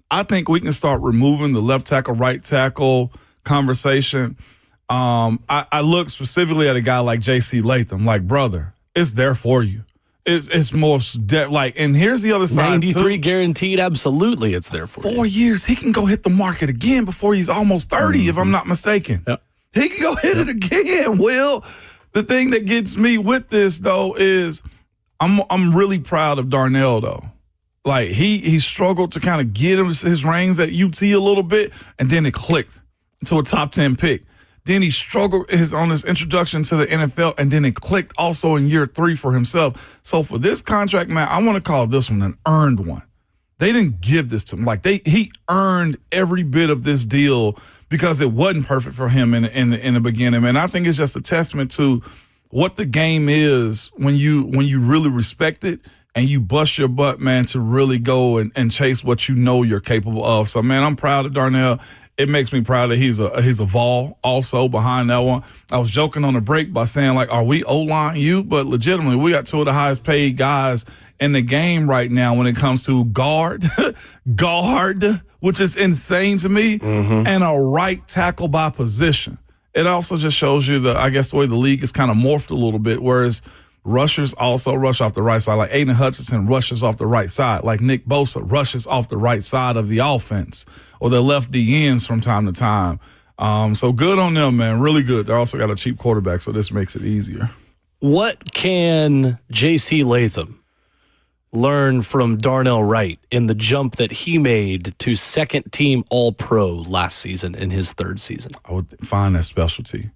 I think we can start removing the left tackle, right tackle conversation. I look specifically at a guy like J.C. Latham, like, brother, it's there for you. It's more like, and here's the other side. 93 guaranteed, absolutely, it's there for you. 4 years, he can go hit the market again before he's almost 30, if I'm not mistaken. Yep. He can go hit it again, Will. The thing that gets me with this, though, is I'm really proud of Darnell, though. Like, he struggled to kind of get his reins at UT a little bit, and then it clicked to a top 10 pick. Then he struggled on his introduction to the NFL, and then it clicked also in year 3 for himself. So for this contract, man, I want to call this one an earned one. They didn't give this to him. Like, he earned every bit of this deal because it wasn't perfect for him in the beginning. And I think it's just a testament to what the game is when you really respect it and you bust your butt, man, to really go and chase what you know you're capable of. So, man, I'm proud of Darnell. It makes me proud that he's a Vol also behind that one. I was joking on the break by saying, like, are we O-line you? But legitimately, we got 2 of the highest paid guys in the game right now when it comes to guard, which is insane to me, and a right tackle by position. It also just shows you the way the league is kind of morphed a little bit, whereas rushers also rush off the right side. Like Aiden Hutchinson rushes off the right side. Like Nick Bosa rushes off the right side of the offense, or the left DNs from time to time. So good on them, man. Really good. They also got a cheap quarterback, so this makes it easier. What can J.C. Latham learn from Darnell Wright in the jump that he made to second-team All-Pro last season in his 3rd season? I would find that specialty.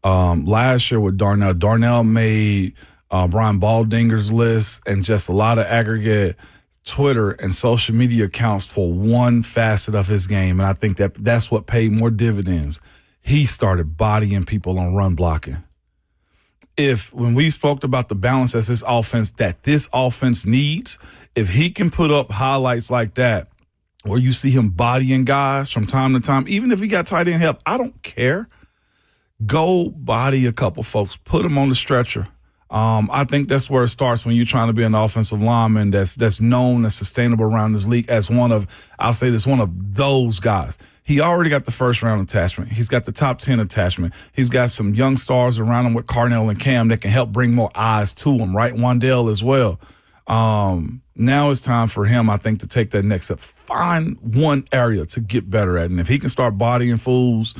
Last year with Darnell made Brian Baldinger's list and just a lot of aggregate Twitter and social media accounts for one facet of his game. And I think that's what paid more dividends. He started bodying people on run blocking. When we spoke about the balance that this offense needs, if he can put up highlights like that, where you see him bodying guys from time to time, even if he got tight end help, I don't care. Go body a couple folks, put them on the stretcher. I think that's where it starts when you're trying to be an offensive lineman that's known and sustainable around this league as one of those guys. He already got the first-round attachment. He's got the top 10 attachment. He's got some young stars around him with Carnell and Cam that can help bring more eyes to him, right? Wandale as well. Now it's time for him, I think, to take that next step. Find one area to get better at. And if he can start bodying fools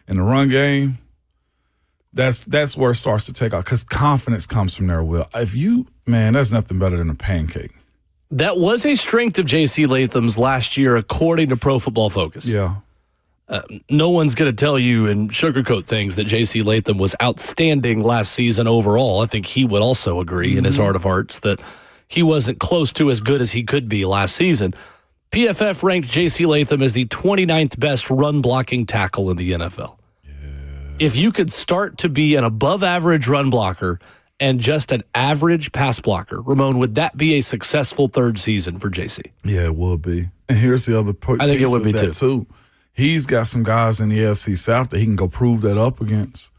in the run game, that's where it starts to take off, because confidence comes from there, Will. There's nothing better than a pancake. That was a strength of J.C. Latham's last year, according to Pro Football Focus. Yeah. No one's going to tell you and sugarcoat things that J.C. Latham was outstanding last season overall. I think he would also agree in his heart of hearts that he wasn't close to as good as he could be last season. PFF ranked J.C. Latham as the 29th best run-blocking tackle in the NFL. If you could start to be an above-average run blocker and just an average pass blocker, Ramon, would that be a successful 3rd season for JC? Yeah, it would be. And here's the other piece. I think it would be too. He's got some guys in the AFC South that he can go prove that up against.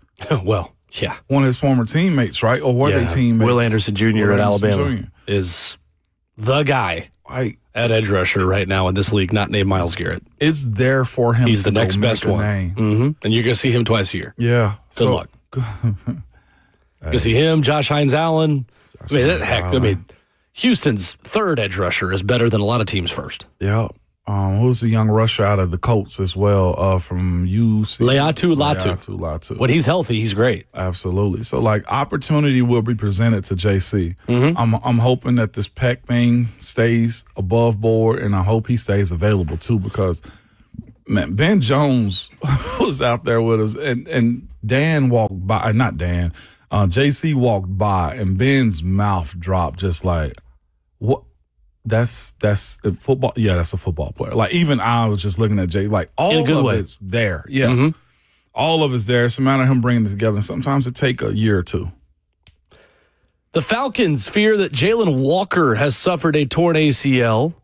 Well, yeah. One of his former teammates, right? Or were they teammates? Will Anderson Jr. at Alabama is the guy at edge rusher right now in this league, not named Myles Garrett. It's there for him. He's the next best one. And you're going to see him twice a year. Yeah. Good luck. You see him, Josh Hines Allen. Houston's 3rd edge rusher is better than a lot of teams' 1st. Yeah. Who's the young rusher out of the Colts as well from UC? Leatu Latu. When he's healthy, he's great. Absolutely. So, opportunity will be presented to JC. I'm hoping that this Peck thing stays above board, and I hope he stays available, too, because Man, Ben Jones was out there with us, and Dan walked by. Not Dan. JC walked by, and Ben's mouth dropped, just like, what? That's a football. Yeah, that's a football player. Like, even I was just looking at Jay. Like, all of it's there. Yeah, all of it's there. It's a matter of him bringing it together. And sometimes it take a year or two. The Falcons fear that Jalen Walker has suffered a torn ACL.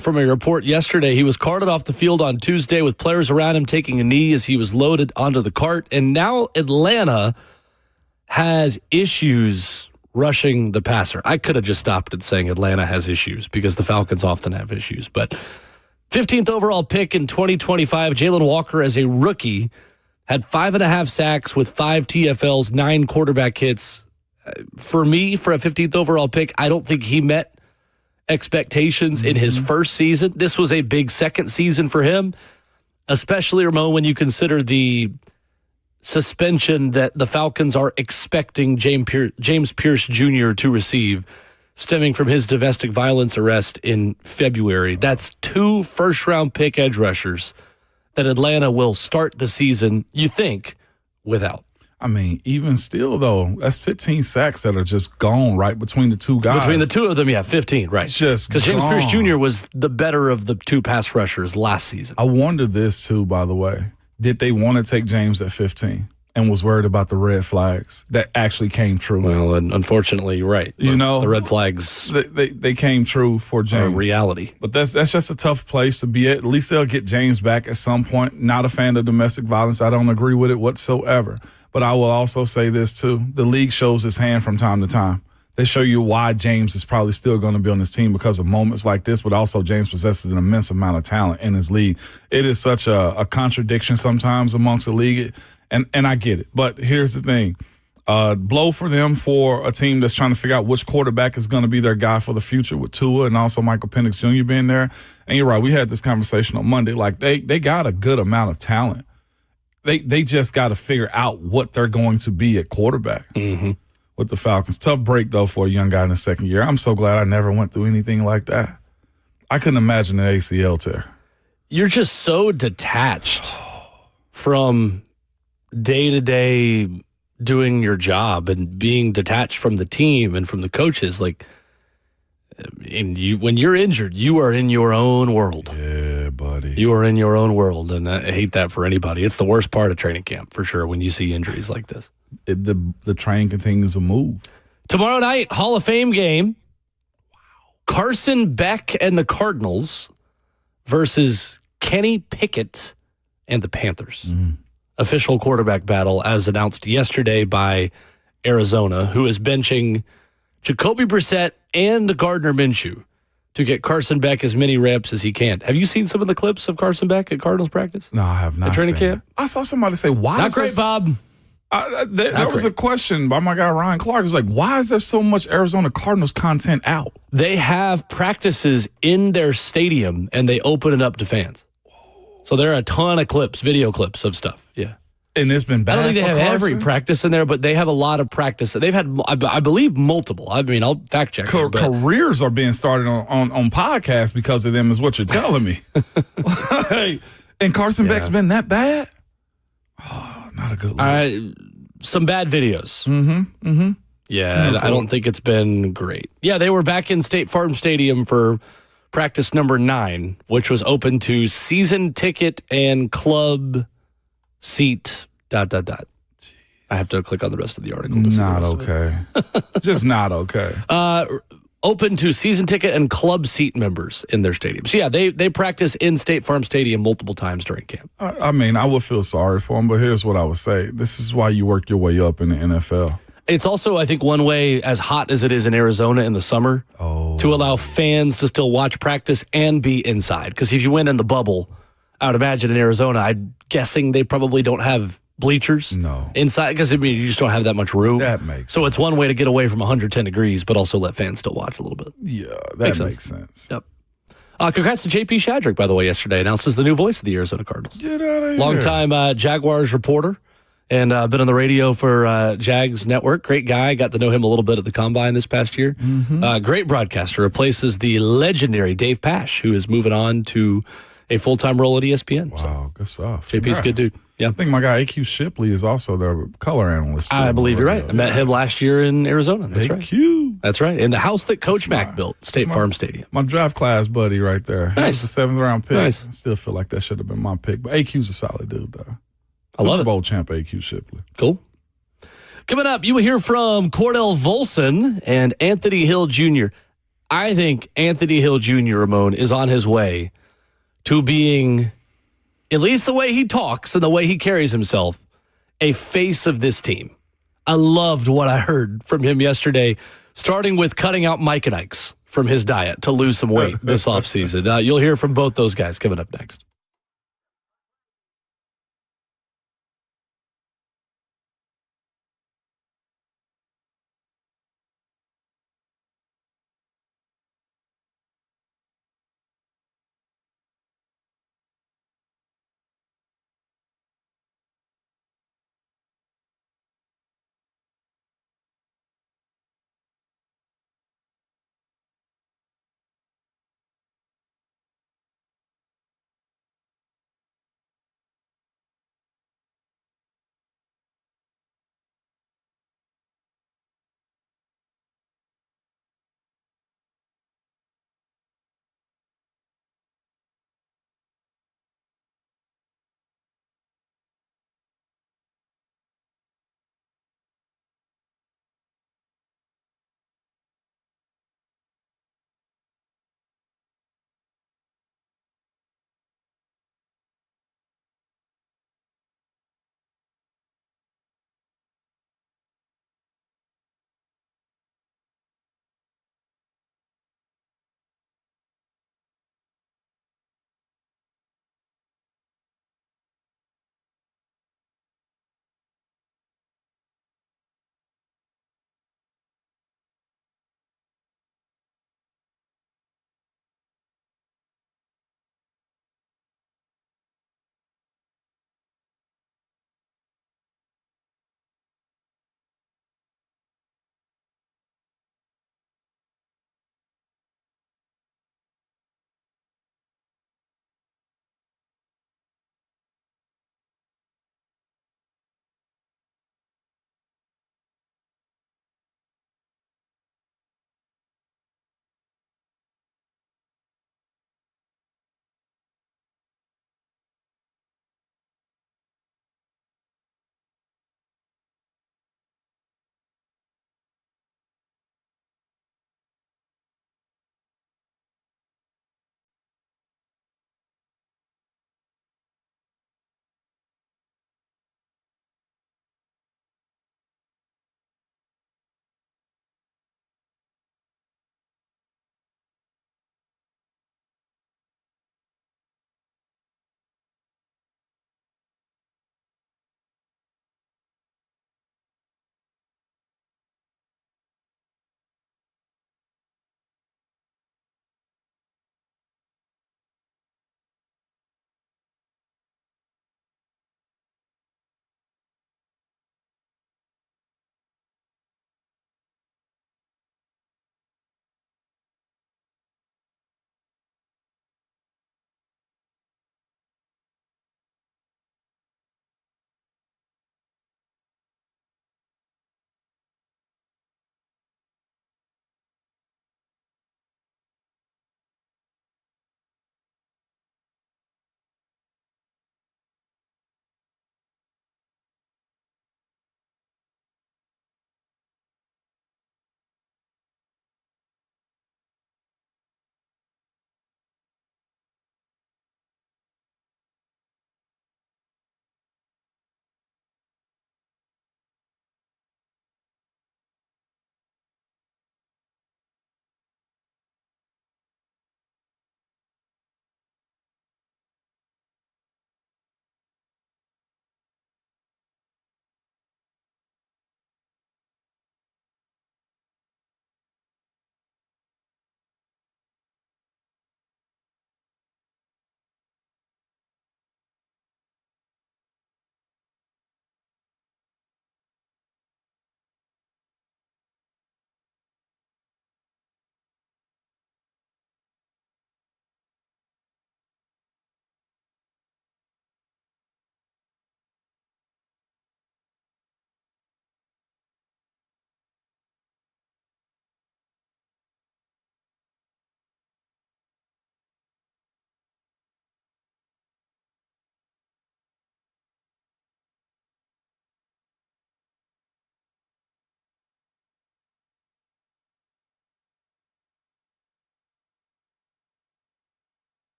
From a report yesterday, he was carted off the field on Tuesday with players around him taking a knee as he was loaded onto the cart. And now Atlanta has issues rushing the passer. I could have just stopped at saying Atlanta has issues because the Falcons often have issues. But 15th overall pick in 2025, Jalen Walker as a rookie had 5.5 sacks with 5 TFLs, 9 quarterback hits. For me, for a 15th overall pick, I don't think he met expectations in his first season. This was a big second season for him, especially, Ramon, when you consider the suspension that the Falcons are expecting James Pierce Jr. to receive, stemming from his domestic violence arrest in February. That's 2 first-round pick edge rushers that Atlanta will start the season, you think, without. I mean, even still, though, that's 15 sacks that are just gone right between the two guys. Between the two of them, yeah, 15, right. Just because James Pierce Jr. was the better of the 2 pass rushers last season. I wonder this, too, by the way. Did they want to take James at 15 and was worried about the red flags that actually came true? Well, and unfortunately, you're right. You know, the red flags they came true for James. Reality. But that's just a tough place to be at. At least they'll get James back at some point. Not a fan of domestic violence. I don't agree with it whatsoever. But I will also say this, too. The league shows its hand from time to time. They show you why James is probably still going to be on this team because of moments like this, but also James possesses an immense amount of talent in his league. It is such a contradiction sometimes amongst the league, and I get it. But here's the thing. Blow for them for a team that's trying to figure out which quarterback is going to be their guy for the future with Tua and also Michael Penix Jr. being there. And you're right, we had this conversation on Monday. Like, they got a good amount of talent. They just got to figure out what they're going to be at quarterback with the Falcons. Tough break, though, for a young guy in the second year. I'm so glad I never went through anything like that. I couldn't imagine an ACL tear. You're just so detached from day-to-day doing your job and being detached from the team and from the coaches. Like, when you're injured, you are in your own world. Yeah, buddy. You are in your own world, and I hate that for anybody. It's the worst part of training camp, for sure, when you see injuries like this. The train continues to move. Tomorrow night, Hall of Fame game. Wow. Carson Beck and the Cardinals versus Kenny Pickett and the Panthers. Official quarterback battle as announced yesterday by Arizona, who is benching Jacoby Brissett and Gardner Minshew to get Carson Beck as many reps as he can. Have you seen some of the clips of Carson Beck at Cardinals practice? No, I have not. At training camp? I saw somebody say, why Not is great, this? Bob. There was a question by my guy Ryan Clark. It was like, why is there so much Arizona Cardinals content out? They have practices in their stadium, and they open it up to fans. So there are a ton of clips, video clips of stuff. Yeah. And it's been bad. I don't think they have Carson? every practice in there, but they have a lot of practice. They've had, I believe, multiple. I mean, I'll fact check. Careers are being started on podcasts because of them, is what you're telling me. And Carson Beck's been that bad? Oh, not a good look. Some bad videos. Yeah, I don't think it's been great. Yeah, they were back in State Farm Stadium for practice number 9, which was open to season ticket and club seat, ... I have to click on the rest of the article. Not okay. Just not okay. Open to season ticket and club seat members in their stadiums. So yeah, they practice in State Farm Stadium multiple times during camp. I mean, I would feel sorry for them, but here's what I would say. This is why you work your way up in the NFL. It's also, I think, one way, as hot as it is in Arizona in the summer, to allow fans to still watch practice and be inside. Because if you went in the bubble, I would imagine in Arizona, I'm guessing they probably don't have bleachers inside, because I mean, you just don't have that much room. That makes so it's one way to get away from 110 degrees, but also let fans still watch a little bit. Yeah, that makes sense. Yep. Congrats to JP Shadrick, by the way, yesterday, announced as the new voice of the Arizona Cardinals. Get out of here. Longtime Jaguars reporter, and been on the radio for Jags Network. Great guy. Got to know him a little bit at the Combine this past year. Great broadcaster. Replaces the legendary Dave Pasch, who is moving on to a full-time role at ESPN. Wow, So good stuff. JP's a good dude. Yeah. I think my guy AQ Shipley is also the color analyst. I believe you're right. I met him last year in Arizona. That's right. AQ. That's right. In the house that Coach Mack built, State Farm Stadium. My draft class buddy right there. He was the 7th round pick. Nice. I still feel like that should have been my pick. But AQ's a solid dude, though. I love it. Super Bowl champ AQ Shipley. Cool. Coming up, you will hear from Cordell Volson and Anthony Hill Jr. I think Anthony Hill Jr., Ramon, is on his way to being, at least the way he talks and the way he carries himself, a face of this team. I loved what I heard from him yesterday, starting with cutting out Mike and Ike's from his diet to lose some weight this offseason. You'll hear from both those guys coming up next.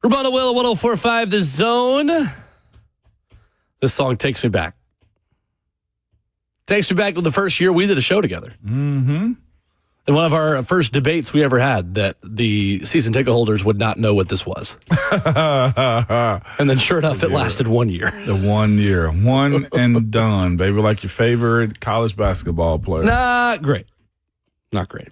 Ramon Will, 104.5 The Zone. This song takes me back. Takes me back to the first year we did a show together. Mm-hmm. And one of our first debates we ever had that the season ticket holders would not know what this was. And then sure enough, it lasted 1 year. The 1 year. One and done, baby. Like your favorite college basketball player. Not great. Not great.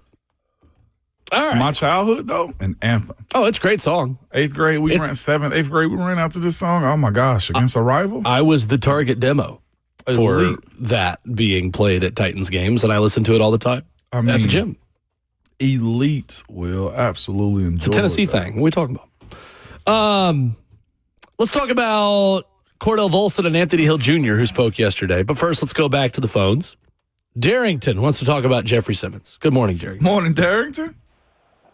All right. My childhood, though, an anthem. Oh, it's a great song. 8th grade, we ran 8th grade, we ran out to this song. Oh, my gosh, against a rival? I was the target demo for Elite. that being played at Titans games, and I listened to it all the time at the gym. Elite will absolutely enjoy It's a Tennessee thing. What are we talking about? Let's talk about Cordell Volson and Anthony Hill Jr., who spoke yesterday. But first, let's go back to the phones. Darrington wants to talk about Jeffrey Simmons. Good morning, Darrington. Morning, Darrington.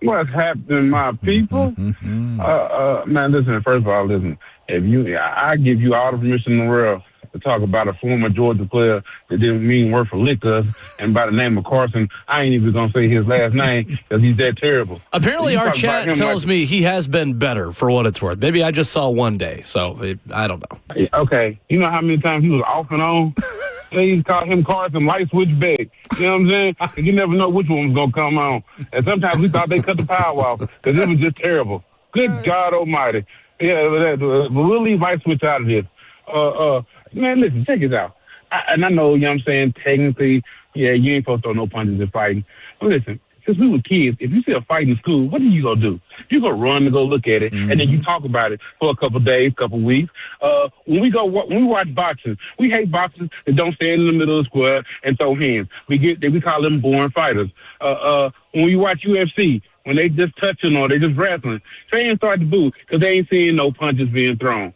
What's happening, my people? Man, listen, first of all, listen, I give you all the permission in the world to talk about a former Georgia player that didn't mean worth a lick to us, and by the name of Carson, I ain't even going to say his last name because he's that terrible. Apparently, our chat tells like, me he has been better for what it's worth. Maybe I just saw one day, so I don't know. Okay, you know how many times he was off and on? They used to call him Carson light switch back. You know what I'm saying? 'Cause you never know which one was going to come on. And sometimes we thought they cut the power off because it was just terrible. Good God almighty. Yeah, we'll leave light switch out of this. Man, listen, check this out. I know, you know what I'm saying, technically, yeah, you ain't supposed to throw no punches in fighting. But listen, since we were kids, if you see a fight in school, what are you going to do? You're going to run to go look at it, and then you talk about it for a couple of days, couple of weeks. When we watch boxing, we hate boxers that don't stand in the middle of the square and throw hands. We call them boring fighters. When we watch UFC, when they just touching or they just wrestling, fans start to boo because they ain't seeing no punches being thrown.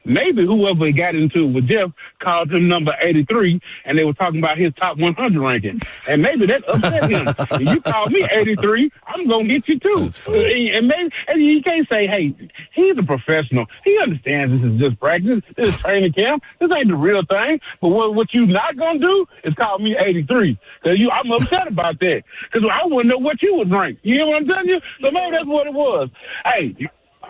Maybe whoever got into it with Jeff called him number 83, and they were talking about his top 100 ranking. And maybe that upset him. If you call me 83, I'm going to hit you too. And you can't say, hey, he's a professional. He understands this is just practice. This is training camp. This ain't the real thing. But what you not going to do is call me 83. Because I'm upset about that. Because I wouldn't know what you would rank. You know what I'm telling you? So maybe that's what it was. Hey,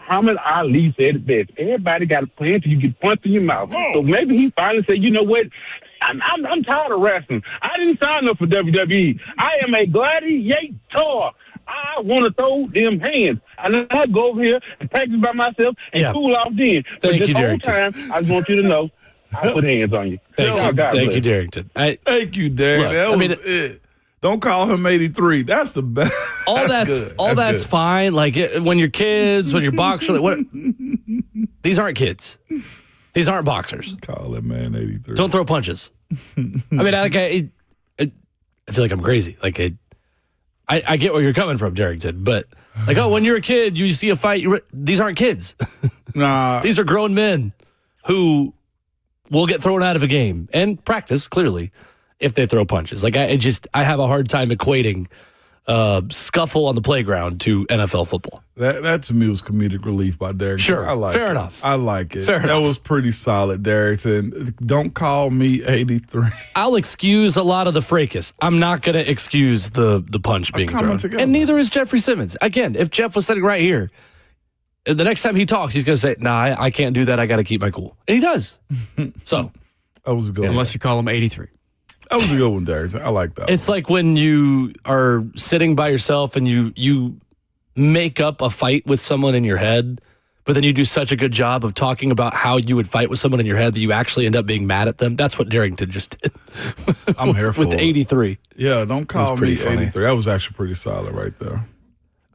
Muhammad Ali said it best. Everybody got a plan till you get punched in your mouth. So maybe he finally said, you know what? I'm tired of wrestling. I didn't sign up for WWE. I am a gladiator. I want to throw them hands. And I go over here and practice by myself and cool off then. Thank you, Darrington. Whole time, I just want you to know, I put hands on you. Thank you, Darrington. Thank you, Darrington. That was it. Don't call him 83. That's the best. That's fine. Like when you're kids, when you're boxers, these aren't kids. These aren't boxers. Call that man 83. Don't throw punches. I mean, I feel like I'm crazy. Like I get where you're coming from, Darrington, but like, when you're a kid, you see a fight. These aren't kids. Nah, these are grown men who will get thrown out of a game and practice clearly if they throw punches. Like I have a hard time equating scuffle on the playground to NFL football. That to me was comedic relief by Darrington. Sure, fair enough. I like it. Fair enough. That was pretty solid, Darrington. Don't call me 83. I'll excuse a lot of the fracas. I'm not going to excuse the punch being thrown. And neither is Jeffrey Simmons. Again, if Jeff was sitting right here, the next time he talks, he's going to say, nah, I can't do that. I got to keep my cool. And he does. So. That was a good one. Unless you call him 83. That was a good one, Darrington. I like that. It's like when you are sitting by yourself and you make up a fight with someone in your head, but then you do such a good job of talking about how you would fight with someone in your head that you actually end up being mad at them. That's what Darrington just did. I'm here for with 83. Yeah, don't call me funny. 83. That was actually pretty solid right there.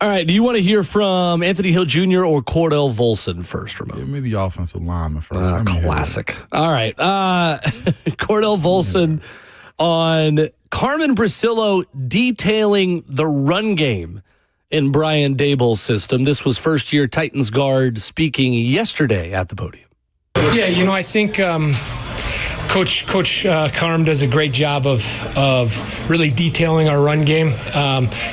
All right, do you want to hear from Anthony Hill Jr. or Cordell Volson first, Ramon? Give me the offensive lineman first. Classic. All right, Cordell Volson on Carmen Brasillo detailing the run game in Brian Daboll's system. This was first-year Titans guard speaking yesterday at the podium. Yeah, I think Coach Carm does a great job of really detailing our run game,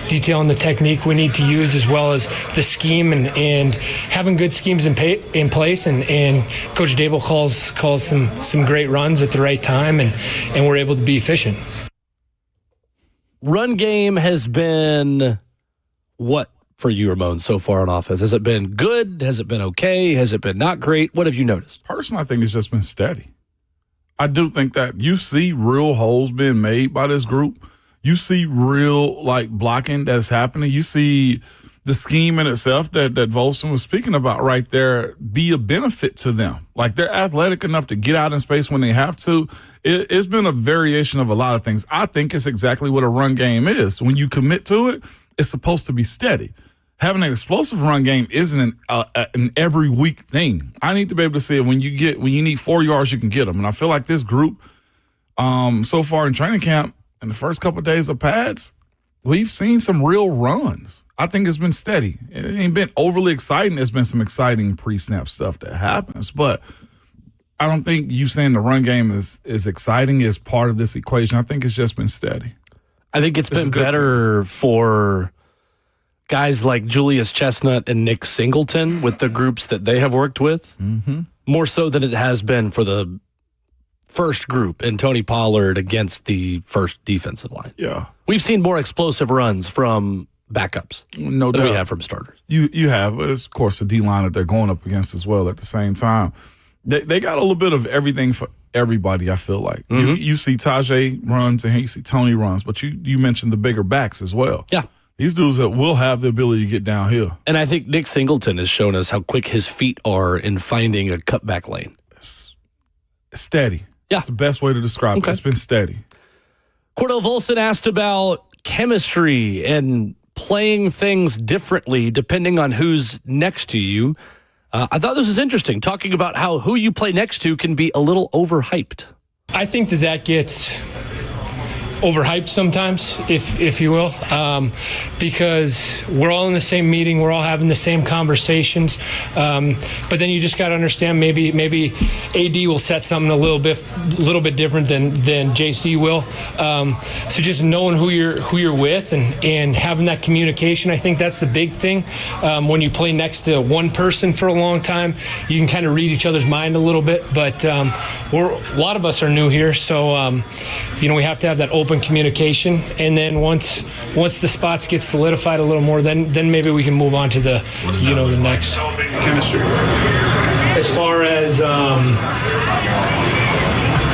detailing the technique we need to use as well as the scheme and having good schemes in place. And Coach Daboll calls some great runs at the right time, and we're able to be efficient. Run game has been, for you, Ramon, so far on offense? Has it been good? Has it been okay? Has it been not great? What have you noticed? Personally, I think it's just been steady. I do think that you see real holes being made by this group. You see real, blocking that's happening. You see the scheme in itself that Volson was speaking about right there be a benefit to them. Like, they're athletic enough to get out in space when they have to. It's been a variation of a lot of things. I think it's exactly what a run game is. When you commit to it, it's supposed to be steady. Having an explosive run game isn't an every week thing. I need to be able to say when you need 4 yards, you can get them. And I feel like this group, so far in training camp, in the first couple of days of pads, we've seen some real runs. I think it's been steady. It ain't been overly exciting. There's been some exciting pre-snap stuff that happens, but I don't think you saying the run game is exciting is part of this equation. I think it's just been steady. I think it's been better for guys like Julius Chestnut and Nick Singleton with the groups that they have worked with, more so than it has been for the first group and Tony Pollard against the first defensive line. Yeah. We've seen more explosive runs from backups no than doubt. we have from starters. You have, but it's, of course, the D-line that they're going up against as well at the same time. They got a little bit of everything for everybody, I feel like. You see Tajay runs and you see Tony runs, but you mentioned the bigger backs as well. Yeah. These dudes that will have the ability to get downhill. And I think Nick Singleton has shown us how quick his feet are in finding a cutback lane. It's steady. Yeah. It's the best way to describe it. It's been steady. Cordell Volson asked about chemistry and playing things differently depending on who's next to you. I thought this was interesting, talking about how who you play next to can be a little overhyped. I think that gets overhyped sometimes, if you will, because we're all in the same meeting, we're all having the same conversations, but then you just got to understand maybe AD will set something a little bit different than JC will. So just knowing who you're with and having that communication, I think that's the big thing. When you play next to one person for a long time, you can kind of read each other's mind a little bit. But a lot of us are new here, so we have to have that open communication, and then once the spots get solidified a little more, then maybe we can move on to the the next chemistry. As far as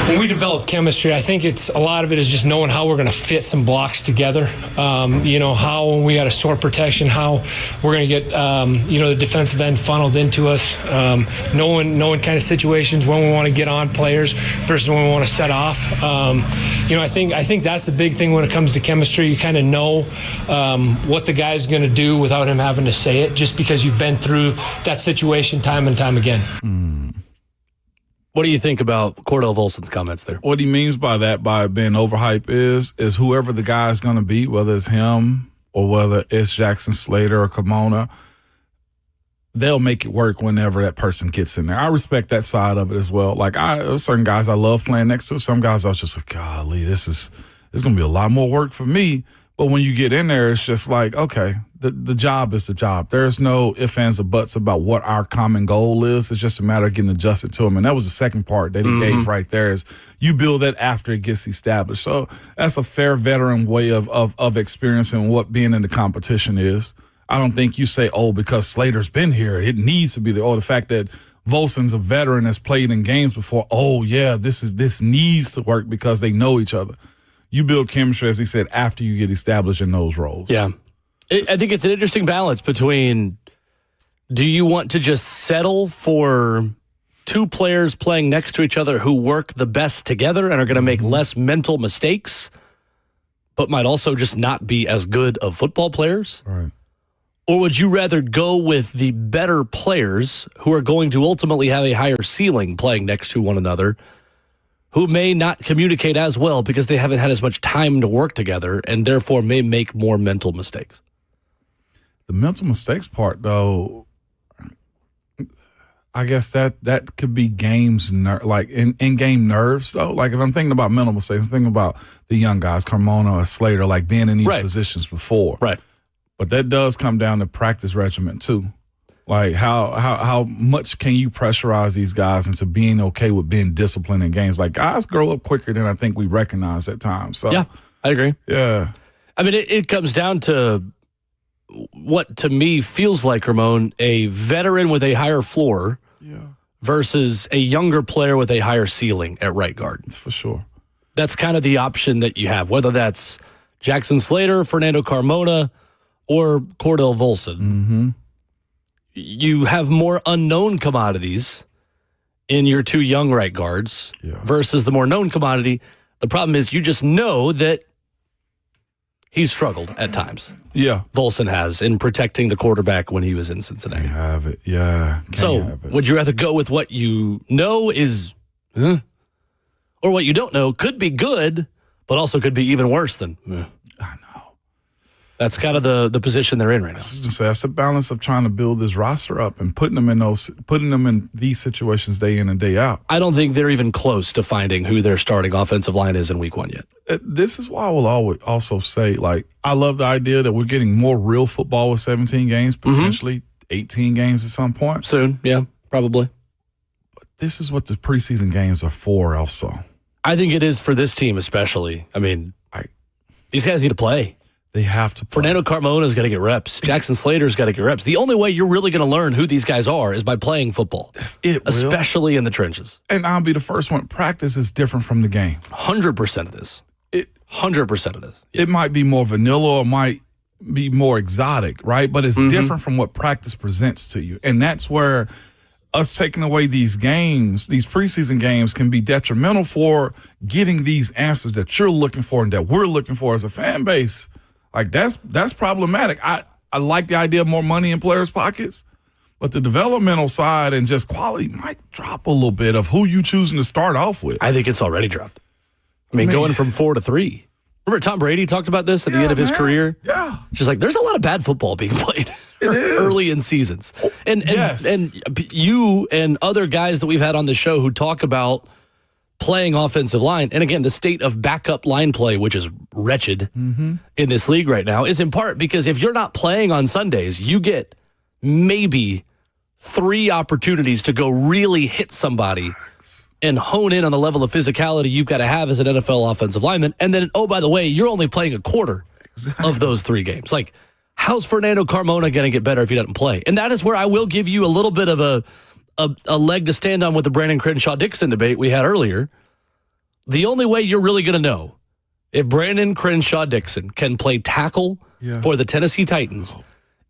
when we develop chemistry, I think a lot of it is just knowing how we're going to fit some blocks together. How when we got a sore protection, how we're going to get the defensive end funneled into us. Knowing kind of situations when we want to get on players versus when we want to set off. I think that's the big thing when it comes to chemistry. You kind of know what the guy's going to do without him having to say it, just because you've been through that situation time and time again. What do you think about Cordell Volson's comments there? What he means by that, by being overhyped, is whoever the guy is going to be, whether it's him or whether it's Jackson Slater or Kimona, they'll make it work whenever that person gets in there. I respect that side of it as well. Like, there's certain guys I love playing next to. Some guys I was just like, golly, this is going to be a lot more work for me. But when you get in there, it's just like, okay, the job is the job. There's no ifs, ands, or buts about what our common goal is. It's just a matter of getting adjusted to them. And that was the second part that he gave right there, is you build that after it gets established. So that's a fair veteran way of experiencing what being in the competition is. I don't think you say, because Slater's been here, it needs to be the fact that Volson's a veteran that's played in games before, this needs to work because they know each other. You build chemistry, as he said, after you get established in those roles. Yeah. I think it's an interesting balance between, do you want to just settle for two players playing next to each other who work the best together and are going to make less mental mistakes, but might also just not be as good of football players? Right. Or would you rather go with the better players who are going to ultimately have a higher ceiling playing next to one another, who may not communicate as well because they haven't had as much time to work together and therefore may make more mental mistakes? The mental mistakes part, though, I guess that could be games, like in-game nerves, though. Like, if I'm thinking about mental mistakes, I'm thinking about the young guys, Carmona or Slater, like being in these positions before. Right. But that does come down to practice regimen, too. Like, how much can you pressurize these guys into being okay with being disciplined in games? Like, guys grow up quicker than I think we recognize at times. So, yeah, I agree. Yeah. I mean, it comes down to what to me feels like, Ramon, a veteran with a higher floor versus a younger player with a higher ceiling at right guard. For sure. That's kind of the option that you have, whether that's Jackson Slater, Fernando Carmona, or Cordell Volson. Mm-hmm. You have more unknown commodities in your two young right guards versus the more known commodity. The problem is you just know that he's struggled at times. Yeah. Volson has in protecting the quarterback when he was in Cincinnati. Have it. Yeah. So would you rather go with what you know is, or what you don't know could be good, but also could be even worse than, I know. That's kind of the position they're in right now. That's the balance of trying to build this roster up and putting them in these situations day in and day out. I don't think they're even close to finding who their starting offensive line is in week 1 yet. This is why I will always also say, like, I love the idea that we're getting more real football with 17 games, potentially 18 games at some point. Soon, yeah, probably. But this is what the preseason games are for also. I think it is for this team especially. I mean, these guys need to play. They have to play. Fernando Carmona's got to get reps. Jackson Slater's got to get reps. The only way you're really going to learn who these guys are is by playing football. That's it, especially in the trenches. And I'll be the first one. Practice is different from the game. 100% it is. 100% it is. Yeah. It might be more vanilla or might be more exotic, right? But it's different from what practice presents to you. And that's where us taking away these games, these preseason games, can be detrimental for getting these answers that you're looking for and that we're looking for as a fan base. Like, that's problematic. I like the idea of more money in players' pockets, but the developmental side and just quality might drop a little bit of who you choosing to start off with. I think it's already dropped. I mean, going from 4 to 3. Remember Tom Brady talked about this at the end of his career? Yeah. Just like, there's a lot of bad football being played early in seasons. And you and other guys that we've had on the show who talk about playing offensive line, and again, the state of backup line play, which is wretched in this league right now, is in part because if you're not playing on Sundays, you get maybe 3 opportunities to go really hit somebody and hone in on the level of physicality you've got to have as an NFL offensive lineman. And then, oh, by the way, you're only playing a quarter of those 3 games. Like, how's Fernando Carmona going to get better if he doesn't play? And that is where I will give you a little bit of a leg to stand on with the Brandon Crenshaw-Dixon debate we had earlier. The only way you're really going to know if Brandon Crenshaw-Dixon can play tackle for the Tennessee Titans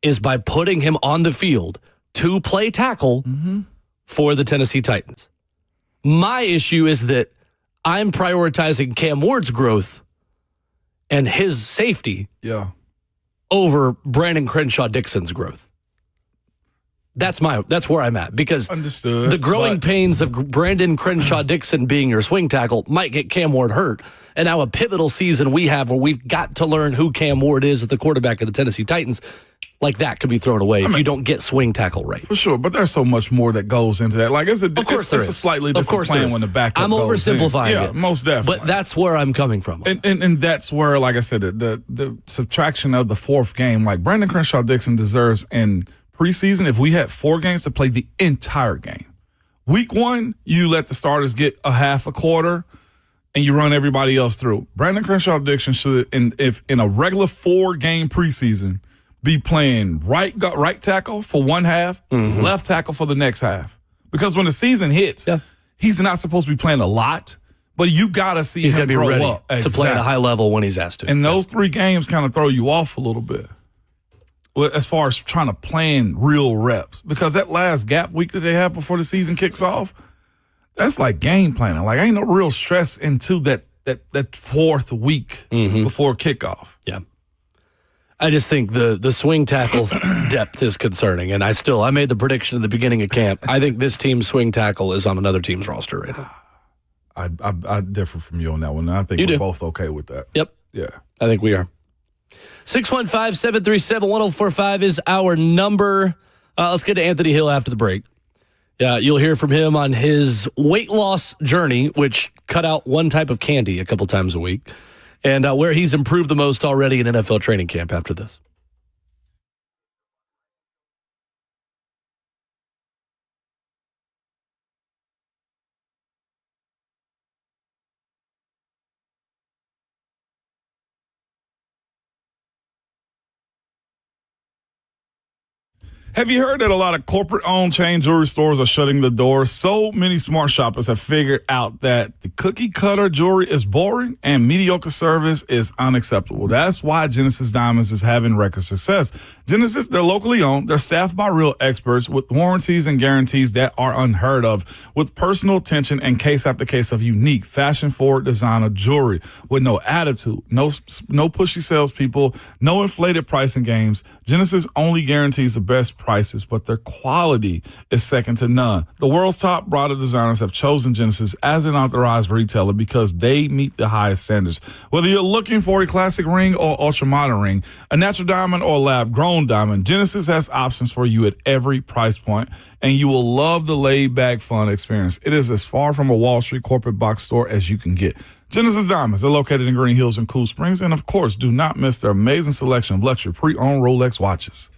is by putting him on the field to play tackle for the Tennessee Titans. My issue is that I'm prioritizing Cam Ward's growth and his safety over Brandon Crenshaw-Dixon's growth. That's where I'm at, because the growing pains of Brandon Crenshaw-Dixon being your swing tackle might get Cam Ward hurt. And now a pivotal season we have where we've got to learn who Cam Ward is at the quarterback of the Tennessee Titans, like that could be thrown away if you don't get swing tackle right. For sure, but there's so much more that goes into that. Like, it's a slightly different plan when the backup I'm goes oversimplifying in. it. Most definitely. But that's where I'm coming from. And that's where, like I said, the subtraction of the 4th game, like Brandon Crenshaw-Dixon deserves in preseason, if we had 4 games, to play the entire game. Week 1, you let the starters get a half a quarter, and you run everybody else through. Brandon Crenshaw-Dixon should, if in a regular 4-game preseason, be playing right tackle for one half, left tackle for the next half. Because when the season hits, he's not supposed to be playing a lot, but you got to see he's him be grow ready up to play at a high level when he's asked to. And those 3 games kind of throw you off a little bit. Well, as far as trying to plan real reps, because that last gap week that they have before the season kicks off, that's like game planning. Like, ain't no real stress into that 4th week before kickoff. Yeah. I just think the swing tackle depth is concerning, and I made the prediction at the beginning of camp. I think this team's swing tackle is on another team's roster right now. I differ from you on that one. I think we're both okay with that. Yep. Yeah. I think we are. 615-737-1045 is our number. Let's get to Anthony Hill after the break. You'll hear from him on his weight loss journey, which cut out one type of candy a couple times a week, and where he's improved the most already in NFL training camp after this. Have you heard that a lot of corporate-owned chain jewelry stores are shutting the doors? So many smart shoppers have figured out that the cookie-cutter jewelry is boring and mediocre service is unacceptable. That's why Genesis Diamonds is having record success. Genesis, they're locally owned. They're staffed by real experts with warranties and guarantees that are unheard of, with personal attention and case after case of unique, fashion-forward designer jewelry with no attitude, no pushy salespeople, no inflated pricing games. Genesis only guarantees the best prices, but their quality is second to none. The world's top bridal designers have chosen Genesis as an authorized retailer because they meet the highest standards. Whether you're looking for a classic ring or ultra-modern ring, a natural diamond or lab-grown diamond, Genesis has options for you at every price point, and you will love the laid-back fun experience. It is as far from a Wall Street corporate box store as you can get. Genesis Diamonds, they're located in Green Hills and Cool Springs, and of course, do not miss their amazing selection of luxury pre-owned Rolex watches.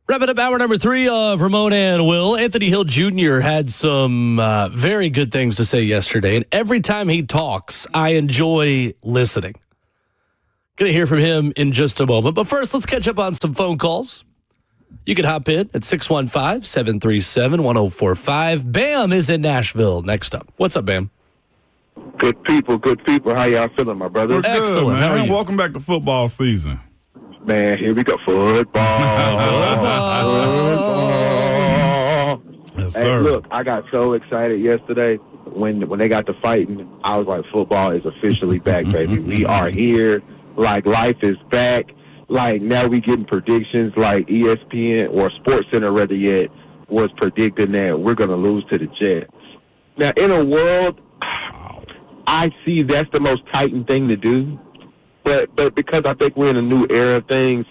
Wrapping up hour number 3 of Ramon and Will. Anthony Hill Jr. had some very good things to say yesterday, and every time he talks, I enjoy listening. Going to hear from him in just a moment. But first, let's catch up on some phone calls. You can hop in at 615-737-1045. Bam is in Nashville next up. What's up, Bam? Good people. How y'all feeling, my brother? We're good, Excellent. man. How are you? Welcome back to football season. Man, here we go. Football. Yes, Hey, sir. look, I got so excited yesterday when they got to fighting. I was like, football is officially back, baby. We are here. Like, life is back. Like, now we getting predictions like ESPN or SportsCenter, rather yet, was predicting that we're going to lose to the Jets. Now, in a world, I see that's the most Titan thing to do. But because I think we're in a new era of things,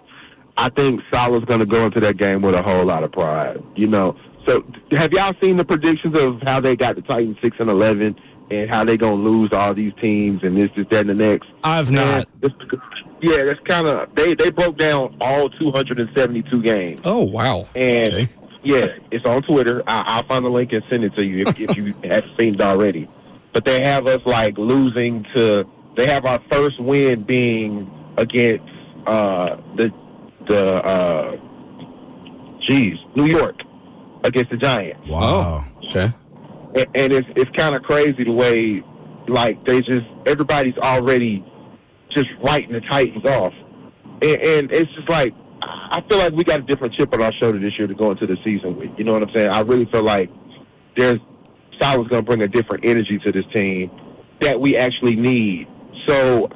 I think Salah's going to go into that game with a whole lot of pride, you know. So have y'all seen the predictions of how they got the Titans 6-11 and how they going to lose all these teams and this, that, and the next? I've not. Yeah, that's kind of – they broke down all 272 games. Oh, wow. And, yeah, it's on Twitter. I'll find the link and send it to you if you haven't seen it already. But they have us, like, losing to – they have our first win being against New York, against the Giants. Wow. Okay. And it's kind of crazy the way, like, everybody's already just writing the Titans off. And it's just like, I feel like we got a different chip on our shoulder this year to go into the season with. You know what I'm saying? I really feel like Salah's going to bring a different energy to this team that we actually need. So,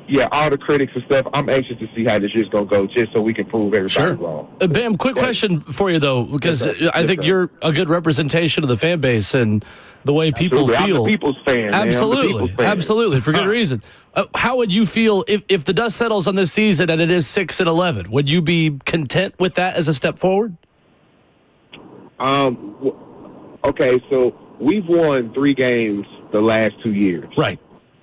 yeah, all the critics and stuff, I'm anxious to see how this year's going to go just so we can prove everybody wrong. Bam, quick question for you, though, because I think you're a good representation of the fan base and the way people feel. I'm the people's fan, man. Absolutely, for good reason. How would you feel if the dust settles on this season and it is 6-11? Would you be content with that as a step forward? Okay, so we've won 3 games the last 2 years. Right.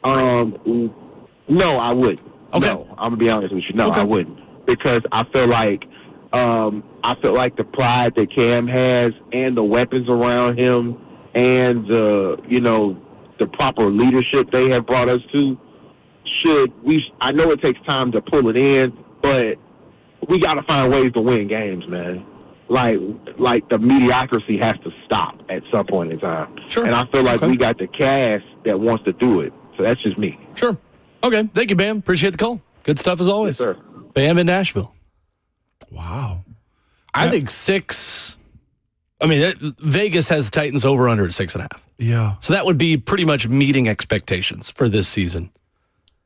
No, I wouldn't. Okay. No, I'm gonna be honest with you. No, I wouldn't, because I feel like the pride that Cam has and the weapons around him and the proper leadership they have brought us to I know it takes time to pull it in, but we got to find ways to win games, man. Like the mediocrity has to stop at some point in time. Sure. And I feel like we got the cast that wants to do it. So that's just me. Sure. Okay. Thank you, Bam. Appreciate the call. Good stuff as always. Yes, sir. Bam in Nashville. Wow. I think 6. I mean, Vegas has the Titans over under at 6.5. Yeah. So that would be pretty much meeting expectations for this season.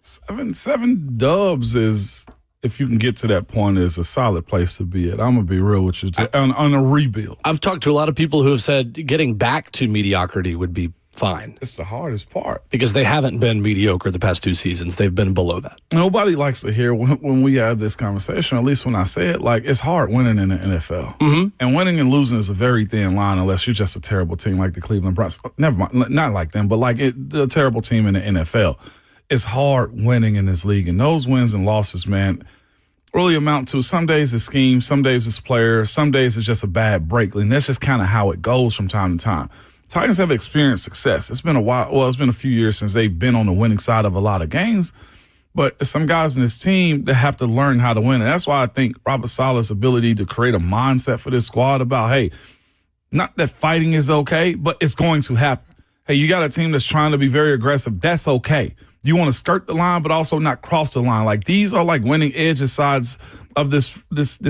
7 dubs is, if you can get to that point, is a solid place to be at. I'm going to be real with you. On a rebuild. I've talked to a lot of people who have said getting back to mediocrity would be fine. It's the hardest part. Because they haven't been mediocre the past 2 seasons. They've been below that. Nobody likes to hear when we have this conversation, at least when I say it, like, it's hard winning in the NFL. Mm-hmm. And winning and losing is a very thin line unless you're just a terrible team like the Cleveland Browns. Never mind, not like them, but like the terrible team in the NFL. It's hard winning in this league. And those wins and losses, man, really amount to some days it's scheme, some days it's player, some days it's just a bad break. And that's just kind of how it goes from time to time. Titans have experienced success. It's been a while. Well, it's been a few years since they've been on the winning side of a lot of games. But some guys in this team that have to learn how to win. And that's why I think Robert Saleh's ability to create a mindset for this squad about, hey, not that fighting is okay, but it's going to happen. Hey, you got a team that's trying to be very aggressive. That's okay. You want to skirt the line, but also not cross the line. Like, these are like winning edges sides of this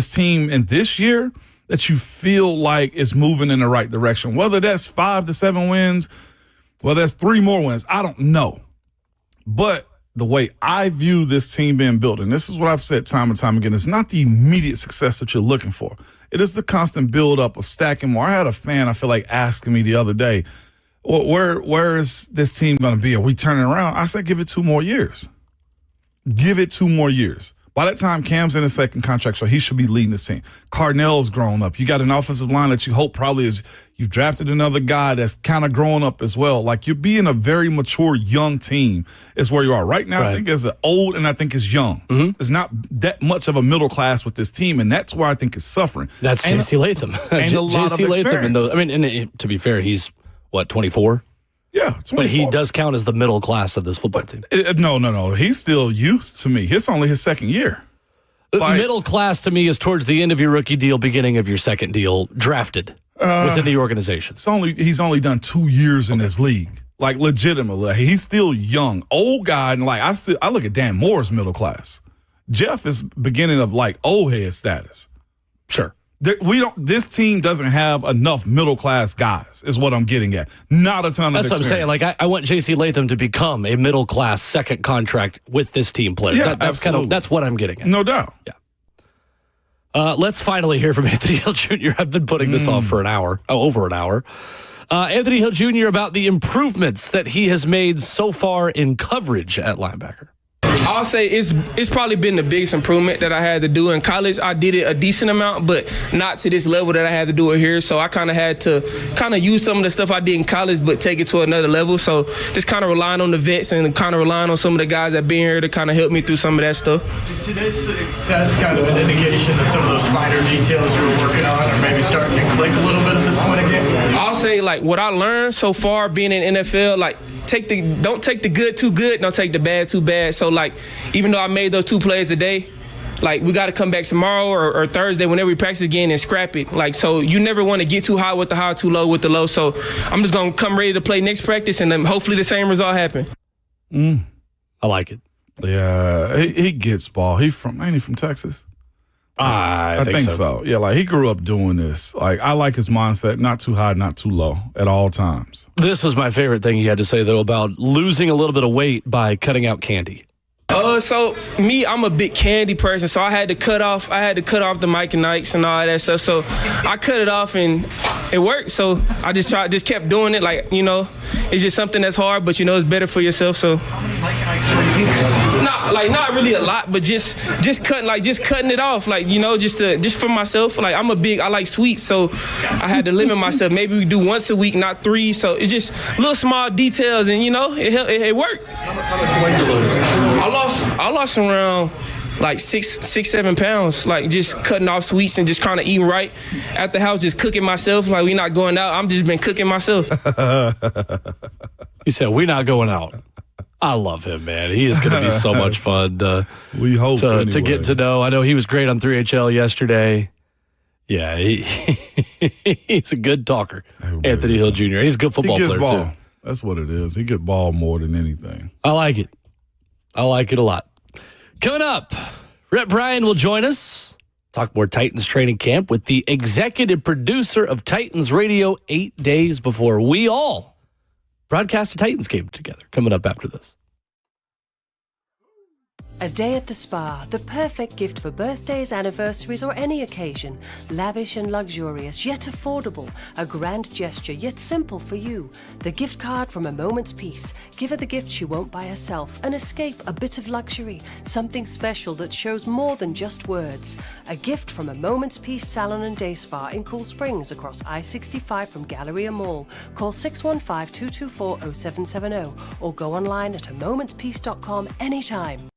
team. And this year, that you feel like is moving in the right direction. Whether that's 5 to 7 wins, whether that's 3 more wins, I don't know. But the way I view this team being built, and this is what I've said time and time again, it's not the immediate success that you're looking for. It is the constant buildup of stacking more. I had a fan, I feel like, asking me the other day, where is this team going to be? Are we turning around? I said, give it 2 more years. Give it 2 more years. By that time, Cam's in his second contract, so he should be leading this team. Cardinell's grown up. You got an offensive line that you hope probably is you've drafted another guy that's kind of growing up as well. Like, you're being a very mature young team is where you are. Right now, I think it's old and I think it's young. There's not that much of a middle class with this team, and that's where I think it's suffering. That's J.C. Latham. And a lot of experience. And to be fair, he's, 24? Yeah, 24. But he does count as the middle class of this football team. No. He's still youth to me. It's only his second year. Middle class to me is towards the end of your rookie deal, beginning of your second deal, drafted within the organization. He's only done 2 years in this league. Like, legitimately. He's still young. Old guy, and like I look at Dan Moore's middle class. Jeff is beginning of like old head status. Sure. This team doesn't have enough middle class guys, is what I'm getting at. Not a ton of That's what I'm saying. Like, I want J.C. Latham to become a middle class second contract with this team player. Yeah, that's what I'm getting at. No doubt. Yeah. Let's finally hear from Anthony Hill Jr. I've been putting this off for over an hour. Anthony Hill Jr. about the improvements that he has made so far in coverage at linebacker. I'll say it's probably been the biggest improvement that I had to do in college. I did it a decent amount, but not to this level that I had to do it here. So I kind of had to use some of the stuff I did in college, but take it to another level. So just kind of relying on the vets and kind of relying on some of the guys that been here to kind of help me through some of that stuff. Is today's success kind of an indication that some of those finer details you were working on are maybe starting to click a little bit at this point again? I'll say, like, what I learned so far being in NFL, like, don't take the good too good, don't take the bad too bad. So, like, even though I made those 2 plays a day, like, we got to come back tomorrow or Thursday whenever we practice again and scrap it. Like, so you never want to get too high with the high, too low with the low. So I'm just going to come ready to play next practice, and then hopefully the same result happen. I like it. Yeah, he gets ball. Ain't he from Texas? I think so. Yeah, like, he grew up doing this. Like, I like his mindset, not too high, not too low at all times. This was my favorite thing he had to say, though, about losing a little bit of weight by cutting out candy. So me, I'm a big candy person, so I had to cut off the Mike and Ikes and all that stuff. So I cut it off and it worked. So I just kept doing it. Like, it's just something that's hard, but it's better for yourself. So not really a lot, but just cutting it off. Like, just for myself. Like, I like sweets, so I had to limit myself. Maybe we do once a week, not 3. So it's just little small details, and it worked. How much weight did you lose? I lost around like 7 pounds, like just cutting off sweets and just kind of eating right at the house, just cooking myself. Like, we not going out. I'm just been cooking myself. He said, "We not going out." I love him, man. He is going to be so much fun we hope to get to know. I know he was great on 3HL yesterday. Yeah, he's a good talker. Anthony Hill Jr. He's a good football player, ball. too. That's what it is. He get ball more than anything. I like it. I like it a lot. Coming up, Rhett Bryan will join us. Talk more Titans training camp with the executive producer of Titans Radio 8 days before we all broadcast a Titans game together. Coming up after this. A day at the spa, the perfect gift for birthdays, anniversaries, or any occasion. Lavish and luxurious, yet affordable. A grand gesture, yet simple for you. The gift card from A Moment's Peace. Give her the gift she won't buy herself. An escape, a bit of luxury. Something special that shows more than just words. A gift from A Moment's Peace Salon and Day Spa in Cool Springs across I-65 from Galleria Mall. Call 615-224-0770 or go online at amomentspeace.com anytime.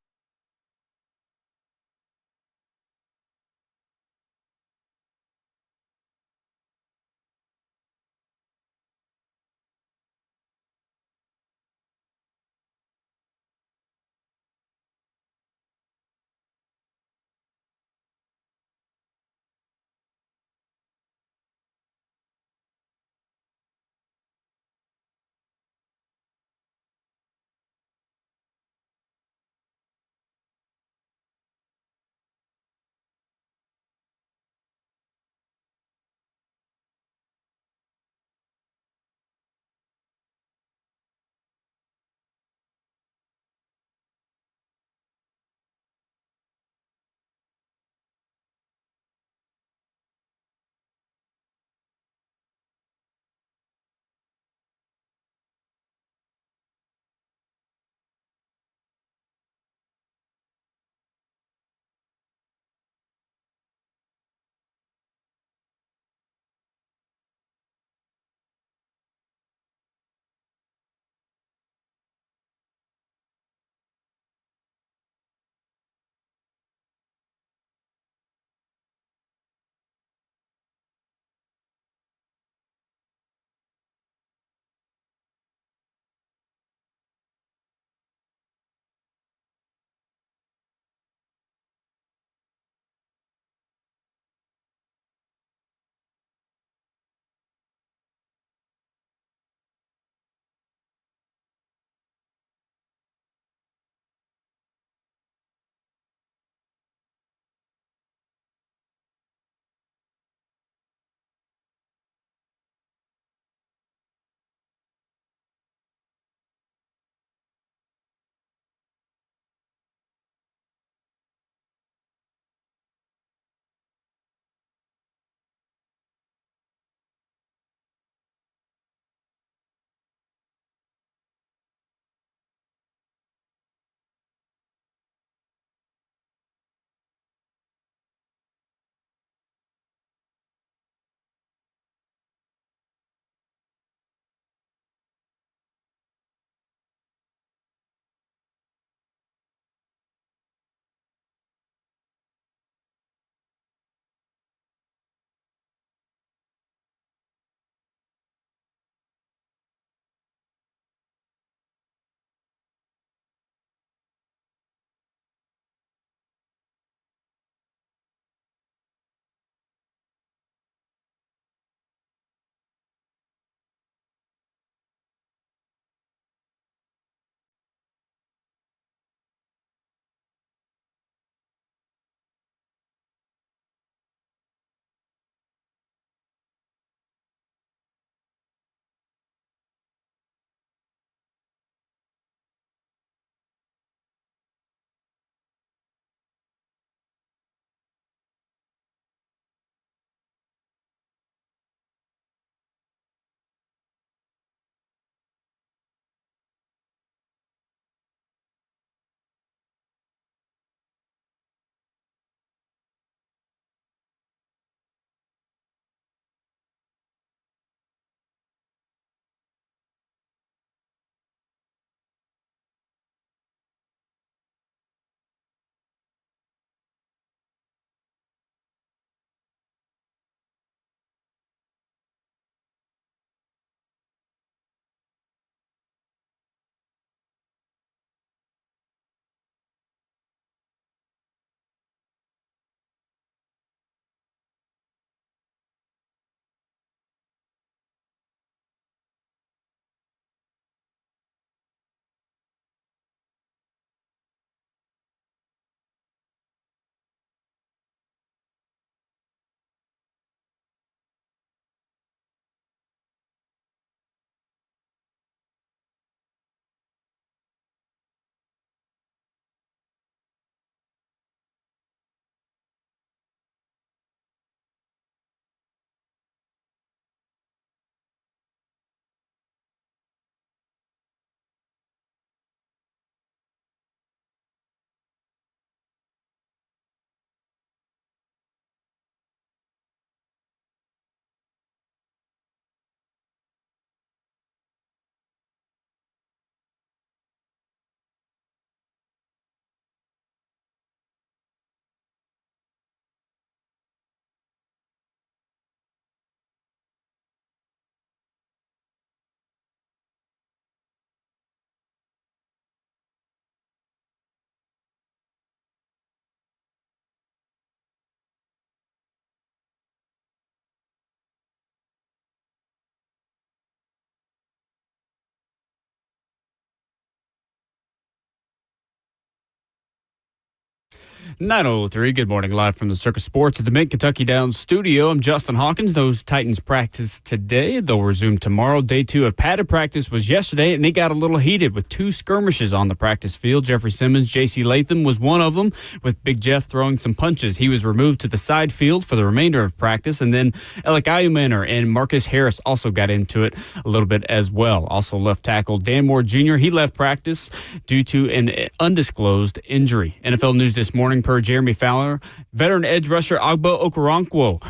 9:03. Good morning, live from the Circus Sports at the Mid-Kentucky Downs studio. I'm Justin Hawkins. Those Titans practice today. They'll resume tomorrow. Day 2 of padded practice was yesterday, and it got a little heated with 2 skirmishes on the practice field. Jeffrey Simmons, J.C. Latham was one of them, with Big Jeff throwing some punches. He was removed to the side field for the remainder of practice, and then Alec Ayumanor and Marcus Harris also got into it a little bit as well. Also left tackle Dan Moore Jr., he left practice due to an undisclosed injury. NFL news this morning per Jeremy Fowler, veteran edge rusher Agbo Okoronkwo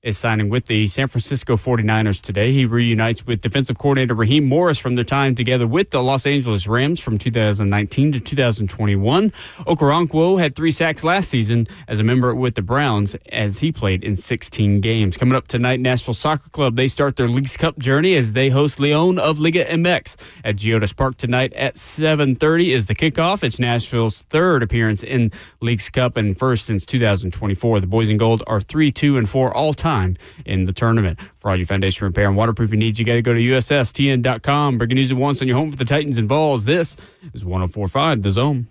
is signing with the San Francisco 49ers today. He reunites with defensive coordinator Raheem Morris from their time together with the Los Angeles Rams from 2019 to 2021. Okoronkwo had 3 sacks last season as a member with the Browns as he played in 16 games. Coming up tonight, Nashville Soccer Club, they start their Leagues Cup journey as they host Leon of Liga MX at Geodis Park tonight at 7:30 is the kickoff. It's Nashville's 3rd appearance in Leagues Cup and first since 2024. The boys in gold are 3-2-4 all time in the tournament. For all your foundation repair and waterproofing needs, you got to go to USSTN.com. Breaking news at once on your home for the Titans and Vols. This is 104.5 The Zone.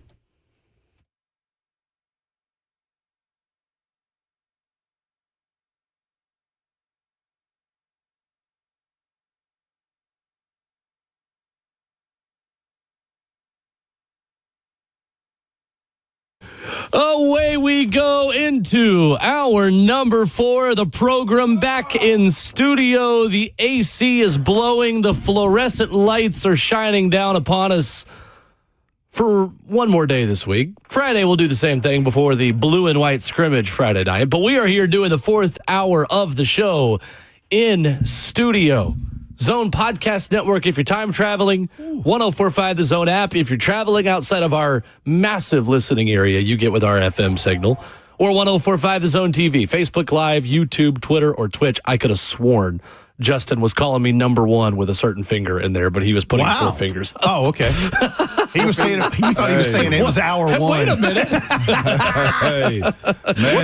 Away we go into hour number 4 of the program. Back in studio, the AC is blowing, the fluorescent lights are shining down upon us for one more day this week. Friday we'll do the same thing before the blue and white scrimmage Friday night, but we are here doing the 4th hour of the show in studio. Zone Podcast Network if you're time traveling, 104.5 The Zone app. If you're traveling outside of our massive listening area, you get with our FM signal, or 104.5 The Zone TV, Facebook Live, YouTube, Twitter, or Twitch. I could have sworn Justin was calling me number 1 with a certain finger in there, but he was putting 4 fingers up. Oh, okay. He was saying he thought he was saying it was hour 1. Wait a minute. Hey, man,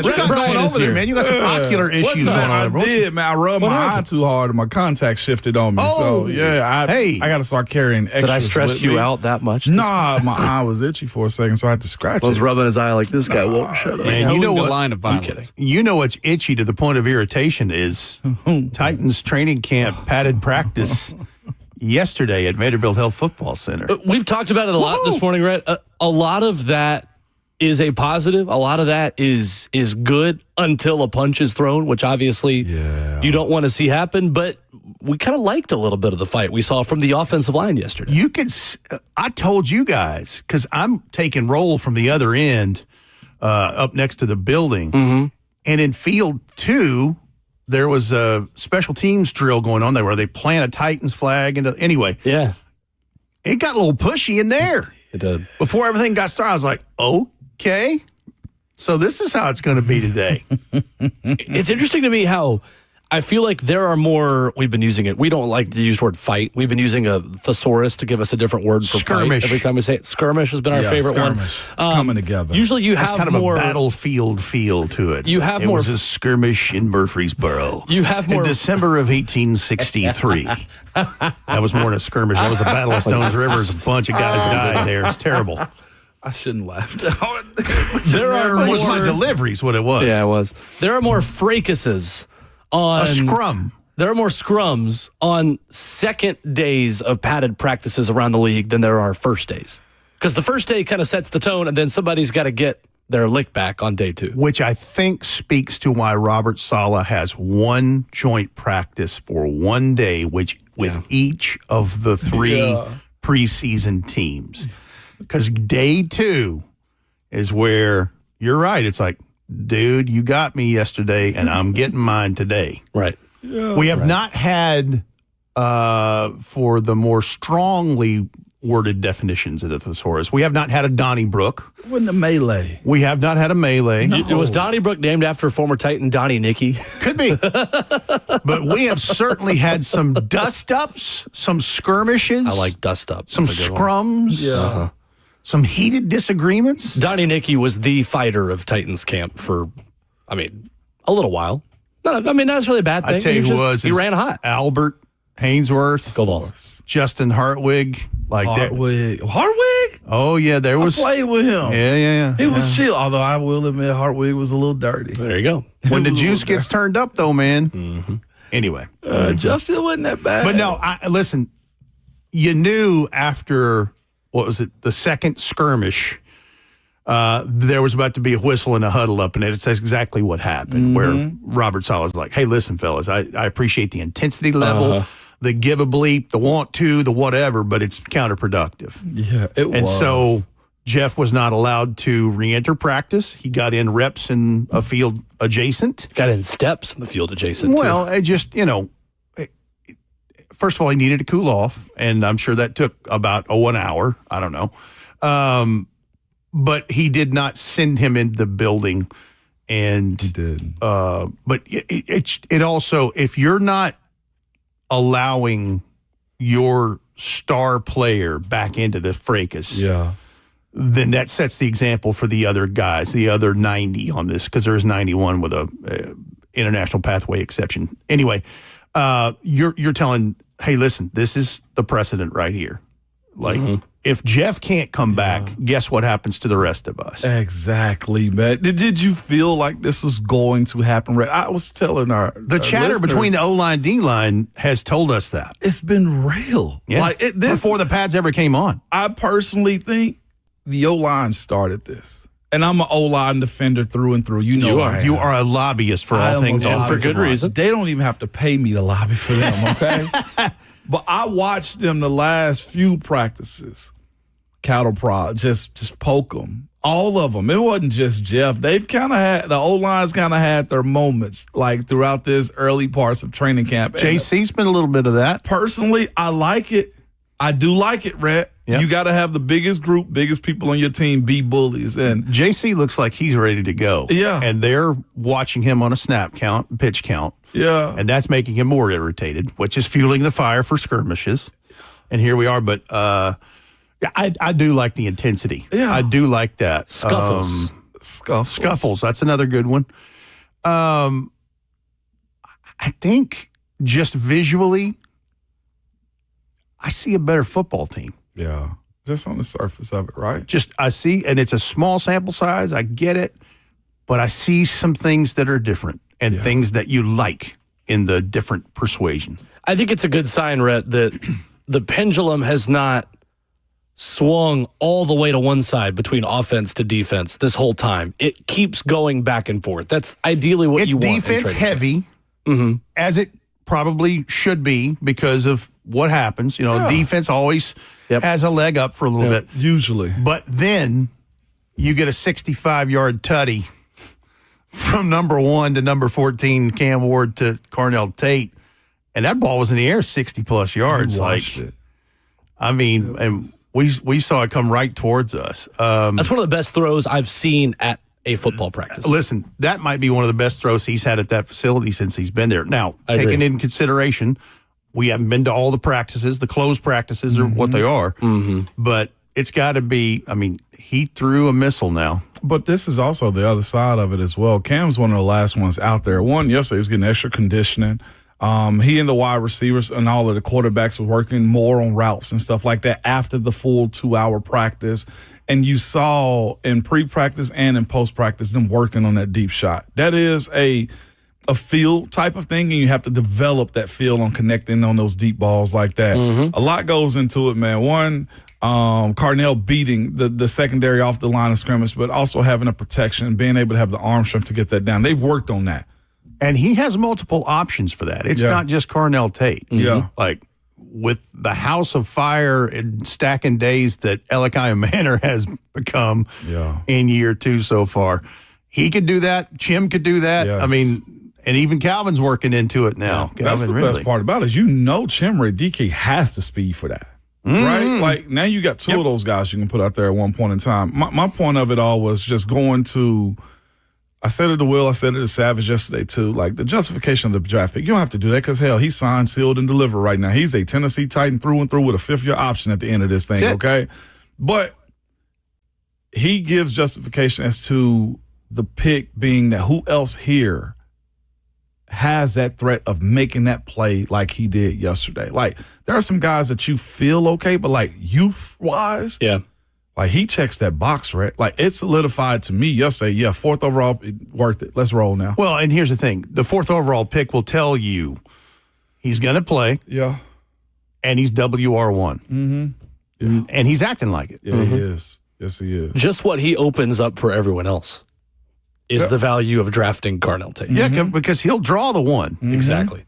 What you got going over there, man? You got some ocular issues going on. I did, man. I rubbed my eye too hard and my contact shifted on me. So, yeah, I got to start carrying extras. Did I stress with you me. out that much? Nah, my eye was itchy for a second, so I had to scratch I was it. rubbing his eye like this guy won't shut up. Man, you know what? Line of violence. kidding. You know what's itchy to the point of irritation is Titans training camp padded practice yesterday at Vanderbilt Health Football Center. We've talked about it a lot this morning, Rhett. A lot of that is a positive. A lot of that is good until a punch is thrown, which obviously you don't want to see happen. But we kind of liked a little bit of the fight we saw from the offensive line yesterday. You could. I told you guys because I'm taking roll from the other end up next to the building, and in field 2. There was a special teams drill going on there where they plant a Titans flag. Anyway, it got a little pushy in there. It did. Before everything got started, I was like, okay, so this is how it's going to be today. It's interesting to me how I feel like there are more, we've been using it. We don't like to use the word fight. We've been using a thesaurus to give us a different word for Skirmish. fight. Every time we say it, skirmish has been our favorite skirmish. one. Coming together. Usually you It's have kind of more a battlefield feel to it. You have it more- was a skirmish in Murfreesboro. You have more- in December of 1863. That was more than a skirmish. That was the Battle of Stones River. A bunch of guys died there. It's terrible. I shouldn't laugh. there are It was more, my deliveries. What it was. Yeah, it was. There are more fracases on A scrum. There are more scrums on second days of padded practices around the league than there are first days. Because the first day kind of sets the tone, and then somebody's got to get their lick back on day 2. Which I think speaks to why Robert Saleh has one joint practice for one day, with each of the 3 preseason teams. Because day 2 is where you're right. It's like, dude, you got me yesterday, and I'm getting mine today. Right. We have not had, for the more strongly worded definitions of the thesaurus, we have not had a Donnybrook. Wasn't a melee. We have not had a melee. It was Donnybrook named after former Titan Donnie Nicky. Could be. But we have certainly had some dust-ups, some skirmishes. I like dust-ups. Some That's a good scrums. Some heated disagreements. Donnie Nicky was the fighter of Titans camp for, a little while. No, not necessarily a bad thing. I tell you who was. He ran hot. Albert Hainsworth, Go Vols. Justin Hartwig, Hartwig. Oh yeah, there was. I played with him. Yeah. He was chill. Although I will admit, Hartwig was a little dirty. There you go. When the juice gets turned up, though, man. Anyway, Justin wasn't that bad. but no, listen. You knew after what was it, the second skirmish, there was about to be a whistle and a huddle up, and it says exactly what happened. Where Robert Saleh was like, "Hey, listen, fellas, I appreciate the intensity level." The give a bleep, the want to, the whatever, but it's counterproductive. Yeah, it was. And so Jeff was not allowed to re-enter practice. He got in reps in a field adjacent. Got in steps in the field adjacent. Well, it just, first of all, he needed to cool off, and I'm sure that took about 1 hour. I don't know. But he did not send him into the building. And he did. But it also, if you're not allowing your star player back into the fracas, then that sets the example for the other guys, the other 90 on this, because there's 91 with a international pathway exception. Anyway, you're telling, hey, listen, this is the precedent right here. Like, if Jeff can't come back, guess what happens to the rest of us? Exactly, man. Did you feel like this was going to happen? I was telling the chatter listeners, between the O-line, D-line has told us that. It's been real. Yeah. Like before the pads ever came on. I personally think the O-line started this. And I'm an O-line defender through and through. You know You are a lobbyist for all things offensive. For good reason. They don't even have to pay me to lobby for them, okay? But I watched them the last few practices. Cattle prod, just poke them. All of them. It wasn't just Jeff. They've kind of had, the O-line's kind of had their moments, like throughout this early parts of training camp. JC's been a little bit of that. Personally, I like it. I do like it, Rhett. Yep. You got to have the biggest group, biggest people on your team be bullies. And JC looks like he's ready to go. Yeah. And they're watching him on a snap count, pitch count. Yeah. And that's making him more irritated, which is fueling the fire for skirmishes. And here we are. But I do like the intensity. Yeah. I do like that. Scuffles. Scuffles. That's another good one. I think just visually, I see a better football team. Yeah. Just on the surface of it, right? I see, and it's a small sample size. I get it. But I see some things that are different and things that you like in the different persuasion. I think it's a good sign, Rhett, that the pendulum has not swung all the way to one side between offense to defense this whole time. It keeps going back and forth. That's ideally what you want. It's defense heavy, as it probably should be because of what happens. Defense always has a leg up for a little bit. Usually. But then you get a 65-yard tutty from number 1 to number 14, Cam Ward to Cornell Tate, and that ball was in the air 60-plus yards. I mean, and we saw it come right towards us. That's one of the best throws I've seen at a football practice. Listen, that might be one of the best throws he's had at that facility since he's been there. Now, taking into consideration, we haven't been to all the practices. The closed practices are what they are. But it's got to be, he threw a missile now. But this is also the other side of it as well. Cam's one of the last ones out there. One, yesterday he was getting extra conditioning. He and the wide receivers and all of the quarterbacks were working more on routes and stuff like that after the full 2-hour practice. And you saw in pre-practice and in post-practice them working on that deep shot. That is a feel type of thing, and you have to develop that feel on connecting on those deep balls like that. A lot goes into it, man. One, Carnell beating the secondary off the line of scrimmage, but also having a protection, being able to have the arm strength to get that down. They've worked on that. And he has multiple options for that. It's not just Cornell Tate. Yeah. Like with the house of fire and stacking days that Elikiah Manor has become in year 2 so far. He could do that. Chim could do that. Yes. And even Calvin's working into it now. Yeah. That's the best part about it is Chimray DK has the speed for that. Right? Like now you got 2 of those guys you can put out there at one point in time. My point of it all was just going to – I said it to Will, I said it to Savage yesterday too. Like the justification of the draft pick, you don't have to do that because hell, he's signed, sealed, and delivered right now. He's a Tennessee Titan through and through with a 5th-year option at the end of this thing, okay? But he gives justification as to the pick being that who else here has that threat of making that play like he did yesterday. Like, there are some guys that you feel okay, but like youth-wise, like he checks that box, right? Like, it solidified to me yesterday, 4th overall, worth it. Let's roll now. Well, and here's the thing. The 4th overall pick will tell you he's going to play. Yeah. And he's WR1. Mm-hmm. Yeah. And he's acting like it. Yeah, he is. Yes, he is. Just what he opens up for everyone else is the value of drafting Carnell Tate. Yeah, because he'll draw the one. Exactly.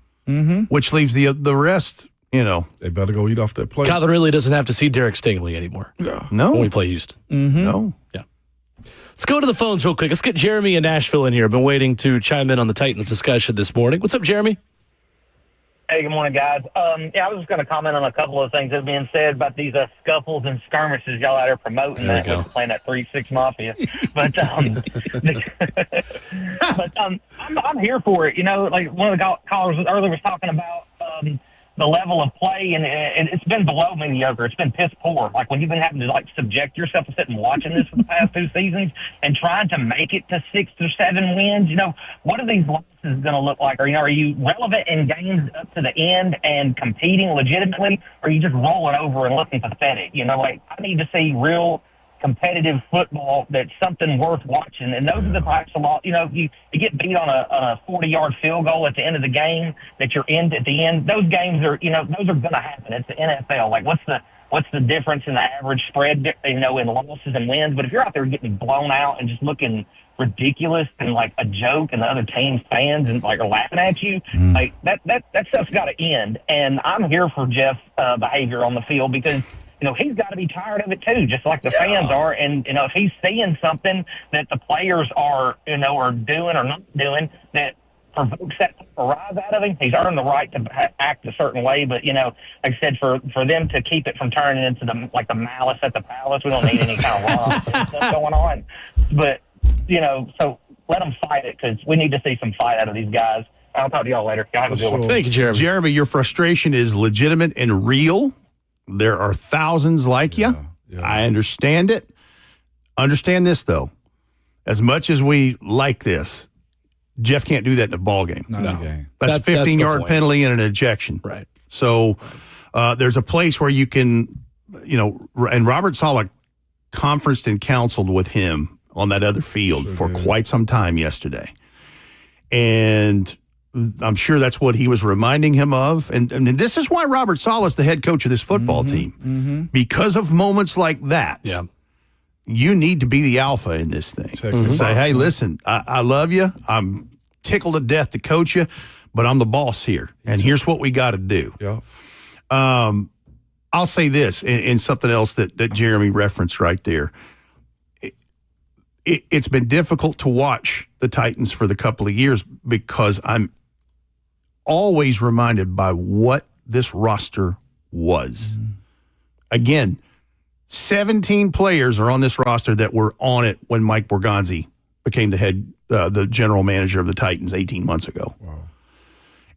Which leaves the rest, They better go eat off that plate. Calvin really doesn't have to see Derek Stingley anymore. Yeah. No. When we play Houston. No. Yeah. Let's go to the phones real quick. Let's get Jeremy in Nashville in here. I've been waiting to chime in on the Titans discussion this morning. What's up, Jeremy? Hey, good morning, guys. I was just going to comment on a couple of things that have been said about these scuffles and skirmishes y'all out there promoting that with playing that 3-6 Mafia. But I'm here for it. Like one of the callers earlier was talking about the level of play, and it's been below mediocre. It's been piss poor. Like when you've been having to subject yourself to sitting watching this for the past 2 seasons and trying to make it to 6 or 7 wins. What are these losses going to look like? Are you relevant in games up to the end and competing legitimately, or are you just rolling over and looking pathetic? I need to see real competitive football that's something worth watching. And those are the types of you get beat on a 40-yard field goal at the end of the game that you're in at the end. Those games are, those are going to happen. It's the NFL. Like what's the difference in the average spread, in losses and wins? But if you're out there getting blown out and just looking ridiculous and like a joke and the other team's fans and are laughing at you, like that stuff's got to end. And I'm here for Jeff's behavior on the field because he's got to be tired of it too, just like the fans are. And, if he's seeing something that the players are doing or not doing that provokes that rise out of him, he's earned the right to act a certain way. But, like I said, for them to keep it from turning into the malice at the palace, we don't need any kind of runoff stuff going on. But, so let them fight it because we need to see some fight out of these guys. I'll talk to y'all later. Y'all have a good one. Thank you, Jeremy. Jeremy, your frustration is legitimate and real. There are thousands like you. Yeah. I understand it. Understand this, though. As much as we like this, Jeff can't do that in a ball game. Not in a game. That's a 15-yard penalty and an ejection. Right. So there's a place where you can, and Robert Saleh conferenced and counseled with him on that other field for quite some time yesterday. And I'm sure that's what he was reminding him of. And this is why Robert Saleh is the head coach of this football team. Because of moments like that. Yeah. You need to be the alpha in this thing. And say, hey, listen, I love you. I'm tickled to death to coach you, but I'm the boss here. And here's what we got to do. Yeah. I'll say this in something else that Jeremy referenced right there. It's been difficult to watch the Titans for the couple of years because I'm always reminded by what this roster was. Again, 17 players are on this roster that were on it when Mike Borgonzi became the general manager of the Titans 18 months ago. Wow.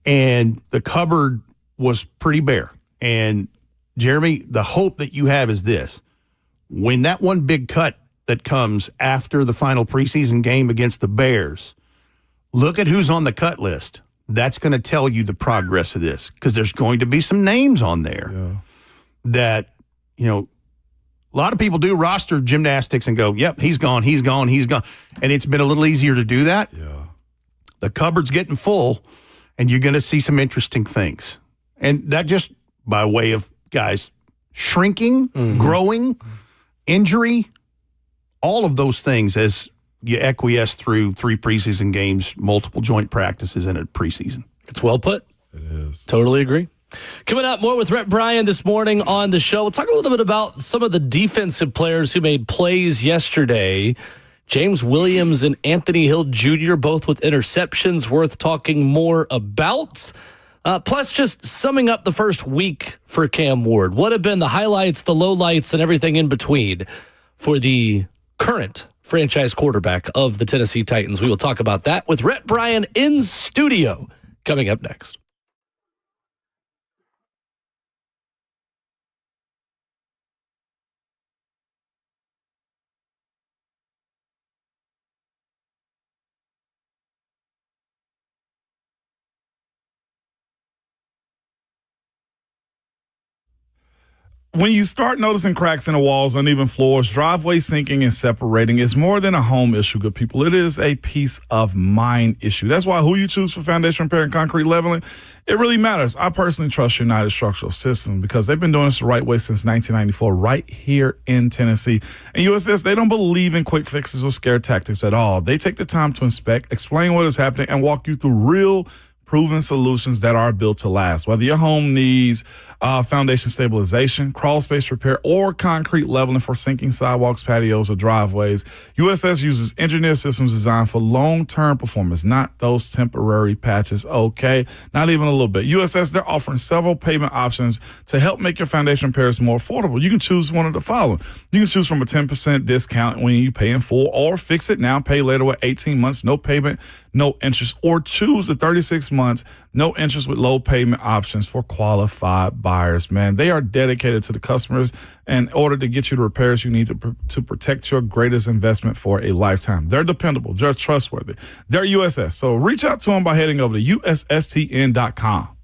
And the cupboard was pretty bare. And Jeremy, the hope that you have is this. When that one big cut that comes after the final preseason game against the Bears, look at who's on the cut list. That's going to tell you the progress of this because there's going to be some names on there that, a lot of people do roster gymnastics and go, yep, he's gone. And it's been a little easier to do that. Yeah. The cupboard's getting full, and you're going to see some interesting things. And that just by way of guys shrinking, growing, injury, all of those things as you acquiesce through 3 preseason games, multiple joint practices, and a preseason. It's well put. It is. Totally agree. Coming up, more with Rhett Bryan this morning on the show. We'll talk a little bit about some of the defensive players who made plays yesterday. James Williams and Anthony Hill Jr., both with interceptions worth talking more about. Plus, just summing up the first week for Cam Ward. What have been the highlights, the lowlights, and everything in between for the current franchise quarterback of the Tennessee Titans? We will talk about that with Rhett Bryan in studio coming up next. when you start noticing cracks in the walls, uneven floors, driveway sinking and separating, it's more than a home issue, good people. It is a peace of mind issue. That's why who you choose for foundation repair and concrete leveling, it really matters. I personally trust United Structural Systems because they've been doing this the right way since 1994 right here in Tennessee. And USS, they don't believe in quick fixes or scare tactics at all. They take the time to inspect, explain what is happening, and walk you through real proven solutions that are built to last. Whether your home needs foundation stabilization, crawl space repair, or concrete leveling for sinking sidewalks, patios, or driveways, USS uses engineered systems designed for long-term performance, not those temporary patches, okay? Not even a little bit. USS, they're offering several payment options to help make your foundation repairs more affordable. You can choose one of the following. You can choose from a 10% discount when you pay in full, or fix it now, pay later with 18 months, no payment, no interest, or choose the 36 months, no interest with low payment options for qualified buyers, man. They are dedicated to the customers in order to get you the repairs you need to protect your greatest investment for a lifetime. They're dependable. They're trustworthy. They're USS. So reach out to them by heading over to USSTN.com.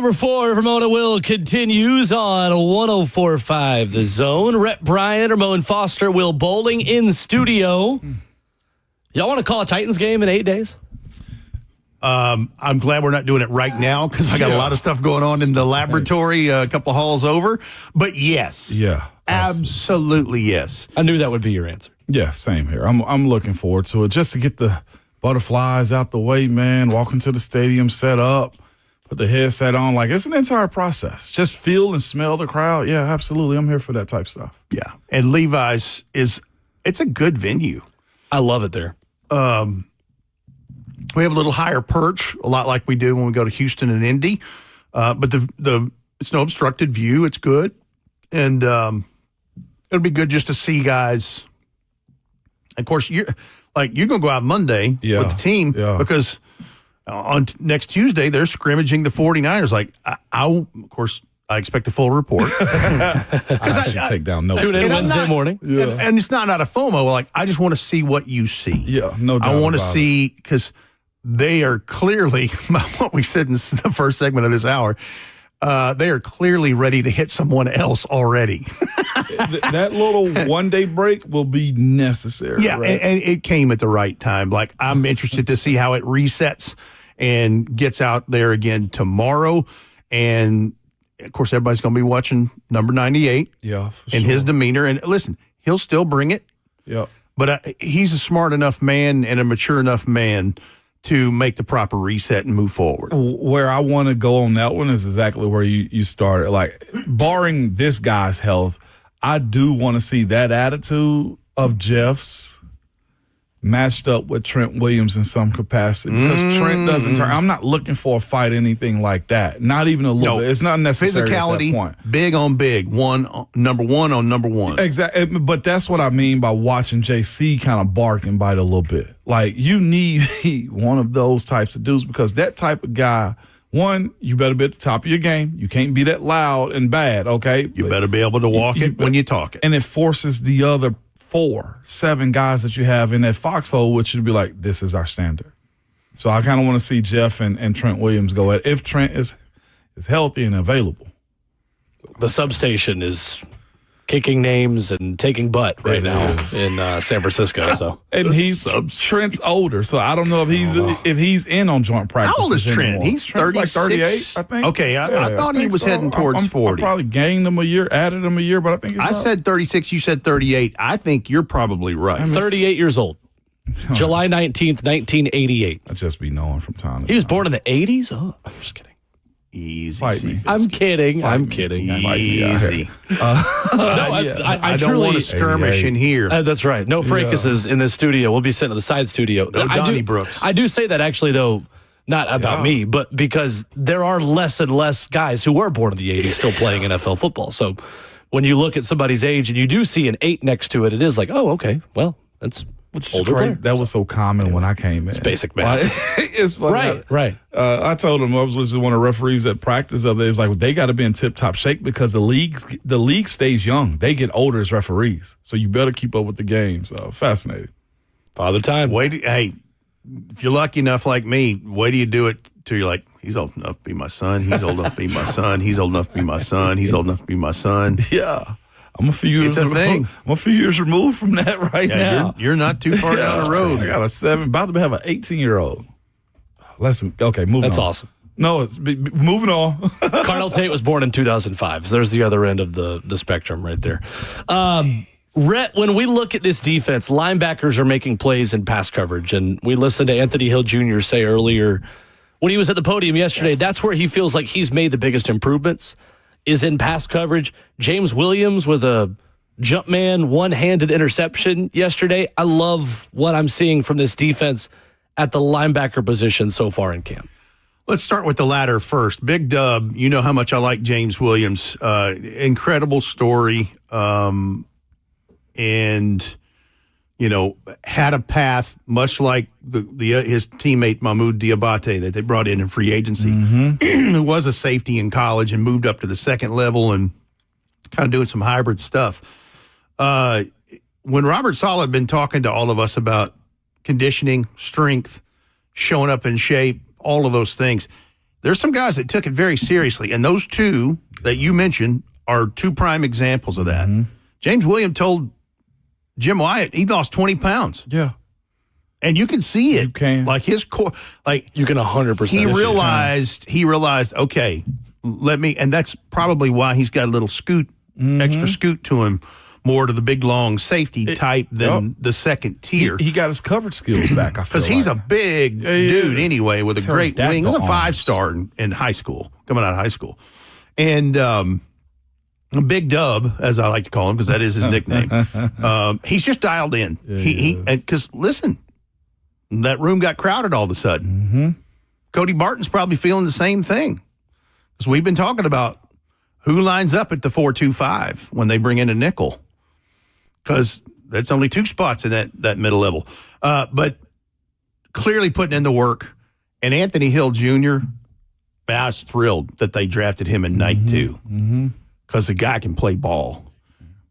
number 4, Ramon Will, continues on 104.5 The Zone. Rhett Bryant, Ramon Foster, Will Bowling in studio. Y'all want to call a Titans game in 8 days? I'm glad we're not doing it right now because I got a lot of stuff going on in the laboratory a couple halls over. But yes. Yeah. Absolutely yes. I knew that would be your answer. Yeah, same here. I'm looking forward to it just to get the butterflies out the way, man. Walk into the stadium, set up, put the headset on. Like, it's an entire process. Just feel and smell the crowd. Yeah, absolutely. I'm here for that type stuff. Yeah. And Levi's it's a good venue. I love it there. We have a little higher perch, a lot like we do when we go to Houston and Indy. But it's no obstructed view. It's good. And it'll be good just to see guys. Of course, you're going to go out Monday with the team because on next Tuesday, they're scrimmaging the 49ers. Like, of course, I expect a full report. I should take down notes. Tune in Wednesday morning. Yeah. And it's not out of FOMO. Like, I just want to see what you see. Yeah, no doubt. I want to see, because they are clearly, what we said in the first segment of this hour, they are clearly ready to hit someone else already. That little one-day break will be necessary. Yeah, right? and it came at the right time. Like, I'm interested to see how it resets and gets out there again tomorrow. And, of course, everybody's going to be watching number 98 and his demeanor. And listen, he'll still bring it. Yeah. But he's a smart enough man and a mature enough man to make the proper reset and move forward. Where I want to go on that one is exactly where you started. Like, barring this guy's health, I do want to see that attitude of Jeff's matched up with Trent Williams in some capacity. Because Trent doesn't turn. I'm not looking for a fight, anything like that. Not even a little bit. It's not necessary physicality, at that point. Big on big. Number one on number one. Exactly. But that's what I mean by watching JC kind of bark and bite a little bit. Like, you need one of those types of dudes because that type of guy, one, you better be at the top of your game. You can't be that loud and bad, okay? You better be able to walk it when you talk it. And it forces the other 4-7 guys that you have in that foxhole, which would be like, this is our standard. So I kind of want to see Jeff and Trent Williams go at if Trent is healthy and available. The substation is kicking names and taking butt right now in San Francisco. So and Trent's older, so I don't know if he's in on joint practice. How old is Trent? Anymore. He's 36. Like 38, I think. Okay, I thought he was heading towards 40. I probably gained him a year, added him a year, but I think I said 36. You said 38. I think you're probably right. 38 years old. July 19th, 1988. I just be knowing from time to time. He was born in the 80s? Oh, I'm just kidding. Easy. Fight me. I'm kidding. I'm kidding. Easy. I don't truly want to skirmish in here. That's right. No Fracases in this studio. We'll be sitting in the side studio. No Donnybrook's. I do say that actually, though, not about me, but because there are less and less guys who were born in the 80s still playing NFL football. So when you look at somebody's age and you do see an 8 next to it, it is like, oh, okay, well, that's older player. That was so common when I came in. It's basic math. It's funny. Right. I told him I was listening to one of the referees at practice of it. It's like they got to be in tip-top shape because the league stays young. They get older as referees. So you better keep up with the game. So fascinating. Father time. Hey, if you're lucky enough like me, wait till you do it till you're like, he's old enough to be my son. He's old enough to be my son. He's old enough to be my son. He's old enough to be my son. Yeah. I'm a few years removed from that right now. You're not too far down the road. I got about to have an 18-year-old. Moving on. That's awesome. No, it's moving on. Cardell Tate was born in 2005. So there's the other end of the spectrum right there. Rhett, when we look at this defense, linebackers are making plays in pass coverage. And we listened to Anthony Hill Jr. say earlier when he was at the podium yesterday, that's where he feels like he's made the biggest improvements. Is in pass coverage. James Williams with a jump man, one-handed interception yesterday. I love what I'm seeing from this defense at the linebacker position so far in camp. Let's start with the latter first. Big Dub, you know how much I like James Williams. Incredible story. And, had a path much like his teammate Mahmoud Diabate that they brought in free agency, who was a safety in college and moved up to the second level and kind of doing some hybrid stuff. When Robert Saleh had been talking to all of us about conditioning, strength, showing up in shape, all of those things, there's some guys that took it very seriously, and those two that you mentioned are two prime examples of that. James Williams told Jim Wyatt he lost 20 pounds. Yeah. And you can see it. You can. Like his core, like you can 100%. He realized, okay, and that's probably why he's got a little extra scoot to him, more to the big, long safety type than the second tier. He got his coverage skills back, I feel because he's a big dude anyway with a great wing. He's a 5-star in high school, coming out of high school. And Big Dub, as I like to call him, because that is his nickname. He's just dialed in. Because listen, that room got crowded all of a sudden. Cody Barton's probably feeling the same thing. Because we've been talking about who lines up at the 4-2-5 when they bring in a nickel. Because that's only 2 spots in that middle level. But clearly putting in the work. And Anthony Hill Jr., I was thrilled that they drafted him in night 2. Because the guy can play ball.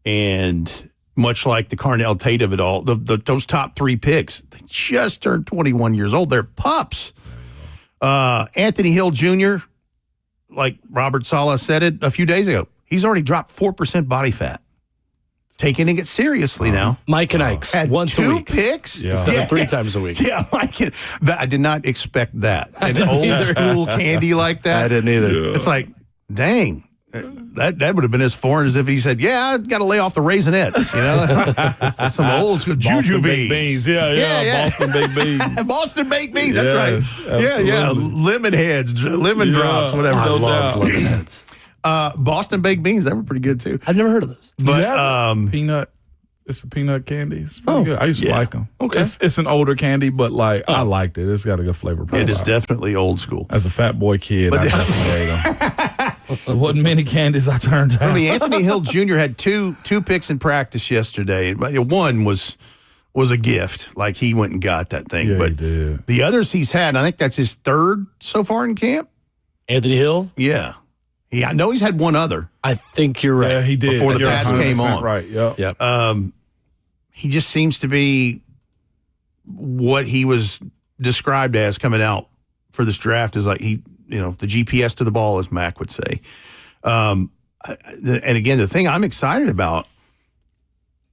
And much like the Carnell Tate of it all, those top 3 picks, they just turned 21 years old. They're pups. Anthony Hill Jr., like Robert Saleh said it a few days ago, he's already dropped 4% body fat. Taking it seriously now. Mike and Ike's once a week. 2 picks? Instead of 3 times a week. Yeah, I did not expect that. An old school candy like that. I didn't either. Yeah. It's like, dang. That would have been as foreign as if he said, "Yeah, I got to lay off the Raisinets." Some old school Juju beans. Yeah. Boston baked beans. Boston baked beans. That's right. Absolutely. Yeah. Lemon heads, lemon drops, whatever. I loved lemon heads. Boston baked beans. They were pretty good too. I've never heard of those. But peanut. It's a peanut candy. It's pretty good. I used to like them. Okay. It's an older candy, but I liked it. It's got a good flavor profile. It is definitely old school. As a fat boy kid, I definitely ate them. There wasn't many candies I turned down. I mean, Anthony Hill Jr. had two picks in practice yesterday. One was a gift. Like, he went and got that thing. Yeah, but he did. The others he's had, I think that's his 3rd so far in camp. Anthony Hill? Yeah. I know he's had one other. I think you're right. Yeah, he did. Before the pads came on. Right, Yep. He just seems to be what he was described as coming out for this draft, is like the GPS to the ball, as Mac would say. And again, the thing I'm excited about,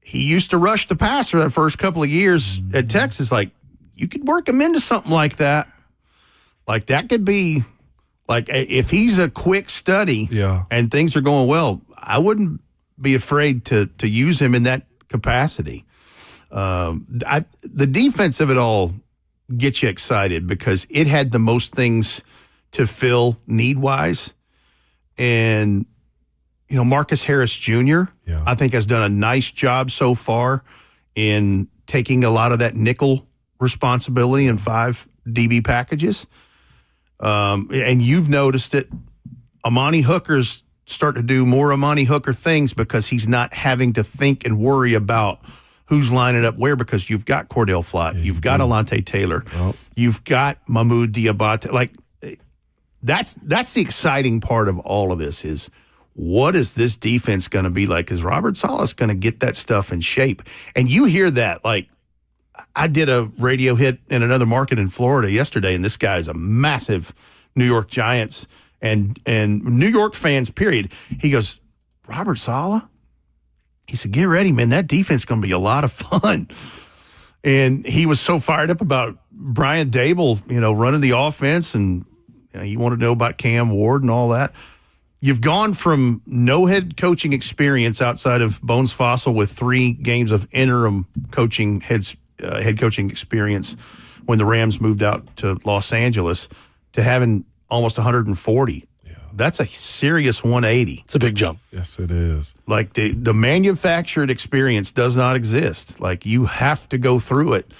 he used to rush the passer that first couple of years at Texas. Like, you could work him into something like that. Like, that could be, like, if he's a quick study and things are going well, I wouldn't be afraid to use him in that capacity. The defense of it all gets you excited because it had the most things to fill need-wise. And, Marcus Harris Jr., I think, has done a nice job so far in taking a lot of that nickel responsibility in 5 DB packages. And you've noticed it. Amani Hooker's starting to do more Amani Hooker things because he's not having to think and worry about who's lining up where, because you've got Cordell Flott, you've got Alante Taylor, you've got Mahmoud Diabate. Like, that's the exciting part of all of this is, what is this defense going to be like? Is Robert Saleh's going to get that stuff in shape? And you hear that, like, I did a radio hit in another market in Florida yesterday, and this guy's a massive New York Giants and New York fans, period. He goes, Robert Saleh? He said, get ready, man. That defense is going to be a lot of fun. And he was so fired up about Brian Dable, running the offense, and he wanted to know about Cam Ward and all that. You've gone from no head coaching experience outside of Bones Fossil with 3 games of interim coaching head coaching experience when the Rams moved out to Los Angeles to having almost 140. That's a serious 180. It's a big jump. Yes, it is. Like, the manufactured experience does not exist. Like, you have to go through it.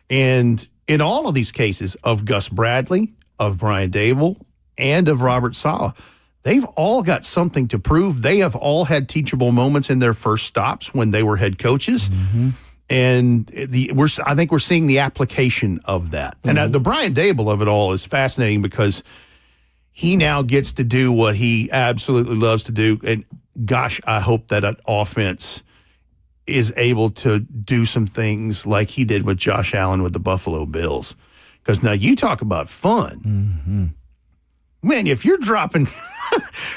And in all of these cases of Gus Bradley, of Brian Dable, and of Robert Saleh, they've all got something to prove. They have all had teachable moments in their first stops when they were head coaches. And I think we're seeing the application of that. And the Brian Dable of it all is fascinating because he now gets to do what he absolutely loves to do. And gosh, I hope that offense is able to do some things like he did with Josh Allen with the Buffalo Bills. Because now you talk about fun. man, if you're dropping,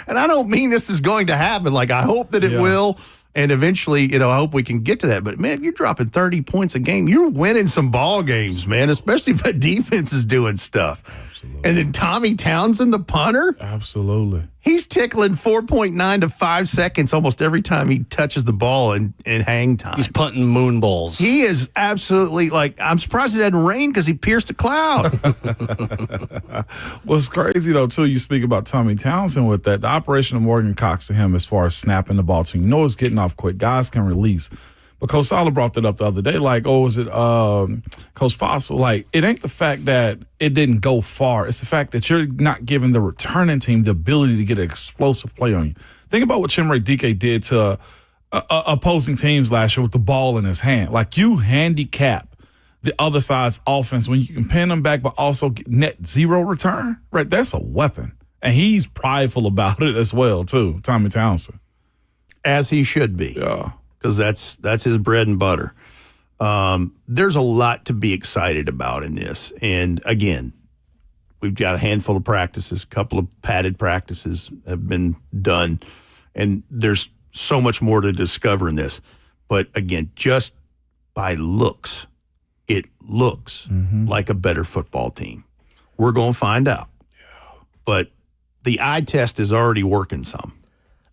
and I don't mean this is going to happen. Like, I hope that it will. And eventually, I hope we can get to that. But, man, if you're dropping 30 points a game, you're winning some ball games, man, especially if the defense is doing stuff. Absolutely. And then Tommy Townsend, the punter. Absolutely. He's tickling 4.9 to 5 seconds almost every time he touches the ball in hang time. He's punting moon balls. He is absolutely I'm surprised it hadn't rained because he pierced a cloud. What's crazy, though, too, you speak about Tommy Townsend with that. The operation of Morgan Cox to him as far as snapping the ball to him. It's getting off quick. Guys can release. But Coach Sala brought that up the other day. Is it Coach Fossil? It ain't the fact that it didn't go far. It's the fact that you're not giving the returning team the ability to get an explosive play on you. Think about what Chimere Dike did to opposing teams last year with the ball in his hand. You handicap the other side's offense when you can pin them back but also get net zero return. Right, that's a weapon. And he's prideful about it as well, too, Tommy Townsend. As he should be. Yeah. Because that's his bread and butter. There's a lot to be excited about in this. And, again, we've got a handful of practices, a couple of padded practices have been done, and there's so much more to discover in this. But, again, just by looks, it looks like a better football team. We're going to find out. Yeah. But the eye test is already working some.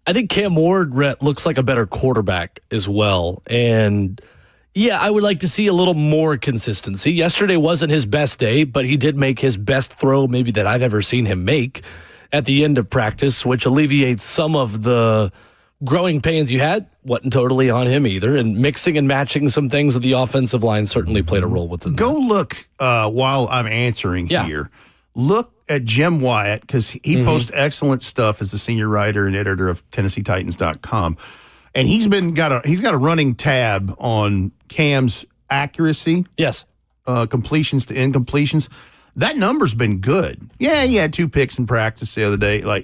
I think Cam Ward looks like a better quarterback as well. And, yeah, I would like to see a little more consistency. Yesterday wasn't his best day, but he did make his best throw maybe that I've ever seen him make at the end of practice, which alleviates some of the growing pains you had. Wasn't totally on him either. And mixing and matching some things with the offensive line certainly played a role with it. Go look while I'm answering here. Look at Jim Wyatt, because he posts excellent stuff as the senior writer and editor of TennesseeTitans.com. And he's got a running tab on Cam's accuracy. Yes. Completions to incompletions. That number's been good. Yeah, he had 2 picks in practice the other day.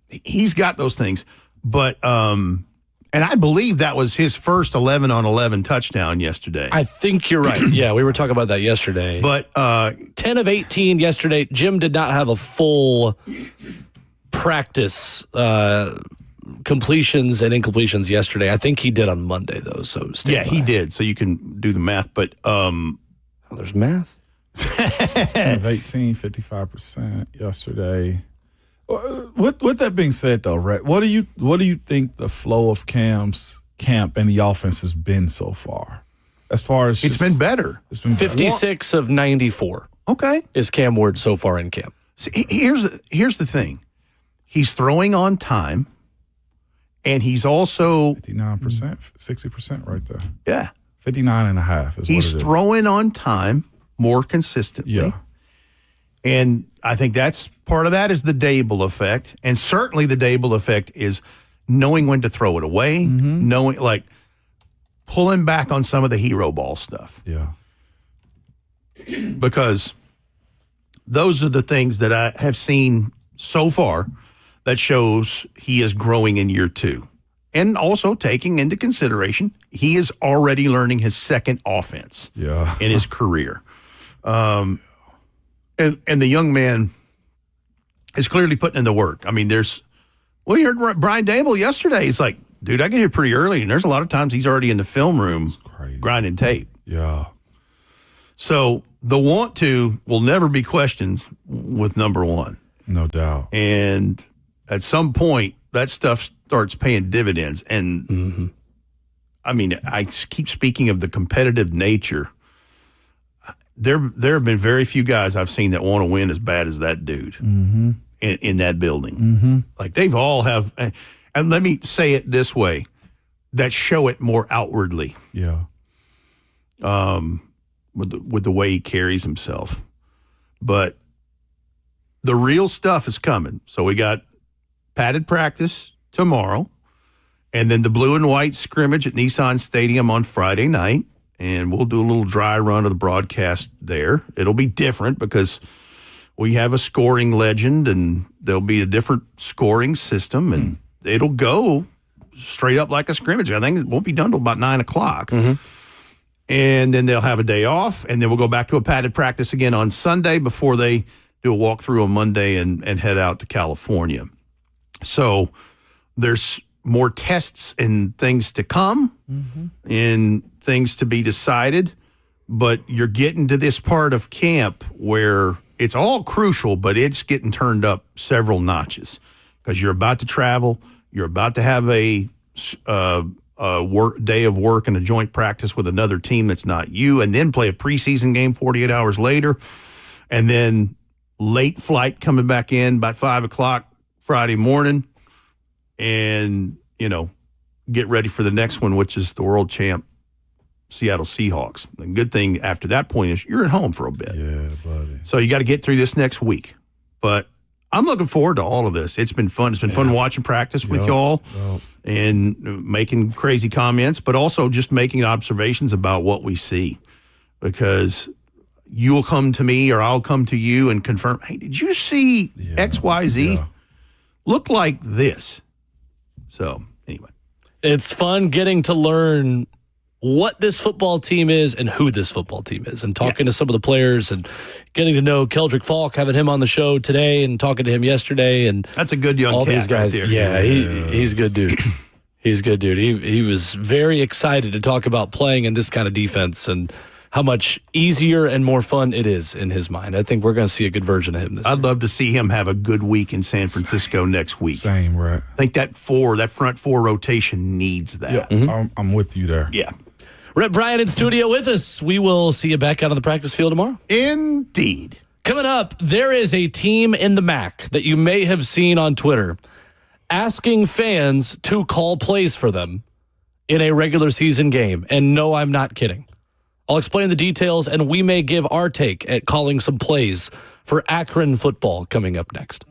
He's got those things. But and I believe that was his first 11-on-11 touchdown yesterday. I think you're right. Yeah, we were talking about that yesterday. But 10 of 18 yesterday. Jim did not have a full practice completions and incompletions yesterday. I think he did on Monday, though. So he did. So you can do the math. But there's math. 10 of 18, 55% yesterday. With that being said, though, Rhett, what do you think the flow of Cam's camp and the offense has been so far? As far as it's been better. It's been 56 of 94. Okay, is Cam Ward so far in camp? See, here's the thing: he's throwing on time, and he's also 59%, 60% right there. Yeah, 59.5 is he's what it is. Throwing on time more consistently. Yeah. And I think that's part of that is the Dable effect. And certainly the Dable effect is knowing when to throw it away, knowing, pulling back on some of the hero ball stuff. Yeah. Because those are the things that I have seen so far that shows he is growing in year 2. And also taking into consideration, he is already learning his second offense in his career. And the young man is clearly putting in the work. I mean, you heard Brian Dable yesterday. He's like, dude, I get here pretty early, and there's a lot of times he's already in the film room grinding tape. Yeah. So the want to will never be questioned with number 1. No doubt. And at some point, that stuff starts paying dividends. And, I mean, I keep speaking of the competitive nature. There have been very few guys I've seen that want to win as bad as that dude in that building. They've all have, and let me say it this way, that show it more outwardly. Yeah. With the way he carries himself. But the real stuff is coming. So we got padded practice tomorrow, and then the blue and white scrimmage at Nissan Stadium on Friday night. And we'll do a little dry run of the broadcast there. It'll be different because we have a scoring legend, and there'll be a different scoring system, and it'll go straight up like a scrimmage. I think it won't be done till about 9 o'clock. And then they'll have a day off, and then we'll go back to a padded practice again on Sunday before they do a walkthrough on Monday and head out to California. So there's more tests and things to come and things to be decided. But you're getting to this part of camp where it's all crucial, but it's getting turned up several notches because you're about to travel. You're about to have a day of work and a joint practice with another team that's not you, and then play a preseason game 48 hours later, and then late flight coming back in by 5 o'clock Friday morning, and, get ready for the next one, which is the world champ Seattle Seahawks. The good thing after that point is you're at home for a bit. Yeah, buddy. So you got to get through this next week. But I'm looking forward to all of this. It's been fun. It's been fun watching practice with y'all and making crazy comments, but also just making observations about what we see. Because you'll come to me or I'll come to you and confirm, hey, did you see XYZ? Yeah. Look like this. So, anyway. It's fun getting to learn what this football team is and who this football team is, and talking to some of the players and getting to know Keldrick Falk, having him on the show today and talking to him yesterday. And that's a good young all cat these guys. right there. He's a good dude. He's a good dude. He was very excited to talk about playing in this kind of defense and how much easier and more fun it is in his mind. I think we're going to see a good version of him this I'd love to see him have a good week in San Francisco next week. Same, right. I think that front four rotation needs that. Yeah, I'm with you there. Yeah. Rhett Bryant in studio with us. We will see you back out on the practice field tomorrow. Indeed. Coming up, there is a team in the MAC that you may have seen on Twitter asking fans to call plays for them in a regular season game. And no, I'm not kidding. I'll explain the details, and we may give our take at calling some plays for Akron football coming up next.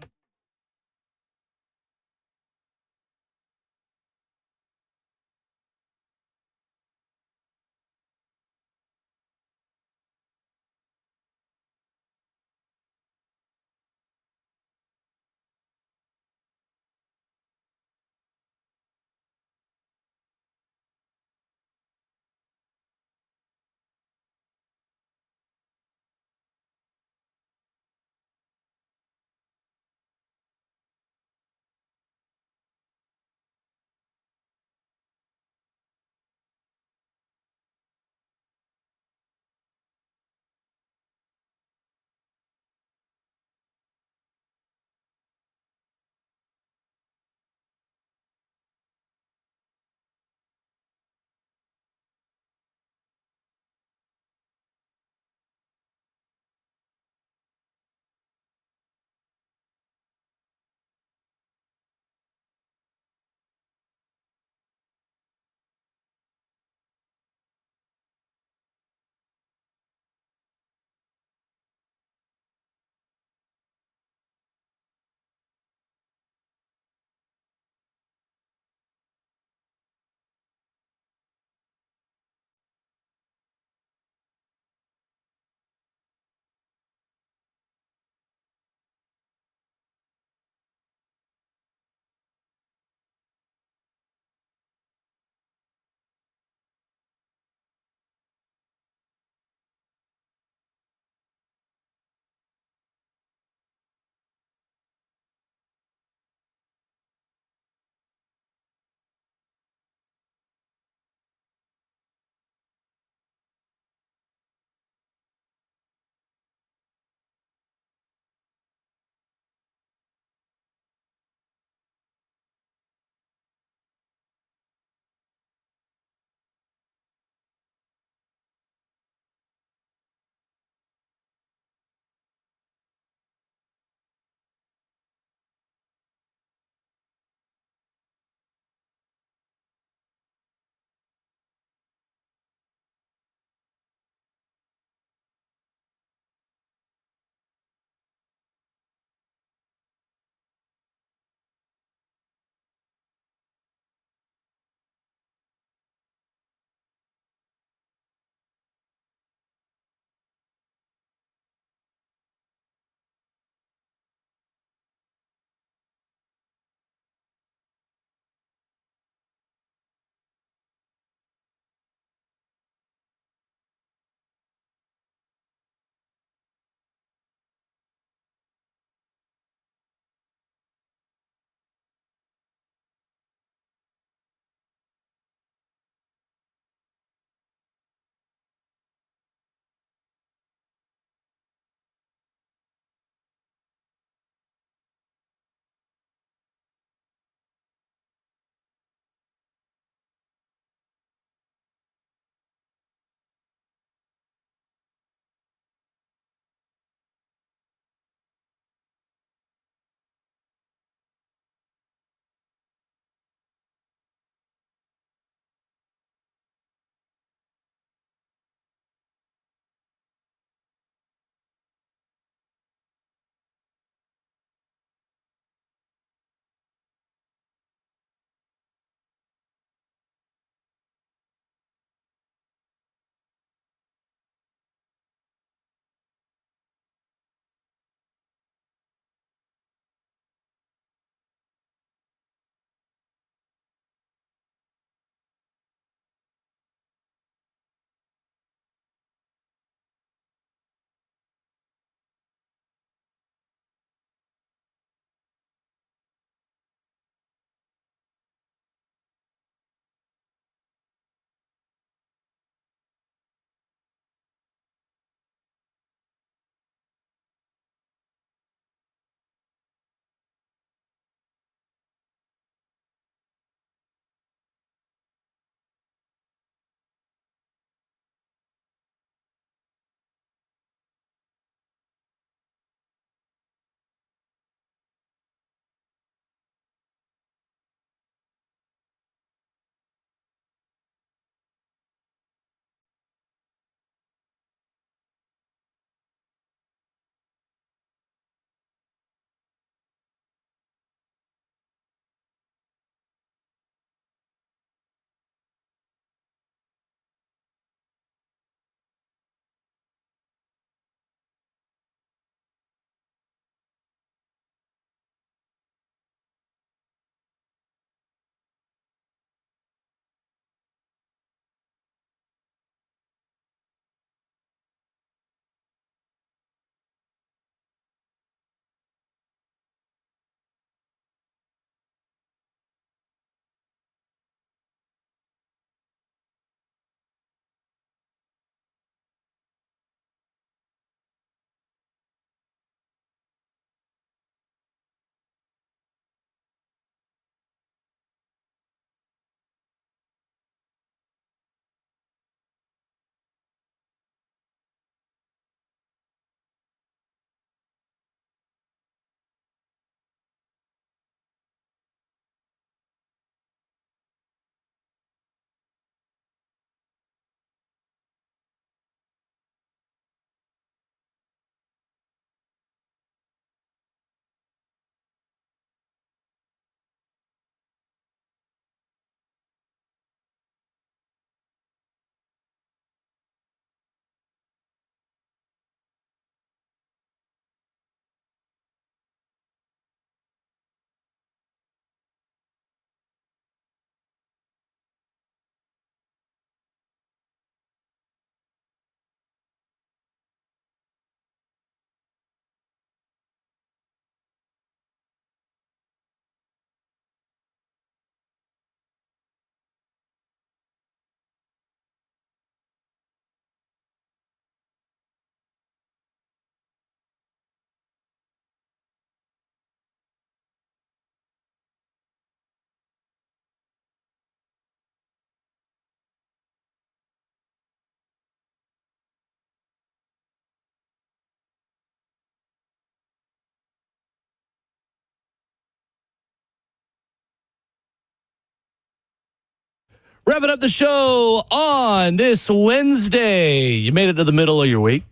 Wrapping up the show on this Wednesday. You made it to the middle of your week.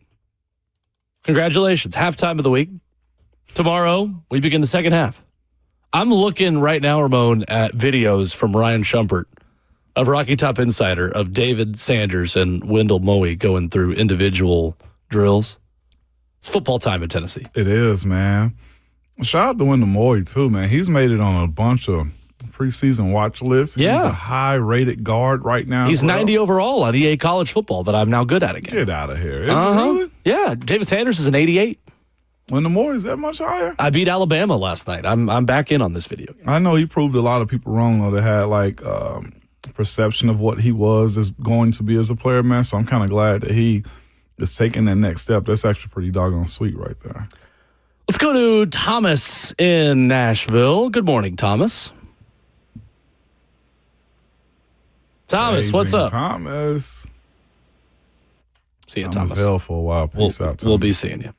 Congratulations. Halftime of the week. Tomorrow, we begin the second half. I'm looking right now, Ramon, at videos from Ryan Shumpert of Rocky Top Insider of David Sanders and Wendell Moe going through individual drills. It's football time in Tennessee. It is, man. Shout out to Wendell Moe, too, man. He's made it on a bunch of preseason watch lists. Yeah. He's a high-rated guard right now. He's 90 overall on EA College Football that I'm now good at again. Get out of here. Is it really? Yeah, David Sanders is an 88. Wendell Moore is that much higher? I beat Alabama last night. I'm back in on this video game. I know he proved a lot of people wrong, though, that had, like, perception of what he was is going to be as a player, man. So I'm kind of glad that he is taking that next step. That's actually pretty doggone sweet right there. Let's go to Thomas in Nashville. Good morning, Thomas. Thomas, what's up? Thomas. See you, I Thomas. was hell for a while. Peace out, Thomas. We'll be seeing you.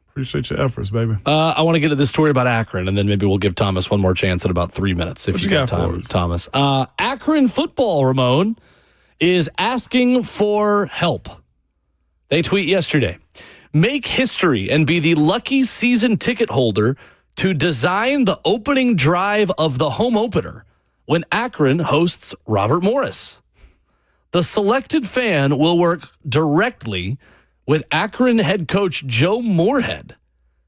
Appreciate your efforts, baby. I want to get to this story about Akron, and then maybe we'll give Thomas one more chance in about 3 minutes if What you you got got for time, us? Thomas. Akron football, Ramon, is asking for help. They tweet yesterday. Make history and be the lucky season ticket holder to design the opening drive of the home opener when Akron hosts Robert Morris. The selected fan will work directly with Akron head coach Joe Moorhead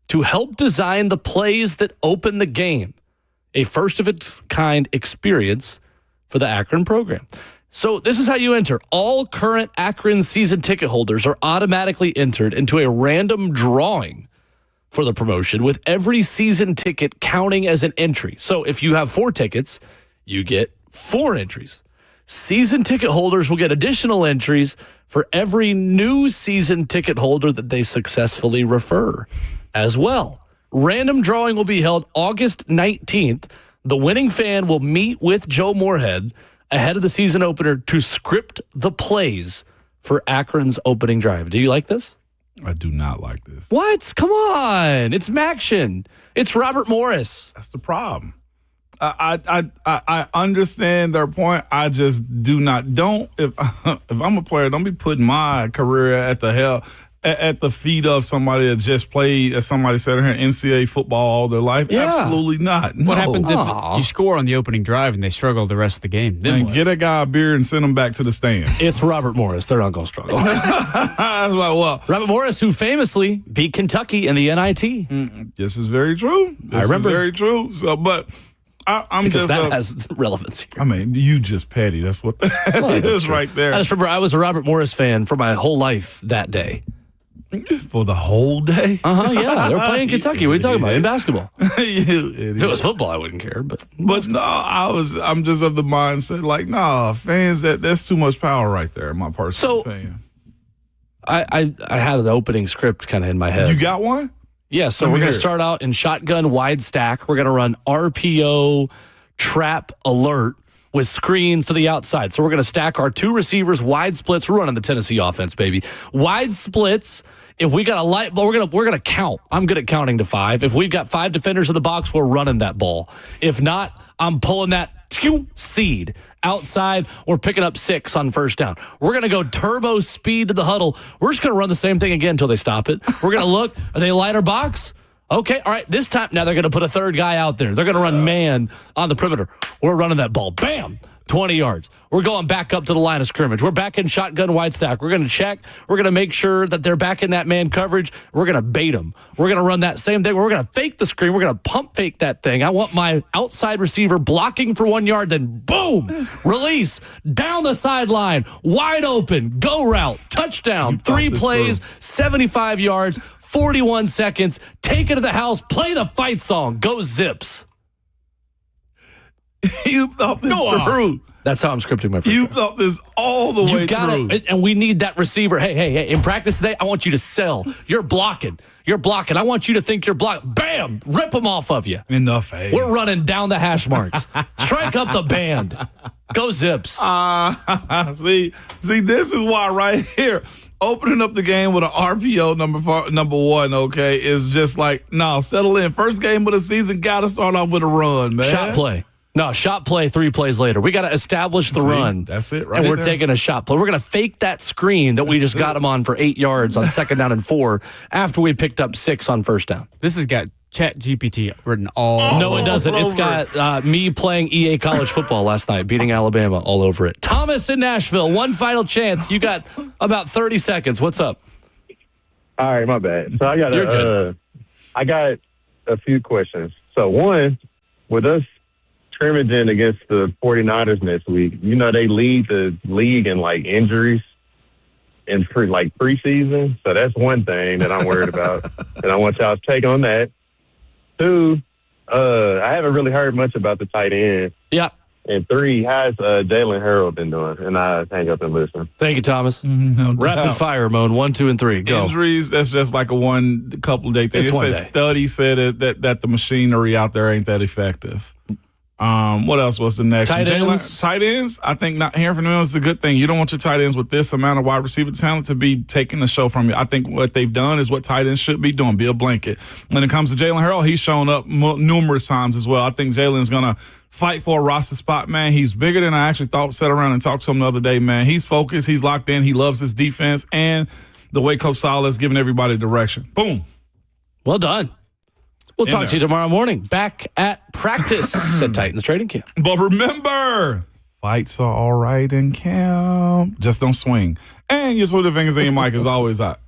to help design the plays that open the game, a first-of-its-kind experience for the Akron program. So this is how you enter. All current Akron season ticket holders are automatically entered into a random drawing for the promotion, with every season ticket counting as an entry. So if you have 4 tickets, you get 4 entries. Season ticket holders will get additional entries for every new season ticket holder that they successfully refer as well. Random drawing will be held August 19th. The winning fan will meet with Joe Moorhead ahead of the season opener to script the plays for Akron's opening drive. Do you like this? I do not like this. What? Come on. It's Maction. It's Robert Morris. That's the problem. I understand their point. I just do not. Don't if I'm a player, don't be putting my career at the feet of somebody that just played, as somebody said here, NCAA football all their life. Yeah. Absolutely not. What No. happens if you score on the opening drive and they struggle the rest of the game? Then And what? get a guy a beer and send him back to the stands. It's Robert Morris. They're not going to struggle. I was like, well, Robert Morris, who famously beat Kentucky in the NIT. This is very true. This remember. is very true. So, but I'm Because just that has relevance here. I mean, you just petty. That's what that Well, that's is true. right there. I just remember I was a Robert Morris fan for my whole life that day. For the whole day? Yeah. They were playing Kentucky. What are you talking about? In basketball. You idiot. If it was football, I wouldn't care. But no, I'm just of the mindset like, nah, fans, that's too much power right there, in my personal opinion. I had an opening script kind of in my head. You got one? Yeah, so Let me we're going hear to it. start out in shotgun wide stack. We're going to run RPO trap alert with screens to the outside. So we're going to stack our 2 receivers, wide splits. We're running the Tennessee offense, baby. Wide splits. If we got a light ball, we're gonna count. I'm good at counting to 5. If we've got 5 defenders in the box, we're running that ball. If not, I'm pulling that seed outside. We're picking up 6 on first down. We're gonna go turbo speed to the huddle. We're just gonna run the same thing again until they stop it. We're gonna look. Are they lighter box? Okay, all right. This time, now they're gonna put a 3rd guy out there. They're gonna run man on the perimeter. We're running that ball. Bam. 20 yards. We're going back up to the line of scrimmage. We're back in shotgun wide stack. We're going to check. We're going to make sure that they're back in that man coverage. We're going to bait them. We're going to run that same thing. We're going to fake the screen. We're going to pump fake that thing. I want my outside receiver blocking for 1 yard, then boom, release, down the sideline, wide open, go route, touchdown, 3 plays, 75 yards, 41 seconds, take it to the house, play the fight song, go Zips. You thought this through. That's how I'm scripting my first You drive. thought this all the way You've got through. it, and we need that receiver. Hey, in practice today, I want you to sell. You're blocking. I want you to think you're blocking. Bam! Rip them off of you. In the face. We're running down the hash marks. Strike up the band. Go Zips. See, this is why right here, opening up the game with an RPO number 1, okay, is just like, no, settle in. First game of the season, got to start off with a run, man. Shot play. No, shot play 3 plays later. We got to establish the run. That's it, right? And we're there. taking a shot play. We're going to fake that screen that we just got him on for 8 yards on 2nd down and 4 after we picked up 6 on 1st down. This has got Chat GPT written all No, it doesn't. It's got me playing EA college football last night, beating Alabama all over it. Thomas in Nashville, one final chance. You got about 30 seconds. What's up? All right, my bad. So I got a few questions. So one, with us scrimmaging against the 49ers next week, you know they lead the league in like injuries in preseason. So that's one thing that I'm worried about, and I want y'all's take on that. 2, I haven't really heard much about the tight end. Yeah. And 3, how's Jalen Harold been doing? And I hang up and listen. Thank you, Thomas. No Rapid doubt. fire, Ramon. 1, 2, and 3. Go. Injuries, that's just like a couple of day thing. It's It one says day. study said that the machinery out there ain't that effective. What else was the next Tight one? ends? Tight ends, I think not hearing from them is a good thing. You don't want your tight ends with this amount of wide receiver talent to be taking the show from you. I think what they've done is what tight ends should be doing, be a blanket. When it comes to Jalen Harold, he's shown up numerous times as well. I think Jalen's going to fight for a roster spot, man. He's bigger than I actually thought. Sat around and talked to him the other day, man. He's focused. He's locked in. He loves his defense and the way Coach Saleh is giving everybody direction. Boom. Well done. We'll In talk there. to you tomorrow morning. Back at practice at Titans Trading Camp. But remember, fights are all right in camp. Just don't swing. And your Twitter fingers and your mic is always hot.